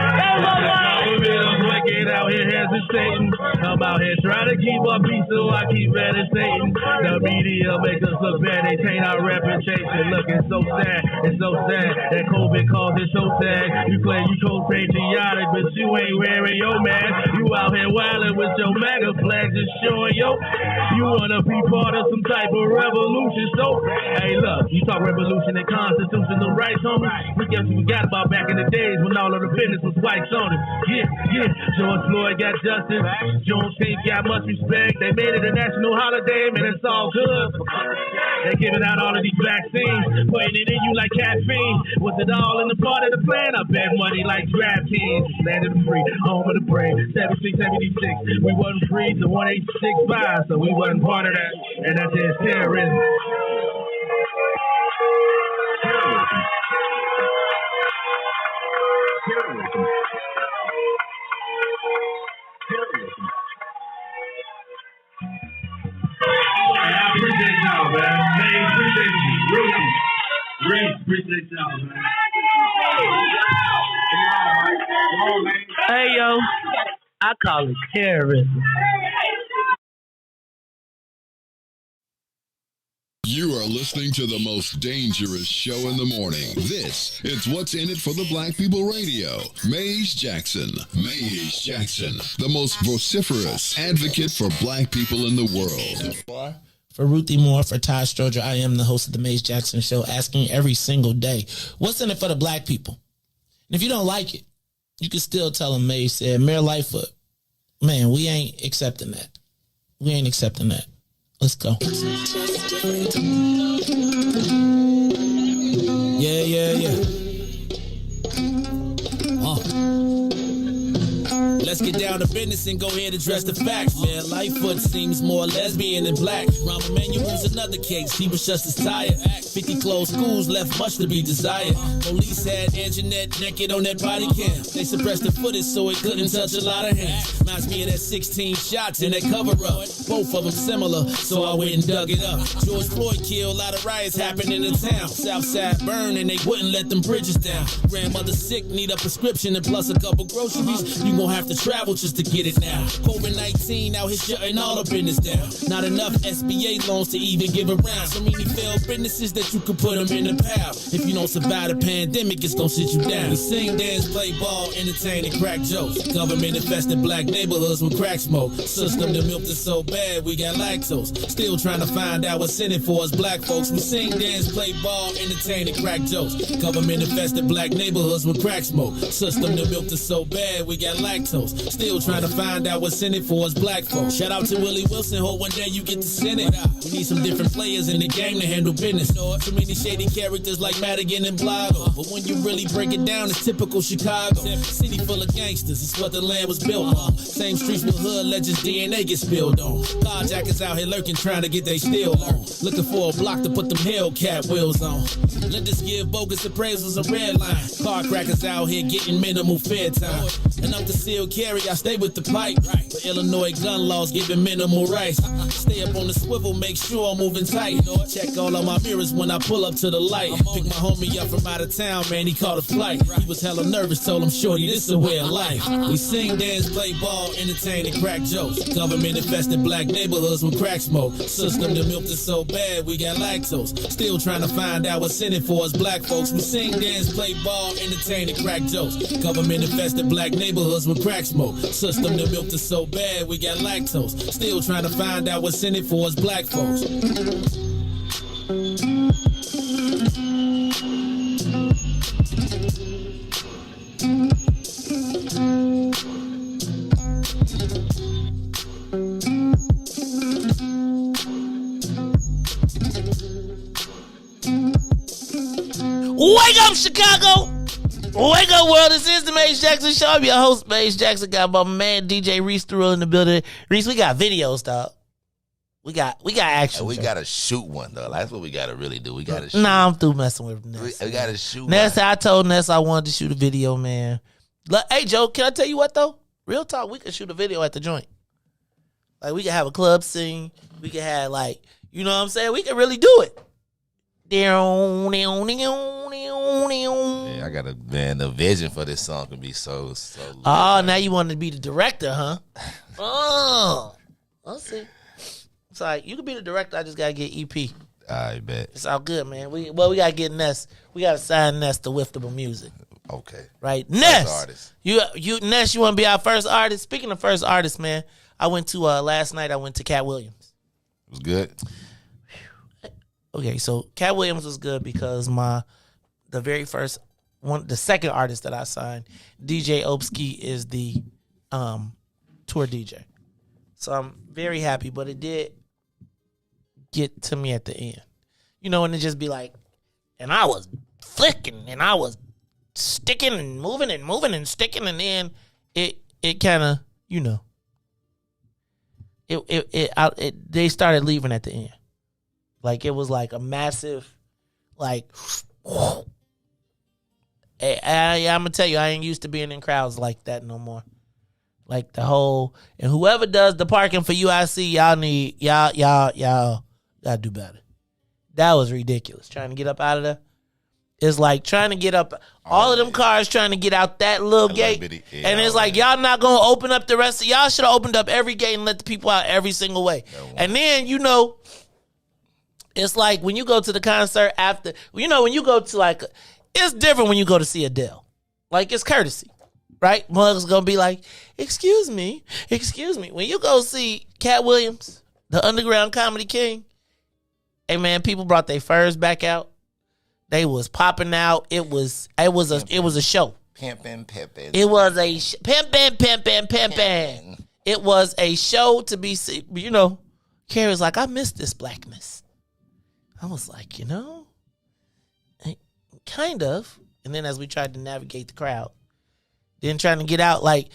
Wicked out here hesitating. I'm out here trying to keep our peace, so I keep meditating. The media make us look bad, they taint our reputation. Looking so sad, it's so sad that COVID caused it so sad. You claim you co-patriotic, but you ain't wearing your mask. You out here wilding with your MAGA flag, just showing you wanna be part of some type of revolution. So, hey, look, you talk revolution and constitutional rights, homie. We forgot about back in the days when all of the business was whites on it. Yeah. George Floyd got justice. Juneteenth got much respect. They made it a national holiday, man, it's all good. They giving out all of these vaccines, putting it in you like caffeine. Was it all in the part of the plan? I bet money like DraftKings. Land of the free, home of the brave. 7676. We wasn't free to 1865, so we wasn't part of that. And that's just terrorism. I appreciate y'all, man. Hey, appreciate you. Ruthie. Riis, appreciate y'all, man. Hey, yo. I call it terrorism. You are listening to the most dangerous show in the morning. This is What's in It for the Black People Radio. Maze Jackson. Maze Jackson, the most vociferous advocate for black people in the world. For Ruthie Moore, for Todd Stoger, I am the host of the Maze Jackson Show, asking every single day, what's in it for the black people? And if you don't like it, you can still tell them Maze said, Mayor Lightfoot, man, we ain't accepting that. We ain't accepting that. Let's go. Yeah. Let's get down to business and go ahead and address the facts, man. Lightfoot seems more lesbian than black. Rahm Emanuel's another case. He was just as tired. 50 closed schools left much to be desired. Police had Anjanette naked on that body cam. They suppressed the footage so it couldn't touch a lot of hands. Reminds me of that 16 shots in that cover-up. Both of them similar, so I went and dug it up. George Floyd killed, a lot of riots happening in town. Southside burned and they wouldn't let them bridges down. Grandmother sick, need a prescription and plus a couple groceries. You gon' have to travel just to get it now. COVID-19 out here shutting all the business down. Not enough SBA loans to even give around. So many failed businesses that you could put them in the pile. If you don't survive the pandemic, it's gon' sit you down. We sing, dance, play ball, entertain, and crack jokes. Government infested black neighborhoods with crack smoke. System that milked us so bad, we got lactose. Still trying to find out what's in it for us black folks. We sing, dance, play ball, entertain, and crack jokes. Government infested black neighborhoods with crack smoke. System that milked us so bad, we got lactose. Still trying to find out what's in it for us black folks. Shout out to Willie Wilson, hope one day you get to send it. We need some different players in the game to handle business. Too many shady characters like Madigan and Blago. But when you really break it down, it's typical Chicago. City full of gangsters, it's what the land was built on. Same streets with hood legends, DNA get spilled on. Carjackers out here lurking, trying to get they steal on. Looking for a block to put them Hellcat wheels on. Lenders give bogus appraisals a red line. Car crackers out here getting minimal fair time. And I'm the seal carry, I stay with the pipe. But Illinois gun laws giving minimal rights. Stay up on the swivel, make sure I'm moving tight. Check all of my mirrors when I pull up to the light. Pick my homie up from out of town, man, he caught a flight. He was hella nervous, told him, shorty, this a way of life. We sing, dance, play ball, entertain, and crack jokes. Government infested black neighborhoods with crack smoke. System that milked us so bad, we got lactose. Still trying to find out what's in it for us black folks. We sing, dance, play ball, entertain, and crack jokes. Government infested black neighborhoods with crack smoke. System that milked us so bad, we got lactose. Still trying to find out what's in it for us black folks. Wake up, Chicago! Wake up, world! This is the Maze Jackson Show. I'm your host, Maze Jackson. Got my man DJ Riis through in the building. Riis, we got videos, dog. We got action. We gotta shoot one though. That's what we gotta really do. We gotta shoot. Nah, I'm through messing with Ness. We gotta shoot. Ness, I told Ness I wanted to shoot a video, man. Hey, Joe, can I tell you what though? Real talk, we could shoot a video at the joint. Like we could have a club scene. We could have like, you know what I'm saying? We could really do it. Yeah, I got the vision for this song can be so. Oh, now you want to be the director, huh? Oh, let's see. It's like you could be the director. I just gotta get EP. I bet it's all good, man. We gotta get Ness. We gotta sign Ness to Wiftable Music. Okay, right, Ness. You Ness. You want to be our first artist? Speaking of first artist, man, I went to last night. I went to Cat Williams. It was good. Okay, so Cat Williams was good because the very first one, the second artist that I signed, DJ Opsky, is the tour DJ. So I'm very happy, but it did get to me at the end. You know, and it just be like, and I was flicking and I was sticking and moving and sticking, and then it kind of, you know, they started leaving at the end. Like, it was like a massive, like, I'm going to tell you, I ain't used to being in crowds like that no more. Like, the whole, and whoever does the parking for UIC, y'all gotta do better. That was ridiculous. Trying to get up out of there. It's like trying to get up, all of them cars trying to get out that little gate. And it's like, y'all not going to open up the rest of, y'all should have opened up every gate and let the people out every single way. And then, you know, it's like when you go to the concert after, you know, when you go to like, it's different when you go to see Adele. Like, it's courtesy, right? Mug's going to be like, excuse me. When you go see Cat Williams, the underground comedy king, hey man, people brought their furs back out. They was popping out. It was a show. Pimpin'. It was a pimpin'. It was a show to be, you know, Carrie's like, I miss this blackness. I was like, you know, kind of. And then as we tried to navigate the crowd, Then trying to get out. Like,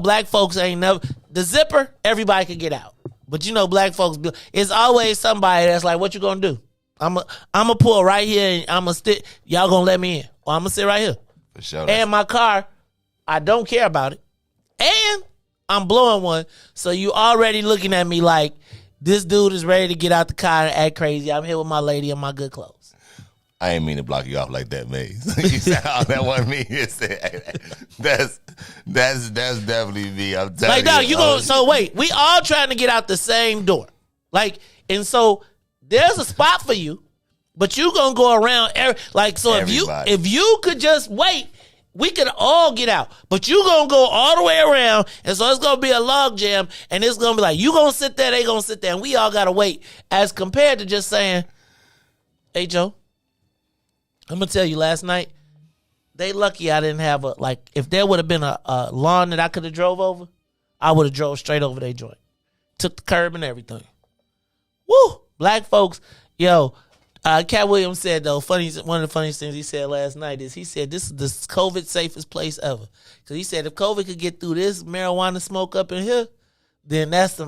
black folks ain't never. The zipper, everybody can get out. But black folks, it's always somebody that's like, what you gonna do? I'm a pull right here and I'm gonna sit. Y'all gonna let me in. Or I'm gonna sit right here. For sure. And my car, I don't care about it. And I'm blowing one. So you already looking at me like, this dude is ready to get out the car and act crazy. I'm here with my lady in my good clothes. I ain't mean to block you off like that, Maze. You said, that wasn't me. That's definitely me. I'm telling like, dog, so wait, we all trying to get out the same door. Like, and so there's a spot for you, but you gonna go around if you could just wait, we could all get out. But you gonna go all the way around, and so it's gonna be a log jam, and it's gonna be like, you gonna sit there, they gonna sit there, and we all gotta wait. As compared to just saying, hey, Joe, I'm gonna tell you, last night, they lucky I didn't have if there would have been a lawn that I could have drove over, I would have drove straight over their joint. Took the curb and everything. Woo! Black folks, Cat Williams said, though, one of the funniest things he said last night is, he said, this is the COVID safest place ever. Because he said, if COVID could get through this marijuana smoke up in here, then that's a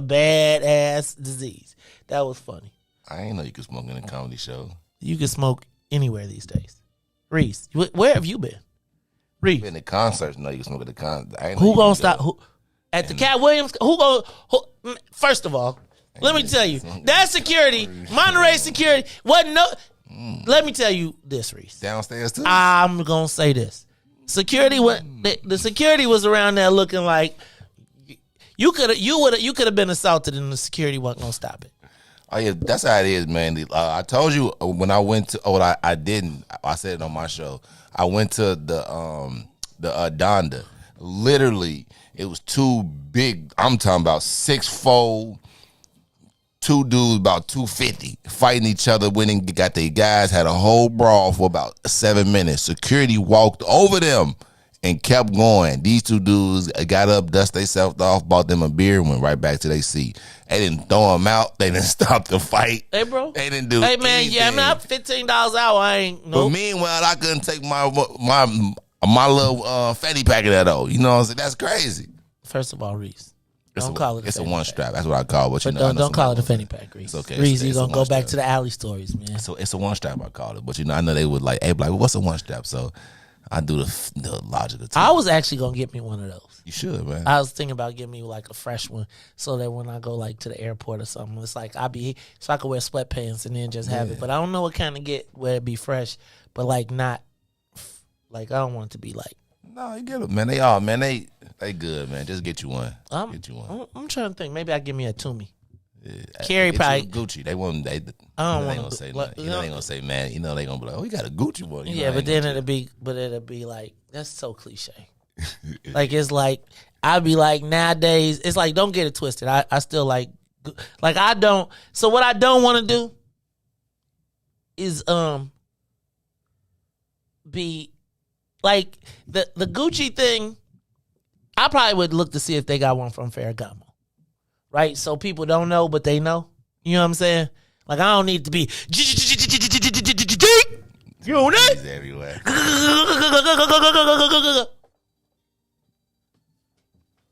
bad-ass disease. That was funny. I ain't know you could smoke in a comedy show. You can smoke anywhere these days. Riis, where have you been? Riis. Been at concerts. No, you can smoke at the concert. Who gonna stop? At the Cat Williams? First of all, let me tell you, that security, Monterey security, wasn't no. Let me tell you this, Riis. Downstairs too. I'm gonna say this. Security the security was around there looking like you could have been assaulted and the security wasn't gonna stop it. Oh yeah, that's how it is, man. I told you when I went to. I didn't. I said it on my show. I went to the Donda. Literally, it was two big. I'm talking about 6'4", two dudes about 250 fighting each other. Went and got their guys. Had a whole brawl for about 7 minutes. Security walked over them and kept going. These two dudes got up, dusted themselves off, bought them a beer, and went right back to their seat. They didn't throw them out. They didn't stop the fight. Hey, bro. They didn't do anything. Hey, man, yeah, I mean, I'm $15 an hour. I ain't. Nope. But meanwhile, I couldn't take my little fatty pack of that, though. You know what I'm saying? That's crazy. First of all, Riis, don't call it a one strap. That's what I call it. But don't call it a fanny pack, Riis. It's okay. Riis, you're going to go back to the alley stories, man. So it's a one strap, I call it. But, I know they would like, hey, well, what's a one strap? So I do the logical thing. I was actually going to get me one of those. You should, man. I was thinking about getting me like a fresh one so that when I go like to the airport or something, it's like so I could wear sweatpants and then just have it. But I don't know what kind to get where it be fresh, but like not like I don't want it to be like. No, you get it, man. They good, man. Just get you one. Get you one. I'm trying to think. Maybe I give me a Toomey. Yeah, Carrie probably Gucci. They won't. They ain't gonna say nothing. They ain't gonna say, man. They gonna be like, oh, we got a Gucci one. But then it'll be like that's so cliche. Like it's like I'd be like nowadays. It's like don't get it twisted. I still like I don't. So what I don't want to do is be like the Gucci thing. I probably would look to see if they got one from Ferragamo. Right? So people don't know, but they know. You know what I'm saying? Like, I don't need to be... You know what? He's everywhere.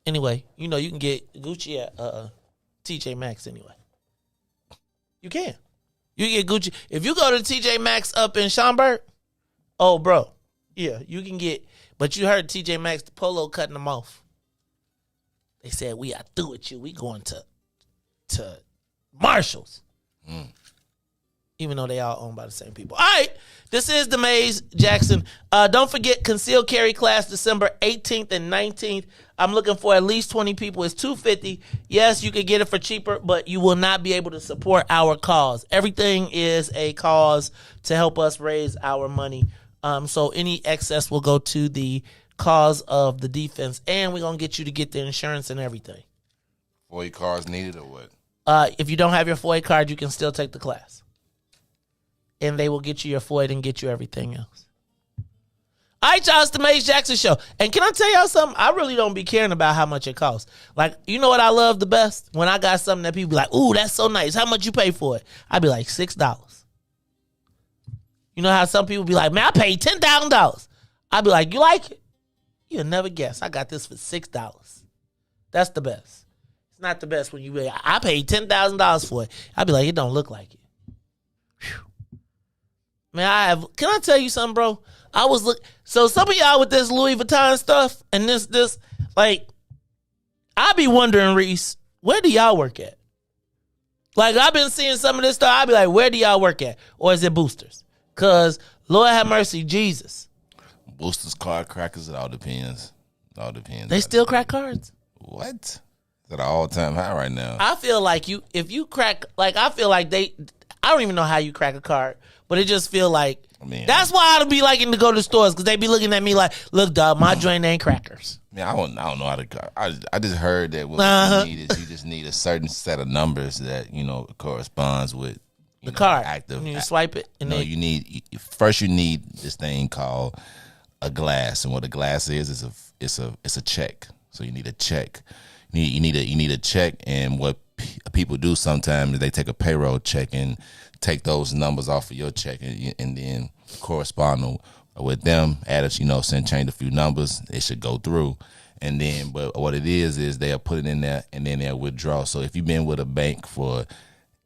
Anyway, you can get Gucci at TJ Maxx anyway. You can. You can get Gucci. If you go to TJ Maxx up in Schaumburg, oh, bro. Yeah, you can get... But you heard TJ Maxx, the polo cutting them off. They said, we are through with you. We going to Marshall's. Even though they all owned by the same people. All right. This is the Maze Jackson. Don't forget, concealed carry class December 18th and 19th. I'm looking for at least 20 people. It's $250. Yes, you can get it for cheaper, but you will not be able to support our cause. Everything is a cause to help us raise our money. So any excess will go to the cause of the defense, and we're going to get you to get the insurance and everything. FOIA cards needed or what? If you don't have your FOIA card, you can still take the class. And they will get you your FOIA and get you everything else. All right, y'all, it's the Maze Jackson Show. And can I tell y'all something? I really don't be caring about how much it costs. Like, you know what I love the best? When I got something that people be like, ooh, that's so nice. How much you pay for it? I'd be like, $6. You know how some people be like, man, I paid $10,000. I'd be like, you like it? You'll never guess. I got this for $6. That's the best. It's not the best when you I paid $10,000 for it. I'd be like, it don't look like it. Whew. Man, can I tell you something, bro? So some of y'all with this Louis Vuitton stuff and this, like, I be wondering, Riis, where do y'all work at? Like, I've been seeing some of this stuff. I be like, where do y'all work at? Or is it Boosters? Because, Lord have mercy, Jesus. Boosters, card crackers, it all depends. They still crack cards? What? It's at an all-time high right now. I feel like if you crack, like, I feel like I don't even know how you crack a card, but it just feel like, that's why I'd be liking to go to stores, because they be looking at me like, look, dog, my joint ain't crackers. Man, I don't know how to. I just heard that what you need is you just need a certain set of numbers that corresponds with the card. Active. You swipe it, and you need this thing called a glass, and what a glass is it's a check. So you need a check. You need a check, and what people do sometimes is they take a payroll check and take those numbers off of your check, and then correspond with them, add change a few numbers, it should go through. And then, but what it is they'll put it in there and then they'll withdraw. So if you've been with a bank for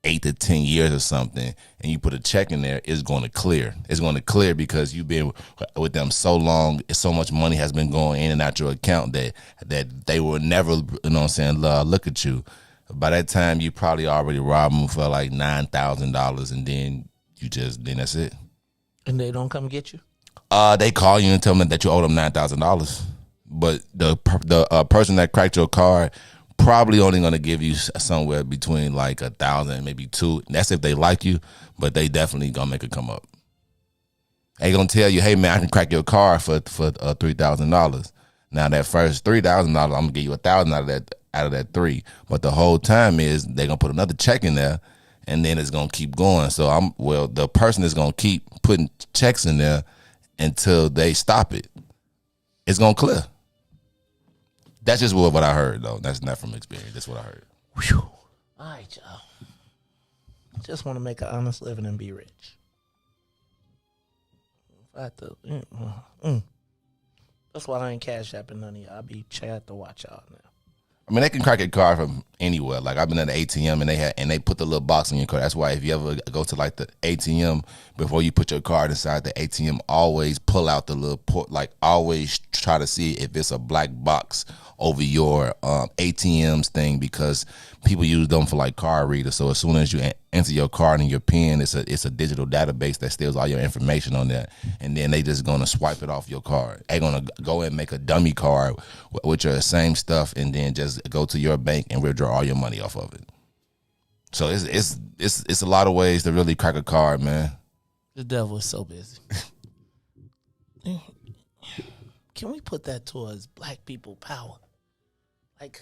8 to 10 years or something and you put a check in there, it's going to clear. It's going to clear because you've been with them so long, so much money has been going in and out your account that they will never, look at you. By that time, you probably already robbed them for like $9,000, and then then that's it. And they don't come get you? They call you and tell them that you owe them $9,000, but the person that cracked your card probably only going to give you somewhere between like $1,000 and maybe $2,000. That's if they like you, but they definitely gonna make it come up. They gonna tell you, hey man, I can crack your card for $3,000. Now that first $3,000, I'm gonna give you $1,000 out of that $3,000, but the whole time is they gonna put another check in there, and then it's gonna keep going. So the person is gonna keep putting checks in there until they stop it. It's gonna clear. That's just what I heard, though. That's not from experience. That's what I heard. Whew. All right, y'all. Just want to make an honest living and be rich. If I have to, that's why I ain't cash apping none of y'all. I be chat to watch y'all now. I mean, they can crack a card from anywhere. Like, I've been at the ATM and they put the little box in your card. That's why if you ever go to like the ATM, before you put your card inside the ATM, always pull out the little port. Like, always try to see if it's a black box over your ATM's thing, because people use them for like card readers. So as soon as you enter your card and your PIN, it's a digital database that steals all your information on there, and then they just gonna swipe it off your card. They gonna go and make a dummy card with your same stuff, and then just go to your bank and withdraw all your money off of it. So it's a lot of ways to really crack a card, man. The devil is so busy. Can we put that towards black people power? Like,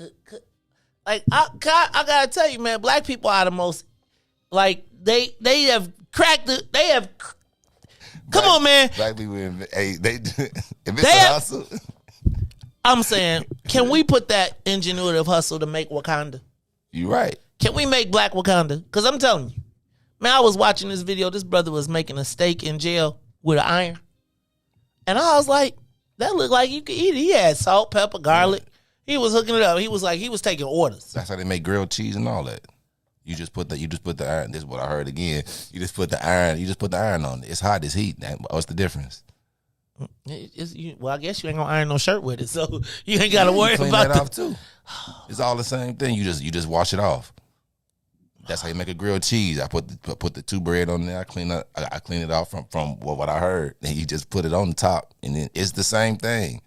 I gotta tell you, man, black people are the most, like, they have cracked it. They have. Come on, man. Black people, if it's a hustle. I'm saying, can we put that ingenuity of hustle to make Wakanda? You right. Can we make black Wakanda? Because I'm telling you, man, I was watching this video. This brother was making a steak in jail with an iron. And I was like, that looked like you could eat it. He had salt, pepper, garlic. He was hooking it up. He was taking orders. That's how they make grilled cheese and all that. You just put the iron. This is what I heard again. You just put the iron on it. It's hot, it's heat. What's the difference? Well, I guess you ain't gonna iron no shirt with it, so you ain't gotta worry clean about that off too. It's all the same thing. You just wash it off. That's how you make a grilled cheese. I put the two bread on there. I clean it off from what I heard. And you just put it on the top, and then it's the same thing,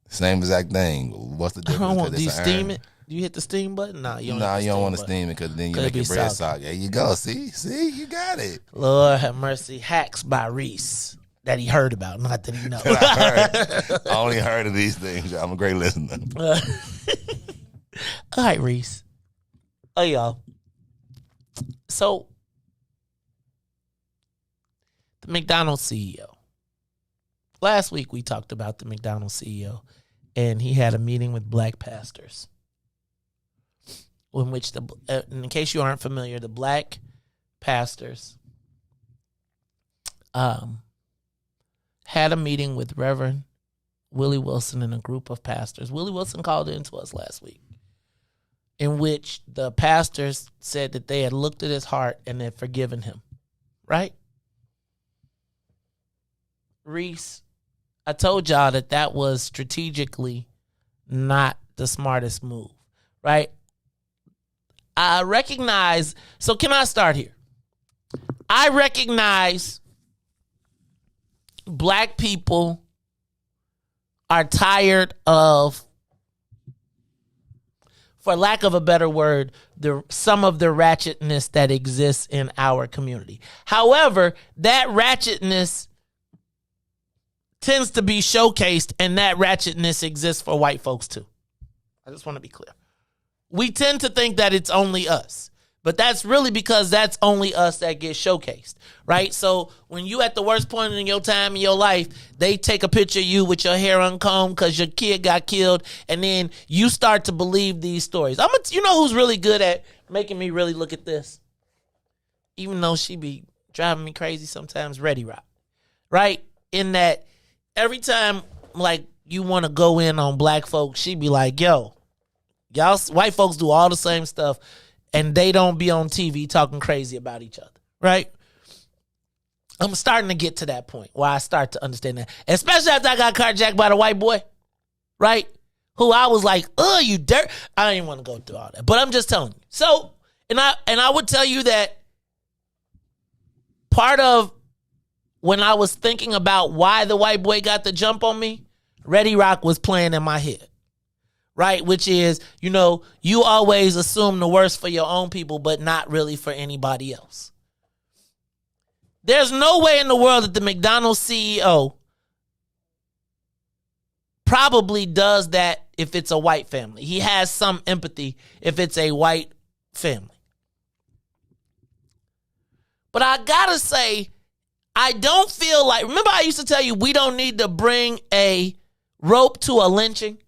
same exact thing. What's the difference? Do you steam it? Do you hit the steam button? Nah, you don't want to steam it, because then you make your bread soggy. There you go. See, you got it. Lord have mercy. Hacks by Riis that he heard about, not that he knows. I only heard of these things. I'm a great listener. All right, Riis. Oh, y'all. So, the McDonald's CEO. Last week we talked about the McDonald's CEO, and he had a meeting with black pastors, in which in case you aren't familiar, the black pastors had a meeting with Reverend Willie Wilson and a group of pastors. Willie Wilson called in to us last week, in which the pastors said that they had looked at his heart and had forgiven him, right? Riis, I told y'all that was strategically not the smartest move, right? I recognize, so can I start here? I recognize black people are tired of, for lack of a better word, some of the ratchetness that exists in our community. However, that ratchetness tends to be showcased, and that ratchetness exists for white folks too. I just want to be clear. We tend to think that it's only us, but that's really because that's only us that gets showcased, right? So when you at the worst point in your time in your life, they take a picture of you with your hair uncombed because your kid got killed, and then you start to believe these stories. You know who's really good at making me really look at this? Even though she be driving me crazy sometimes, Ready Rock, right? In that every time, like, you want to go in on black folks, she be like, yo, y'all white folks do all the same stuff, and they don't be on TV talking crazy about each other, right? I'm starting to get to that point where I start to understand that, especially after I got carjacked by the white boy, right? Who I was like, oh, you dirt. I didn't want to go through all that, but I'm just telling you. So, and I would tell you that part of when I was thinking about why the white boy got the jump on me, Ready Rock was playing in my head, right? Which is, you know, you always assume the worst for your own people, but not really for anybody else. There's no way in the world that the McDonald's CEO probably does that if it's a white family. He has some empathy if it's a white family. But I gotta say, I don't feel like, remember I used to tell you we don't need to bring a rope to a lynching?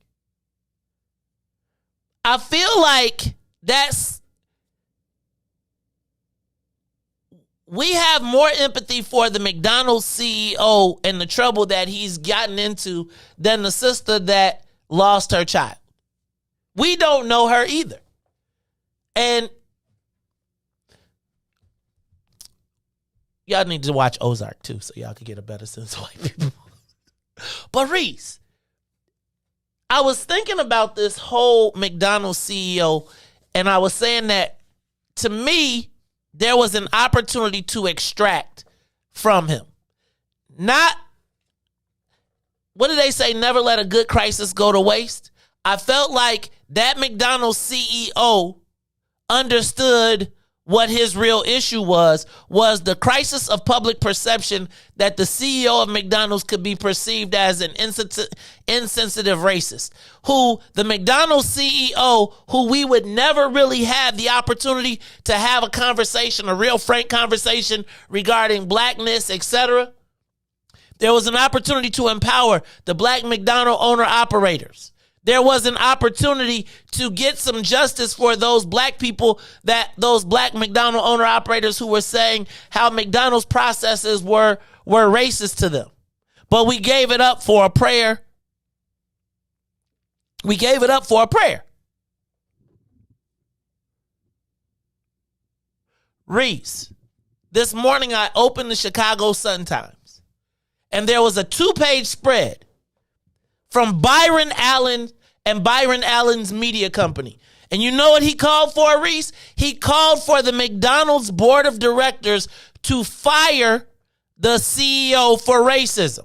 I feel like we have more empathy for the McDonald's CEO and the trouble that he's gotten into than the sister that lost her child. We don't know her either. And y'all need to watch Ozark too, so y'all can get a better sense of white people. But Riis, I was thinking about this whole McDonald's CEO, and I was saying that to me, there was an opportunity to extract from him. Not, what do they say? Never let a good crisis go to waste. I felt like that McDonald's CEO understood what his real issue was the crisis of public perception that the CEO of McDonald's could be perceived as an insensitive racist, who the McDonald's CEO, who we would never really have the opportunity to have a conversation, a real frank conversation regarding blackness, etc. There was an opportunity to empower the black McDonald owner-operators. There was an opportunity to get some justice for those black people, those black McDonald owner-operators who were saying how McDonald's processes were racist to them. But we gave it up for a prayer. We gave it up for a prayer. Riis, this morning I opened the Chicago Sun-Times, and there was a 2-page spread from Byron Allen and Byron Allen's media company. And you know what he called for, Riis? He called for the McDonald's board of directors to fire the CEO for racism.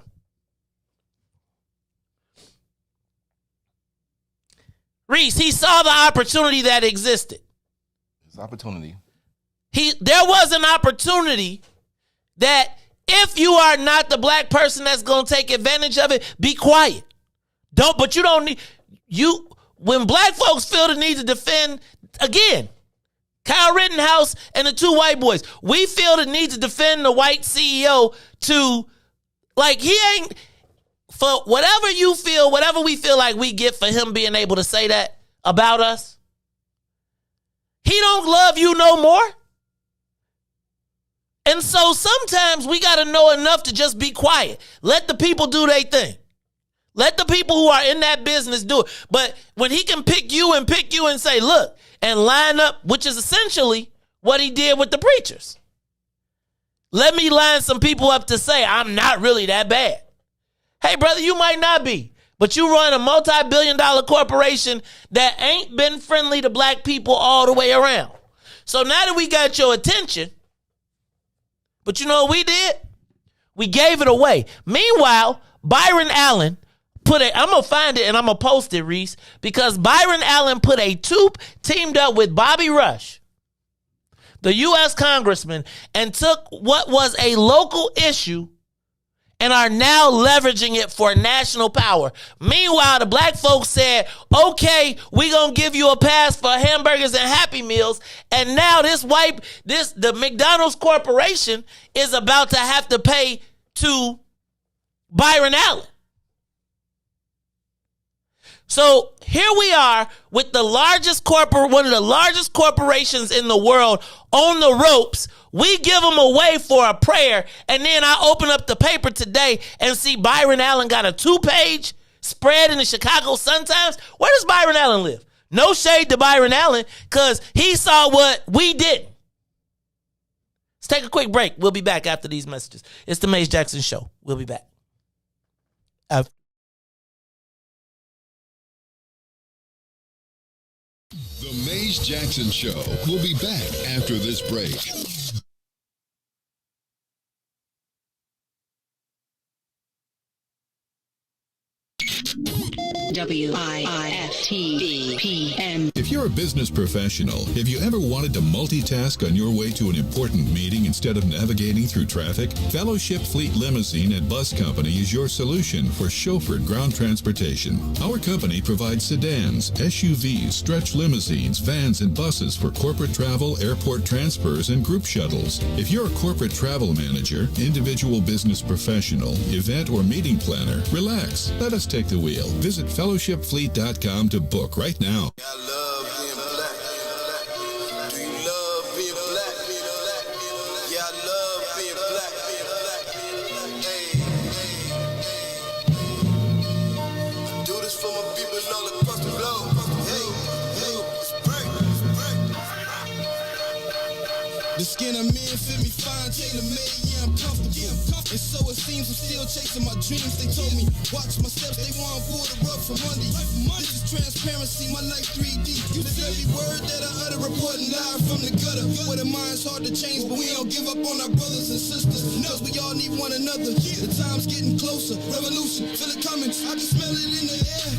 Riis, he saw the opportunity that existed. It's opportunity. There was an opportunity that if you are not the black person that's going to take advantage of it, be quiet. But you don't need, when black folks feel the need to defend, again, Kyle Rittenhouse and the 2 white boys, we feel the need to defend the white CEO to, like, he ain't, for whatever you feel, whatever we feel like we get for him being able to say that about us, he don't love you no more. And so sometimes we got to know enough to just be quiet. Let the people do their thing. Let the people who are in that business do it. But when he can pick you and say, look, and line up, which is essentially what he did with the preachers. Let me line some people up to say, I'm not really that bad. Hey, brother, you might not be, but you run a multi-billion-dollar corporation that ain't been friendly to black people all the way around. So now that we got your attention, but you know what we did? We gave it away. Meanwhile, Byron Allen I'm going to find it and I'm going to post it, Riis, because Byron Allen teamed up with Bobby Rush, the U.S. congressman, and took what was a local issue and are now leveraging it for national power. Meanwhile, the black folks said, okay, we're going to give you a pass for hamburgers and Happy Meals. And now the McDonald's corporation is about to have to pay to Byron Allen. So here we are with one of the largest corporations in the world on the ropes. We give them away for a prayer, and then I open up the paper today and see Byron Allen got a 2-page spread in the Chicago Sun-Times. Where does Byron Allen live? No shade to Byron Allen, because he saw what we did. Let's take a quick break. We'll be back after these messages. It's the Maze Jackson Show. We'll be back. The Maze Jackson Show will be back after this break. WIFTV-PM. If you're a business professional, have you ever wanted to multitask on your way to an important meeting instead of navigating through traffic? Fellowship Fleet Limousine and Bus Company is your solution for chauffeured ground transportation. Our company provides sedans, SUVs, stretch limousines, vans, and buses for corporate travel, airport transfers, and group shuttles. If you're a corporate travel manager, individual business professional, event or meeting planner, relax. Let us take the wheel. Visit fellowshipfleet.com to book right now. I love being black. Do you love being black? Yeah, I love being black. I do this for my people all across the globe. It's break. The skin I'm in fit me fine, tailor-made, yeah, I'm comfortable. And so it seems I'm still chasing my dreams. They told me, watch my steps, they want to pull the rug from under you. This is transparency, my life 3D. You live every word that I utter, reporting live from the gutter. Where the mind's hard to change, but we don't give up on our brothers and sisters. Cause we all need one another. The time's getting closer, revolution, feel it coming. I can smell it in the air.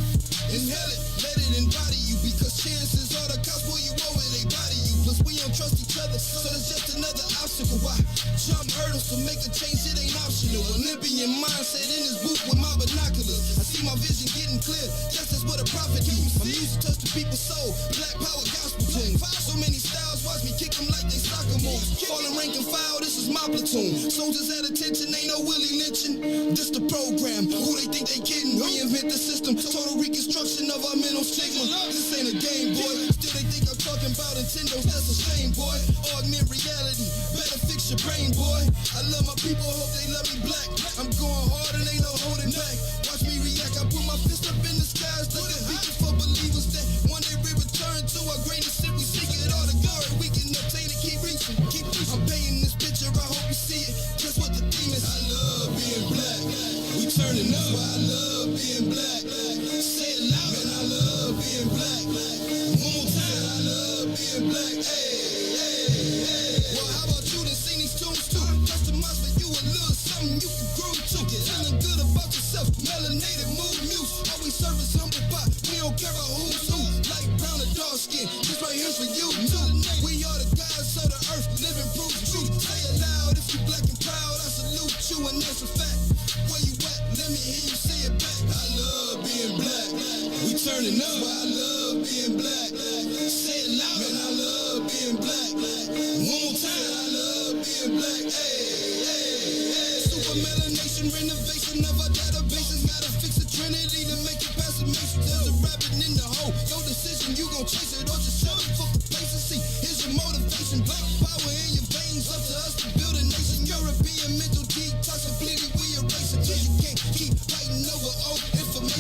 Inhale it, let it embody you. Because chances are the cops pull you over, they body you. Plus we don't trust each other, so it's just another obstacle. Why jump hurdles to make a change? It ain't optional. Olympian mindset in this booth with my binoculars. I see my vision getting clear. Justice what a prophet means. My music touch the people's soul. Black power gospel tunes. So many styles, watch me kick them like they soccer moves. Falling rank and file, this is my platoon. Soldiers at attention, ain't no Willie lynching. This the program. Who they think they kidding? Reinvent the system. Total reconstruction of our mental stigma. This ain't a game, boy. Still they think I'm talking about Nintendo. That's a shame, boy. Augment reality. Better fix your brain, boy. I love my people, hope they love me black. I'm going hard and ain't no holding back. Watch me react. I put my fist up in the skies like a beacon for believers that one day we return to our greatest sin. We seek it all the glory we can obtain it. Keep reaching, keep reaching. I'm painting this picture. I hope you see it. Just what the theme is. I love being black. We turning up. I love being black. Say it loud, man. I love being black. One more time. I love being black. Hey. Well, how about you? Done sing these tunes too? Customize for you a little something you can groove to. Feeling good about yourself. Melanated mood muse. Always service humble pie. We don't care about who's who. Light brown or dark skin. This right here's for you too. We are the gods of the earth. Living proof truth. Say it loud if you black and proud. I salute you and that's a fact. Where you at? Let me hear you say it back. I love being black. We turning up. I love being black. Say it loud. Man, I love being black. One more time. I love being black. Hey. Super melanation, renovation of our databases. Gotta fix the trinity to make it past the matrix. There's a rabbit in the hole. Your decision, you gon' chase it or just shove it for complacency. Here's your motivation. Black power in your veins. Up to us to build a nation. European mental detox completely we erase it. Cause you can't keep fighting over old information.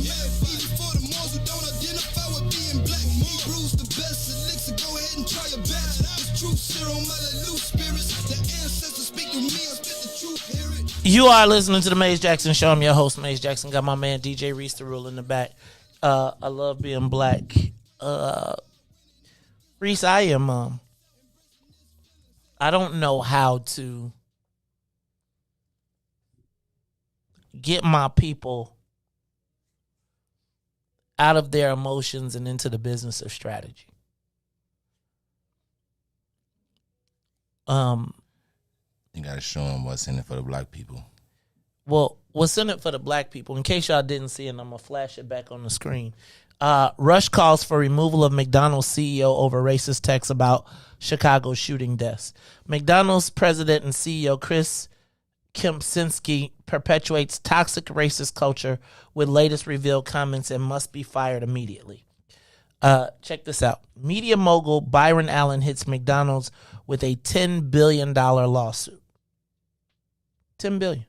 Even for the ones who don't identify with being black. Hebrews the best elixir, go ahead and try your best. It's truth serum, my loose spirits. The ancestors speak to me, I spit the truth, hear it. You are listening to the Maze Jackson Show. I'm your host, Maze Jackson. Got my man DJ Riis the Rule in the back. I love being black. Riis, I am. I don't know how to get my people out of their emotions and into the business of strategy. You gotta show them what's in it for the black people. Well, what's in it for the black people? In case y'all didn't see it, I'm gonna flash it back on the screen. Rush calls for removal of McDonald's CEO over racist texts about Chicago shooting deaths. McDonald's president and CEO Chris Kempczynski perpetuates toxic racist culture with latest revealed comments and must be fired immediately. Check this out. Media mogul Byron Allen hits McDonald's with a $10 billion lawsuit. $10 billion.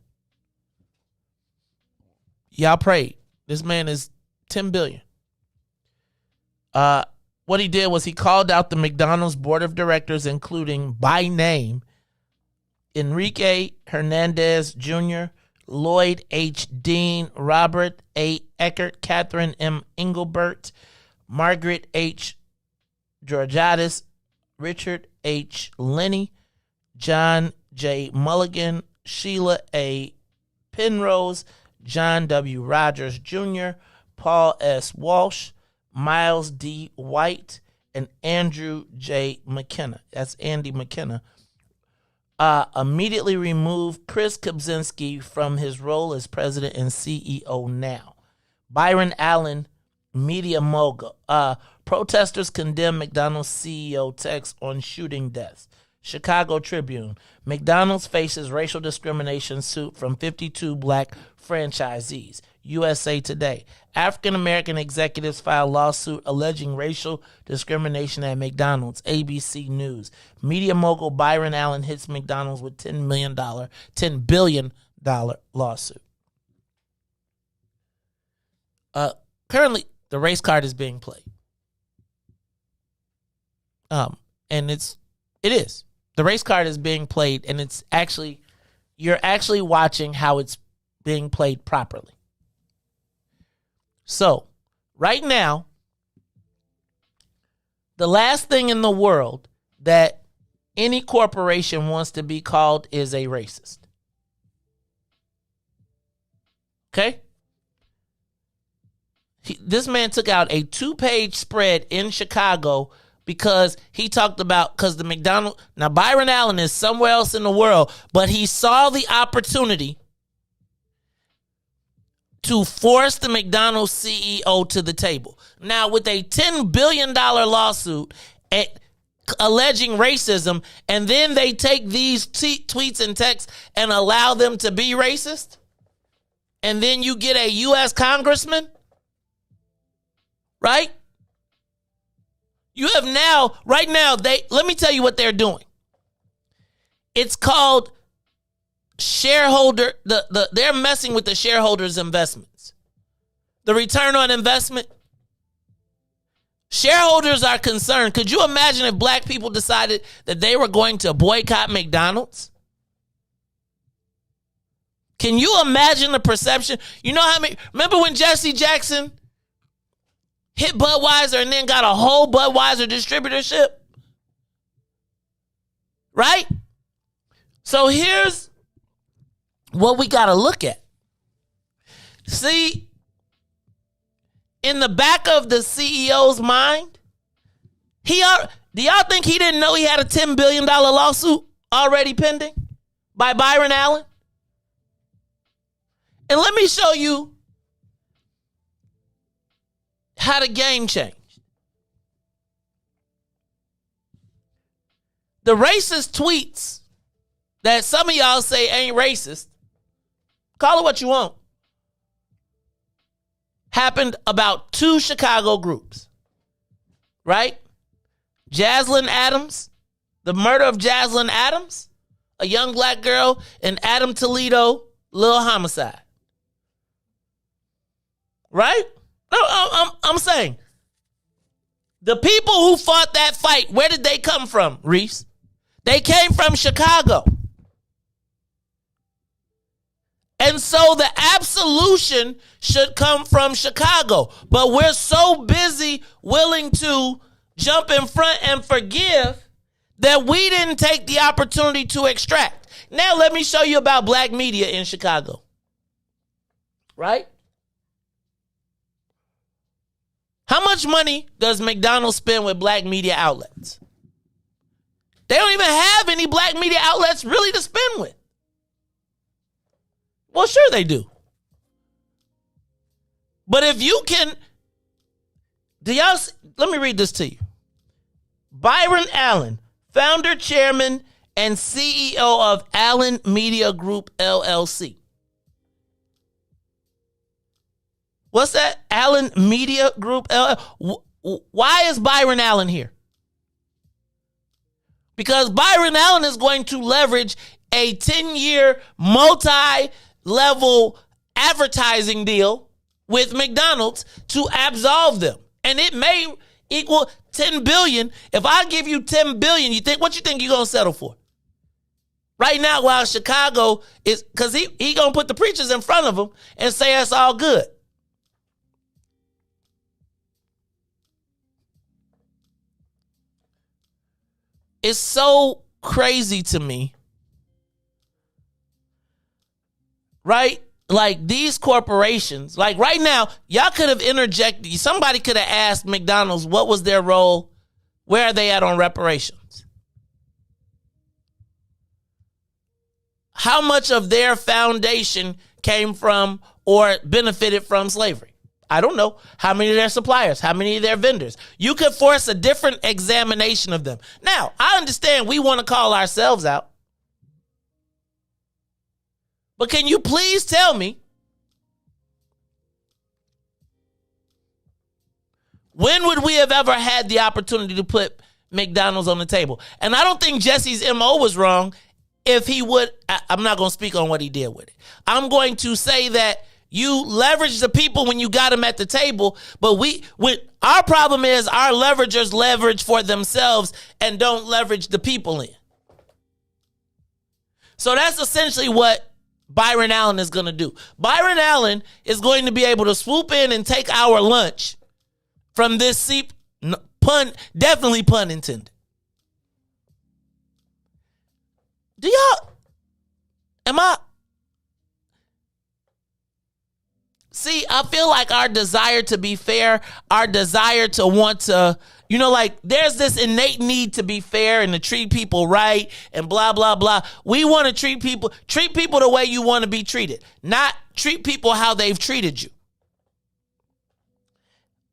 Y'all prayed. This man is $10 billion. What he did was he called out the McDonald's board of directors, including by name Enrique Hernandez Jr., Lloyd H. Dean, Robert A. Eckert, Catherine M. Engelbert, Margaret H. Georgiadis, Richard H. Lenny, John J. Mulligan, Sheila A. Penrose, John W. Rogers Jr., Paul S. Walsh, Miles D. White, and Andrew J. McKenna. That's Andy McKenna. Immediately remove Chris Kempczynski from his role as president and CEO now. Byron Allen, media mogul. Protesters condemn McDonald's CEO text on shooting deaths. Chicago Tribune. McDonald's faces racial discrimination suit from 52 black franchisees. USA Today. African-American executives file lawsuit alleging racial discrimination at McDonald's. ABC News. Media mogul Byron Allen hits McDonald's with $10 billion lawsuit. Currently, the race card is being played. And it is. The race card is being played, and you're actually watching how it's being played properly. So, right now, the last thing in the world that any corporation wants to be called is a racist. Okay? This man took out a 2-page spread in Chicago because he talked about, because the McDonald's, now Byron Allen is somewhere else in the world, but he saw the opportunity to force the McDonald's CEO to the table. Now, with a $10 billion lawsuit alleging racism, and then they take these tweets and texts and allow them to be racist, and then you get a U.S. congressman, right? You have now, right now, let me tell you what they're doing. It's called shareholder, they're messing with the shareholders' investments. The return on investment. Shareholders are concerned. Could you imagine if black people decided that they were going to boycott McDonald's? Can you imagine the perception? You know how many, remember when Jesse Jackson hit Budweiser and then got a whole Budweiser distributorship? Right? So here's what we got to look at. See, in the back of the CEO's mind, do y'all think he didn't know he had a $10 billion lawsuit already pending by Byron Allen? And let me show you how the game changed. The racist tweets that some of y'all say ain't racist, call it what you want, happened about 2 Chicago groups, right? Jaslyn Adams, the murder of Jaslyn Adams, a young black girl, and Adam Toledo, little homicide. Right? No, I'm saying the people who fought that fight, where did they come from, Riis? They came from Chicago. And so the absolution should come from Chicago. But we're so busy willing to jump in front and forgive that we didn't take the opportunity to extract. Now let me show you about black media in Chicago. Right? How much money does McDonald's spend with black media outlets? They don't even have any black media outlets really to spend with. Well, sure they do. But if you can, let me read this to you. Byron Allen, founder, chairman, and CEO of Allen Media Group, LLC. What's that? Allen Media Group, LLC. Why is Byron Allen here? Because Byron Allen is going to leverage a 10-year multi-level advertising deal with McDonald's to absolve them. And it may equal $10 billion. If I give you $10 billion, what you think you're going to settle for? Right now, while Chicago is, because he going to put the preachers in front of him and say it's all good. It's so crazy to me, right? Like these corporations, like right now, y'all could have interjected. Somebody could have asked McDonald's what was their role, where are they at on reparations? How much of their foundation came from or benefited from slavery? I don't know. How many of their suppliers? How many of their vendors? You could force a different examination of them. Now, I understand we want to call ourselves out. But can you please tell me, when would we have ever had the opportunity to put McDonald's on the table? And I don't think Jesse's MO was wrong if he would. I'm not going to speak on what he did with it. I'm going to say that you leverage the people when you got them at the table, but our problem is our leveragers leverage for themselves and don't leverage the people in. So that's essentially what Byron Allen is going to do. Byron Allen is going to be able to swoop in and take our lunch from this seat, definitely pun intended. See, I feel like our desire to be fair, our desire to want to, like there's this innate need to be fair and to treat people right and blah, blah, blah. We want to treat people the way you want to be treated, not treat people how they've treated you.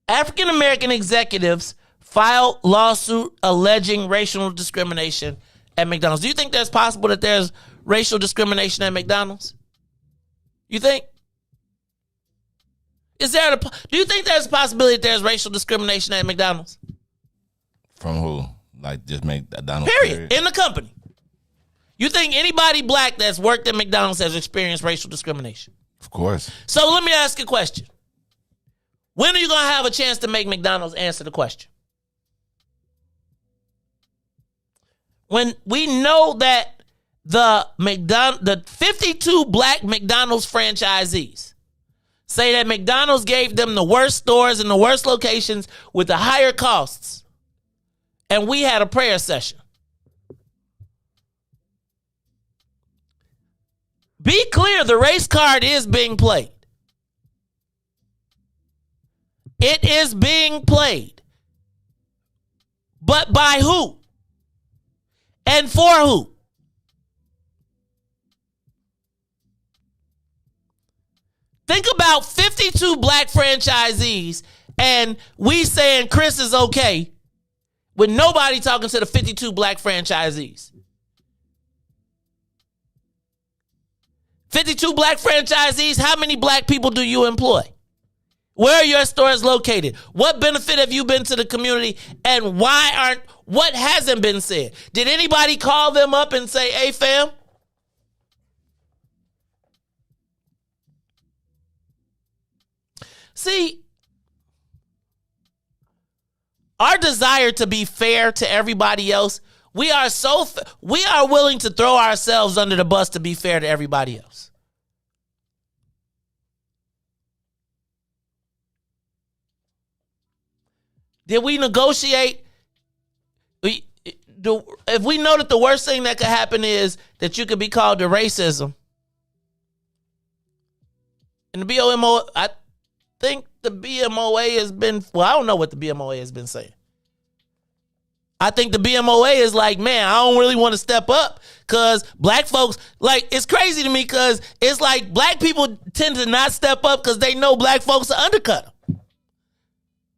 African-American executives filed lawsuit alleging racial discrimination at McDonald's. Do you think that's possible that there's racial discrimination at McDonald's? You think? Do you think there's a possibility that there's racial discrimination at McDonald's? From who? Like just McDonald's? Period. In the company. You think anybody black that's worked at McDonald's has experienced racial discrimination? Of course. So let me ask you a question. When are you going to have a chance to make McDonald's answer the question? When we know that the 52 black McDonald's franchisees say that McDonald's gave them the worst stores and the worst locations with the higher costs. And we had a prayer session. Be clear, the race card is being played. It is being played. But by who? And for who? Think about 52 black franchisees and we saying Chris is okay with nobody talking to the 52 black franchisees. 52 black franchisees, how many black people do you employ? Where are your stores located? What benefit have you been to the community? And what hasn't been said? Did anybody call them up and say, hey fam, See, our desire to be fair to everybody else, we are willing to throw ourselves under the bus to be fair to everybody else. Did we negotiate? If we know that the worst thing that could happen is that you could be called to racism, and the BMO, I think the BMOA has been, well, I don't know what the BMOA has been saying. I think the BMOA is like, man, I don't really want to step up because black folks, like, it's crazy to me because it's like black people tend to not step up because they know black folks are undercut them.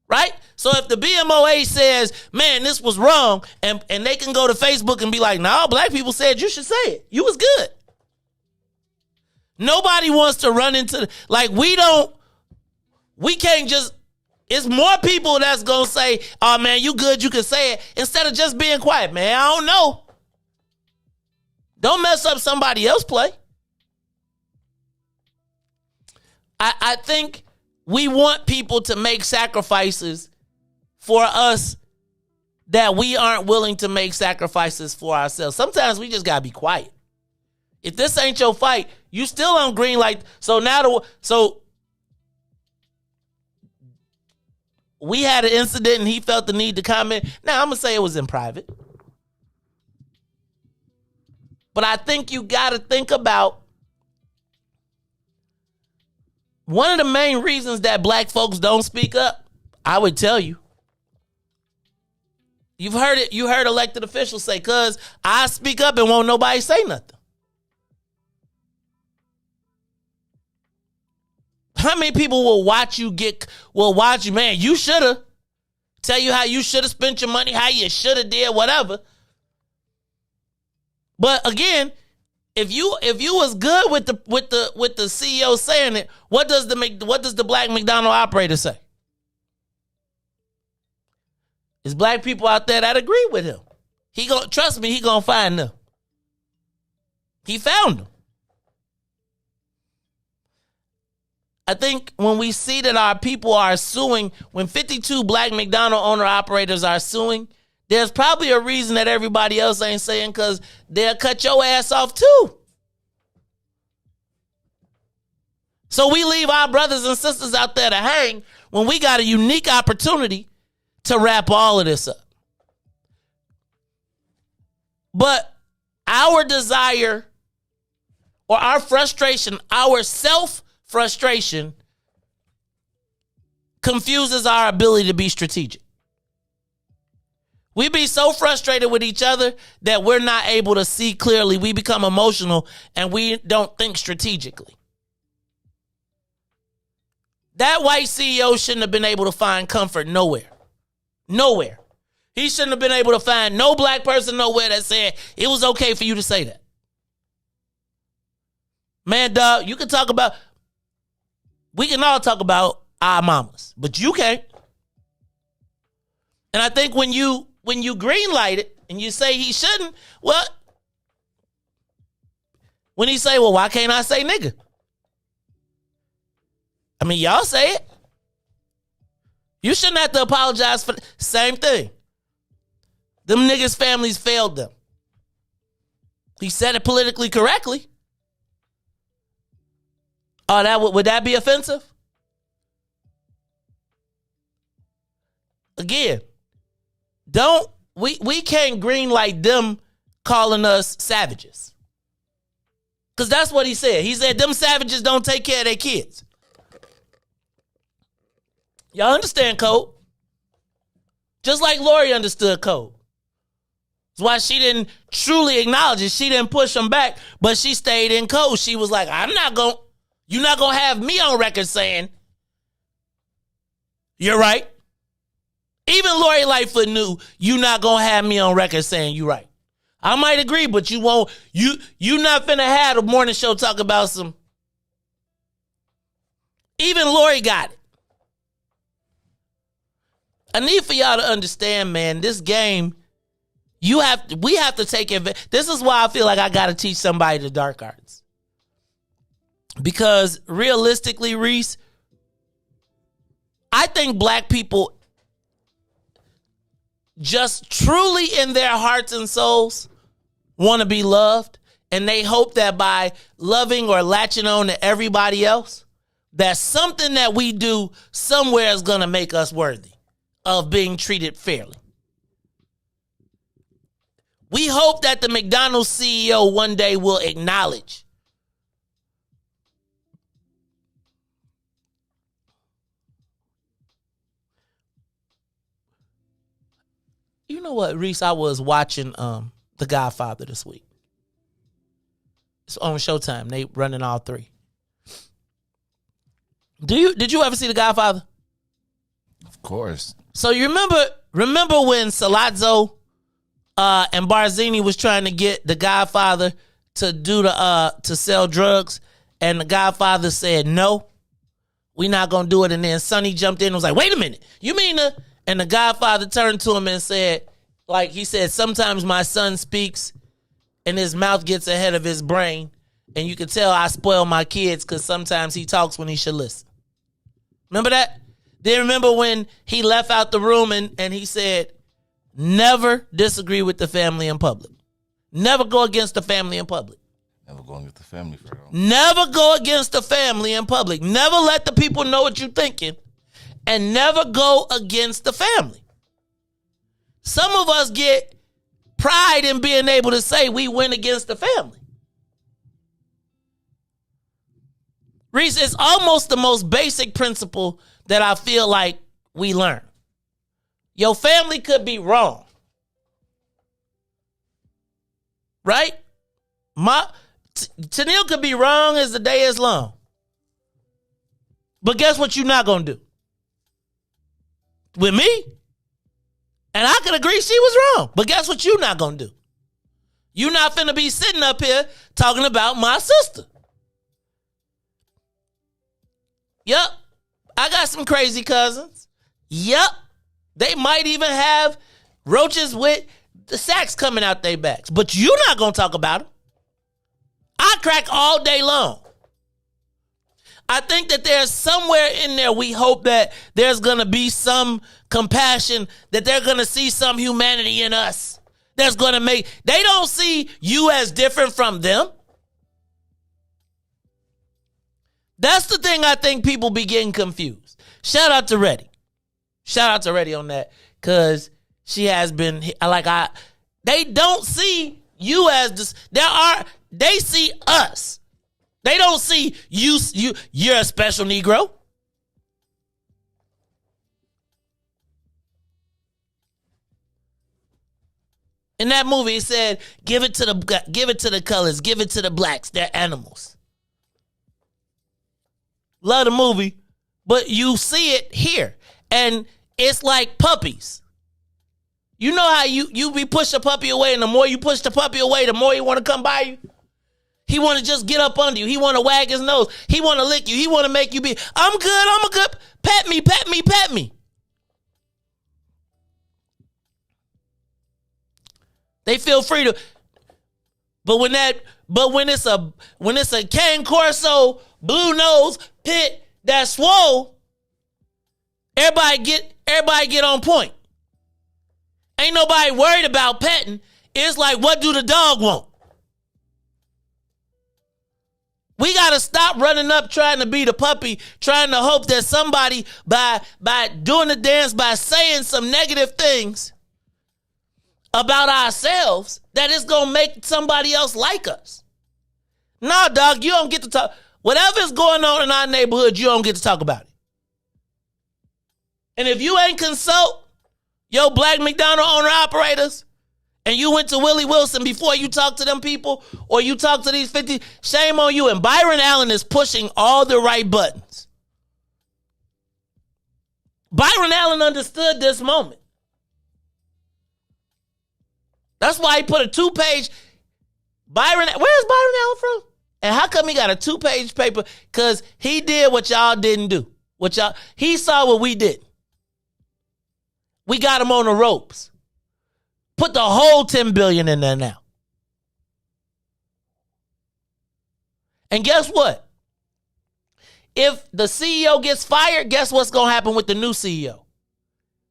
Right? So if the BMOA says, man, this was wrong, and they can go to Facebook and be like, no, black people said you should say it. You was good. Nobody wants to run into, like, we can't just, it's more people that's going to say, oh, man, you good, you can say it, instead of just being quiet. Man, I don't know. Don't mess up somebody else's play. I think we want people to make sacrifices for us that we aren't willing to make sacrifices for ourselves. Sometimes we just got to be quiet. If this ain't your fight, you still on green light. So now, we had an incident and he felt the need to comment. Now, I'm going to say it was in private. But I think you got to think about one of the main reasons that black folks don't speak up. I would tell you. You've heard it. You heard elected officials say, cuz I speak up and won't nobody say nothing. How many people will watch you, man, you should have. Tell you how you should have spent your money, how you should have did, whatever. But again, if you was good with the CEO saying it, what does the black McDonald operator say? There's black people out there that agree with him. Trust me, he gonna find them. He found them. I think when we see that our people are suing, when 52 black McDonald owner-operators are suing, there's probably a reason that everybody else ain't saying, because they'll cut your ass off too. So we leave our brothers and sisters out there to hang when we got a unique opportunity to wrap all of this up. But our desire or our frustration, our self-frustration confuses our ability to be strategic. We be so frustrated with each other that we're not able to see clearly. We become emotional and we don't think strategically. That white CEO shouldn't have been able to find comfort nowhere. Nowhere. He shouldn't have been able to find no black person nowhere that said it was okay for you to say that. Man, dog, we can all talk about our mamas, but you can't. And I think when you greenlight it and you say he shouldn't, well, when he say, well, why can't I say nigga? I mean, y'all say it. You shouldn't have to apologize for the same thing. Them niggas' families failed them. He said it politically correctly. Oh, would that be offensive? Again, we can't greenlight them calling us savages. Because that's what he said. He said them savages don't take care of their kids. Y'all understand code? Just like Lori understood code. That's why she didn't truly acknowledge it. She didn't push him back, but she stayed in code. She was like, you're not going to have me on record saying, you're right. Even Lori Lightfoot knew you're not going to have me on record saying you're right. I might agree, but you won't. You not finna have a morning show talk about some. Even Lori got it. I need for y'all to understand, man, this game, we have to take advantage. This is why I feel like I got to teach somebody the dark arts. Because realistically, Riis, I think black people just truly in their hearts and souls want to be loved, and they hope that by loving or latching on to everybody else, that something that we do somewhere is going to make us worthy of being treated fairly. We hope that the McDonald's CEO one day will acknowledge you know what, Riis, I was watching The Godfather this week. It's on Showtime. They running all three. Did you ever see The Godfather? Of course. So you remember when Salazzo and Barzini was trying to get The Godfather to do to sell drugs, and The Godfather said no, we're not gonna do it. And then Sonny jumped in and was like, wait a minute, you mean the? And The Godfather turned to him and said, like he said, sometimes my son speaks and his mouth gets ahead of his brain, and you can tell I spoil my kids because sometimes he talks when he should listen. Remember that? Then remember when he left out the room and he said, never disagree with the family in public. Never go against the family in public. Never go against the family, Fredo. Never go against the family in public. Never let the people know what you're thinking. And never go against the family. Some of us get pride in being able to say we went against the family. Riis, it's almost the most basic principle that I feel like we learn. Your family could be wrong. Right? Tennille could be wrong as the day is long. But guess what you're not going to do? With me? And I can agree she was wrong. But guess what you're not going to do? You're not finna be sitting up here talking about my sister. Yup. I got some crazy cousins. Yup. They might even have roaches with the sacks coming out their backs. But you're not going to talk about them. I crack all day long. I think that there's somewhere in there we hope that there's going to be some compassion, that they're going to see some humanity in us. That's going to make, they don't see you as different from them. That's the thing I think people be getting confused. Shout out to Reddy. Shout out to Reddy on that, because she has been, they don't see you as this, they see us. They don't see you're a special Negro. In that movie, it said, give it to the colors, give it to the blacks. They're animals. Love the movie, but you see it here. And it's like puppies. You know how you be push a puppy away, and the more you push the puppy away, the more he want to come by you. He want to just get up under you. He want to wag his nose. He want to lick you. He want to make you be, I'm good. Pet me, pet me, pet me. They feel free to, but when it's a Cane Corso blue nose pit that's swole, everybody get on point. Ain't nobody worried about petting. It's like, what do the dog want? We got to stop running up trying to be the puppy, trying to hope that somebody, by doing the dance, by saying some negative things about ourselves, that it's going to make somebody else like us. Nah, dog, you don't get to talk. Whatever's going on in our neighborhood, you don't get to talk about it. And if you ain't consult your black McDonald owner-operators, and you went to Willie Wilson before you talked to them people, or you talked to these 50, shame on you. And Byron Allen is pushing all the right buttons. Byron Allen understood this moment. That's why he put a 2-page, where's Byron Allen from? And how come he got a 2-page paper? Because he did what y'all didn't do. He saw what we did. We got him on the ropes. Put the whole $10 billion in there now. And guess what? if the CEO gets fired, guess what's going to happen with the new CEO?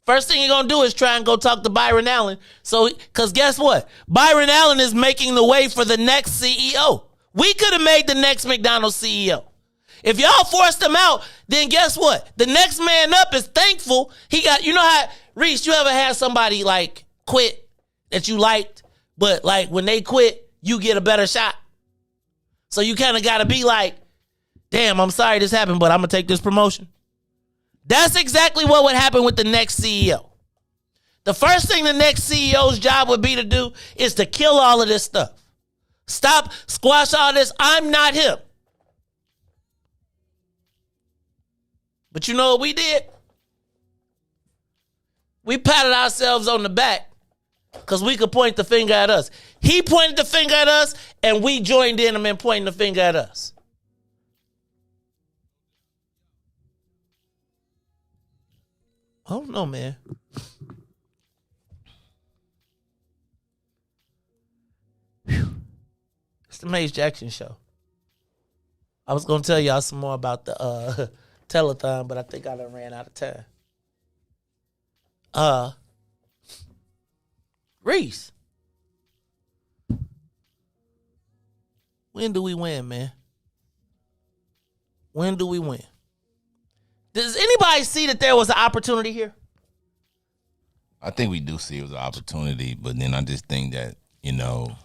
First thing you're going to do is try and go talk to Byron Allen. So, because guess what? Byron Allen is making the way for the next CEO. We could have made the next McDonald's CEO. If y'all forced him out, then guess what? The next man up is thankful. He got, you know how, Riis, you ever had somebody like quit that you liked, but like when they quit, you get a better shot? So you kind of got to be like, damn, I'm sorry this happened, but I'm going to take this promotion. That's exactly what would happen with the next CEO. The first thing the next CEO's job would be to do is to kill all of this stuff. Stop, squash all this. I'm not him. But you know what we did? We patted ourselves on the back because we could point the finger at us. He pointed the finger at us, and we joined in him in pointing the finger at us. I don't know, man. Whew. It's the Maze Jackson Show. I was going to tell y'all some more about the telethon, but I think I done ran out of time. Riis. When do we win, man? When do we win? Does anybody see that there was an opportunity here? I think we do see it was an opportunity, but then I just think that, you know,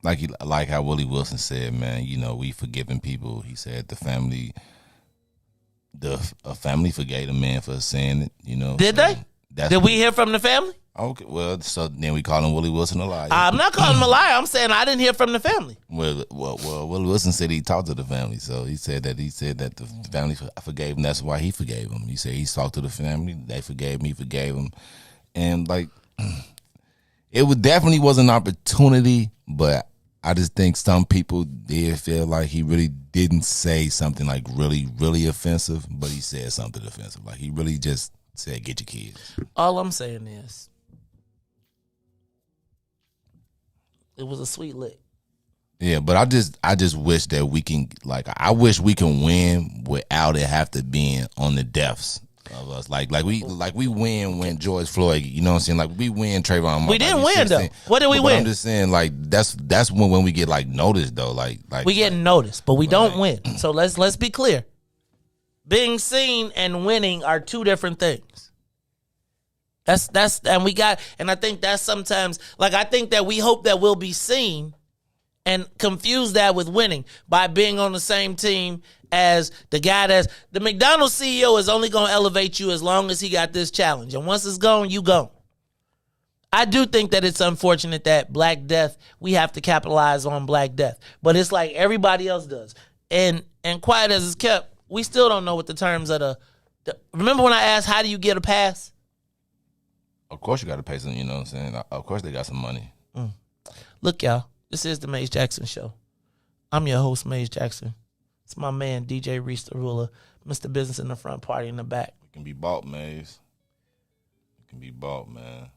like how Willie Wilson said, man, you know, we forgiving people. He said a family forgave the man for saying it, you know. Did they? Did we hear from the family? Okay, well, so then we call him Willie Wilson a liar. I'm not calling him a liar. I'm saying I didn't hear from the family. Well, Willie Wilson said he talked to the family, so he said that the family forgave him. That's why he forgave him. He said he talked to the family. They forgave me, forgave him, and like it definitely was an opportunity, but I just think some people did feel like he really didn't say something like really, really offensive, but he said something offensive. Like he really just said, "Get your kids." All I'm saying is, it was a sweet lick. Yeah, but I just wish that we can, like, I wish we can win without it have to be on the deaths of us. Like we win when George Floyd, you know what I'm saying? Like we win Trayvon. We didn't win though. What did we win? I'm just saying, like that's when we get like noticed though. Like we get noticed, but we don't win. So let's be clear. Being seen and winning are two different things. And I think that's sometimes, like, I think that we hope that we'll be seen and confuse that with winning by being on the same team as the guy the McDonald's CEO is only going to elevate you as long as he got this challenge. And once it's gone, you gone. I do think that it's unfortunate that Black Death, we have to capitalize on Black Death, but it's like everybody else does. And quiet as it's kept, we still don't know what the terms of remember when I asked, how do you get a pass? Of course you got to pay some, you know what I'm saying? Of course they got some money. Look, y'all, this is the Maze Jackson Show. I'm your host, Maze Jackson. It's my man, DJ Riis the Ruler, Mr. Business in the front, party in the back. It can be bought, Maze. It can be bought, man.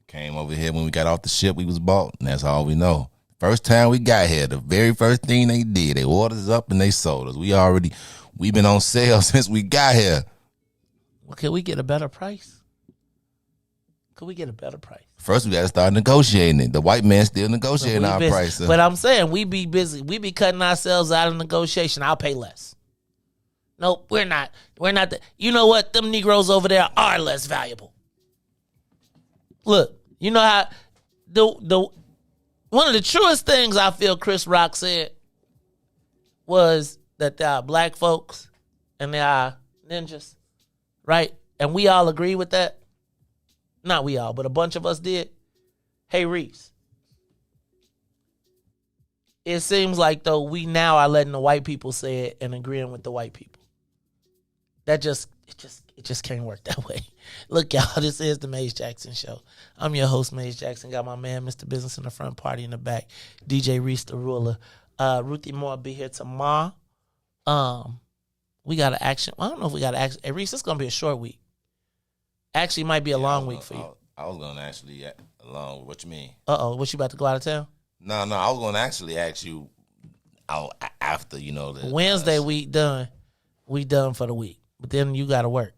Came over here when we got off the ship, we was bought, and that's all we know. First time we got here, the very first thing they did, they ordered us up and they sold us. We've been on sale since we got here. Well, can we get a better price? Could we get a better price? First, we got to start negotiating it. The white man still negotiating our price. But I'm saying we be busy. We be cutting ourselves out of negotiation. I'll pay less. Nope, we're not. We're not. You know what? Them Negroes over there are less valuable. Look, you know how the one of the truest things I feel Chris Rock said was that there are black folks and there are ninjas, right? And we all agree with that. Not we all, but a bunch of us did. Hey, Riis. It seems like, though, we now are letting the white people say it and agreeing with the white people. It just can't work that way. Look, y'all, this is the Maze Jackson Show. I'm your host, Maze Jackson. Got my man, Mr. Business in the front, party in the back. DJ Riis the Ruler. Ruthie Moore will be here tomorrow. We got an action. I don't know if we got an action. Hey, Riis, it's going to be a short week. Actually, might be a long week for you. I was going to actually, along, what you mean? What you about to go out of town? No, I was going to actually ask you, out after, you know. Wednesday we done for the week. But then you got to work.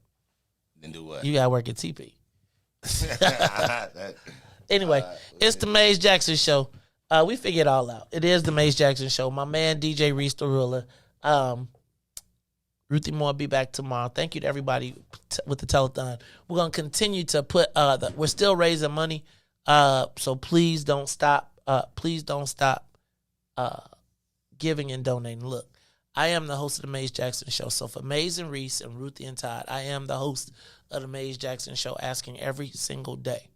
Then do what? You got to work at TP. Anyway, it's the Maze Jackson Show. We figured it all out. It is the Maze Jackson Show. My man, DJ Riis the Ruler. Ruthie Moore will be back tomorrow. Thank you to everybody with the telethon. We're going to continue to put, we're still raising money. So please don't stop. Giving and donating. Look, I am the host of the Maze Jackson Show. So for Maze and Riis and Ruthie and Todd, I am the host of the Maze Jackson Show, asking every single day,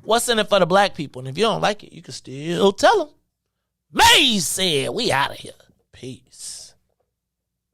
what's in it for the black people? And if you don't like it, you can still tell them. Maze said, we out of here. Peace.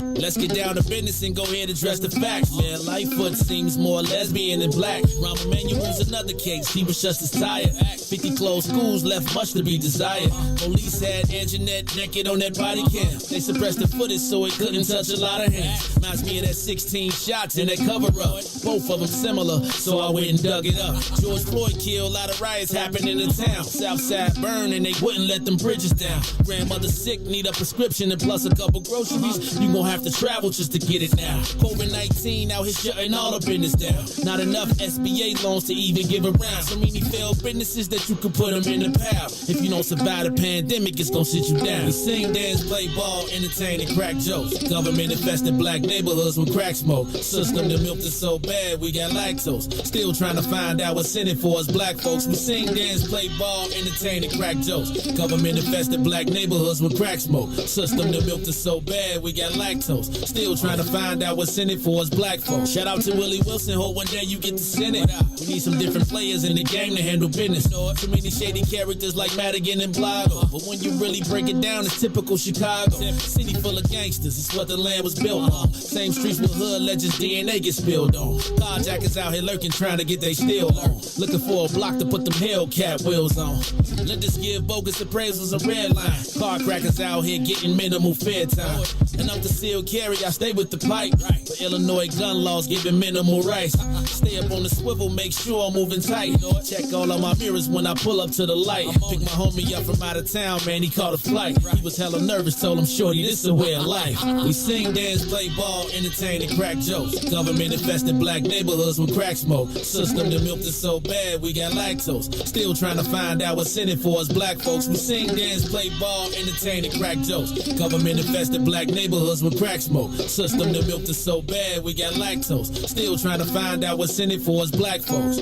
Let's get down to business and go ahead and address the facts, man. Lightfoot seems more lesbian than black. Rahm Emanuel's another case. He was just as tired. 50 closed schools left much to be desired. Police had Anjanette naked on that body cam. They suppressed the footage so it couldn't touch a lot of hands. Reminds me of that 16 shots in that cover-up. Both of them similar, so I went and dug it up. George Floyd killed, a lot of riots happened in the town. Southside burned and they wouldn't let them bridges down. Grandmother sick, need a prescription and plus a couple groceries. You gon' have to travel just to get it now. COVID-19 out here shutting all the business down. Not enough SBA loans to even give around. So many failed businesses that you could put them in the pile. If you don't survive the pandemic, it's gonna sit you down. We sing, dance, play ball, entertain, and crack jokes. Government infested black neighborhoods with crack smoke. System that milked us so bad, we got lactose. Still trying to find out what's in it for us black folks. We sing, dance, play ball, entertain, and crack jokes. Government infested black neighborhoods with crack smoke. System that milked us so bad, we got lactose. Still trying to find out what's in it for us black folks. Shout out to Willie Wilson, hope one day you get to send it. We need some different players in the game to handle business. Too many shady characters like Madigan and Blago. But when you really break it down, it's typical Chicago. City full of gangsters, it's what the land was built on. Same streets with hood legends, DNA get spilled on. Carjackers out here lurking, trying to get they steal on. Looking for a block to put them Hellcat wheels on. Let this give bogus appraisals a red line. Car crackers out here getting minimal fair time. And up to seal carry, I stay with the pipe. But Illinois gun laws giving minimal rights. Stay up on the swivel, make sure I'm moving tight. Check all of my mirrors when I pull up to the light. Pick my homie up from out of town, man, he caught a flight. He was hella nervous, told him, shorty, this a way of life. We sing, dance, play ball, entertain, and crack jokes. Government infested black neighborhoods with crack smoke. System that milked us so bad, we got lactose. Still trying to find out what's in it for us black folks. We sing, dance, play ball, entertain, and crack jokes. Government infested black neighborhoods with crack smoke. System that milked us so bad, we got lactose. Still trying to find out what's in it for us black folks.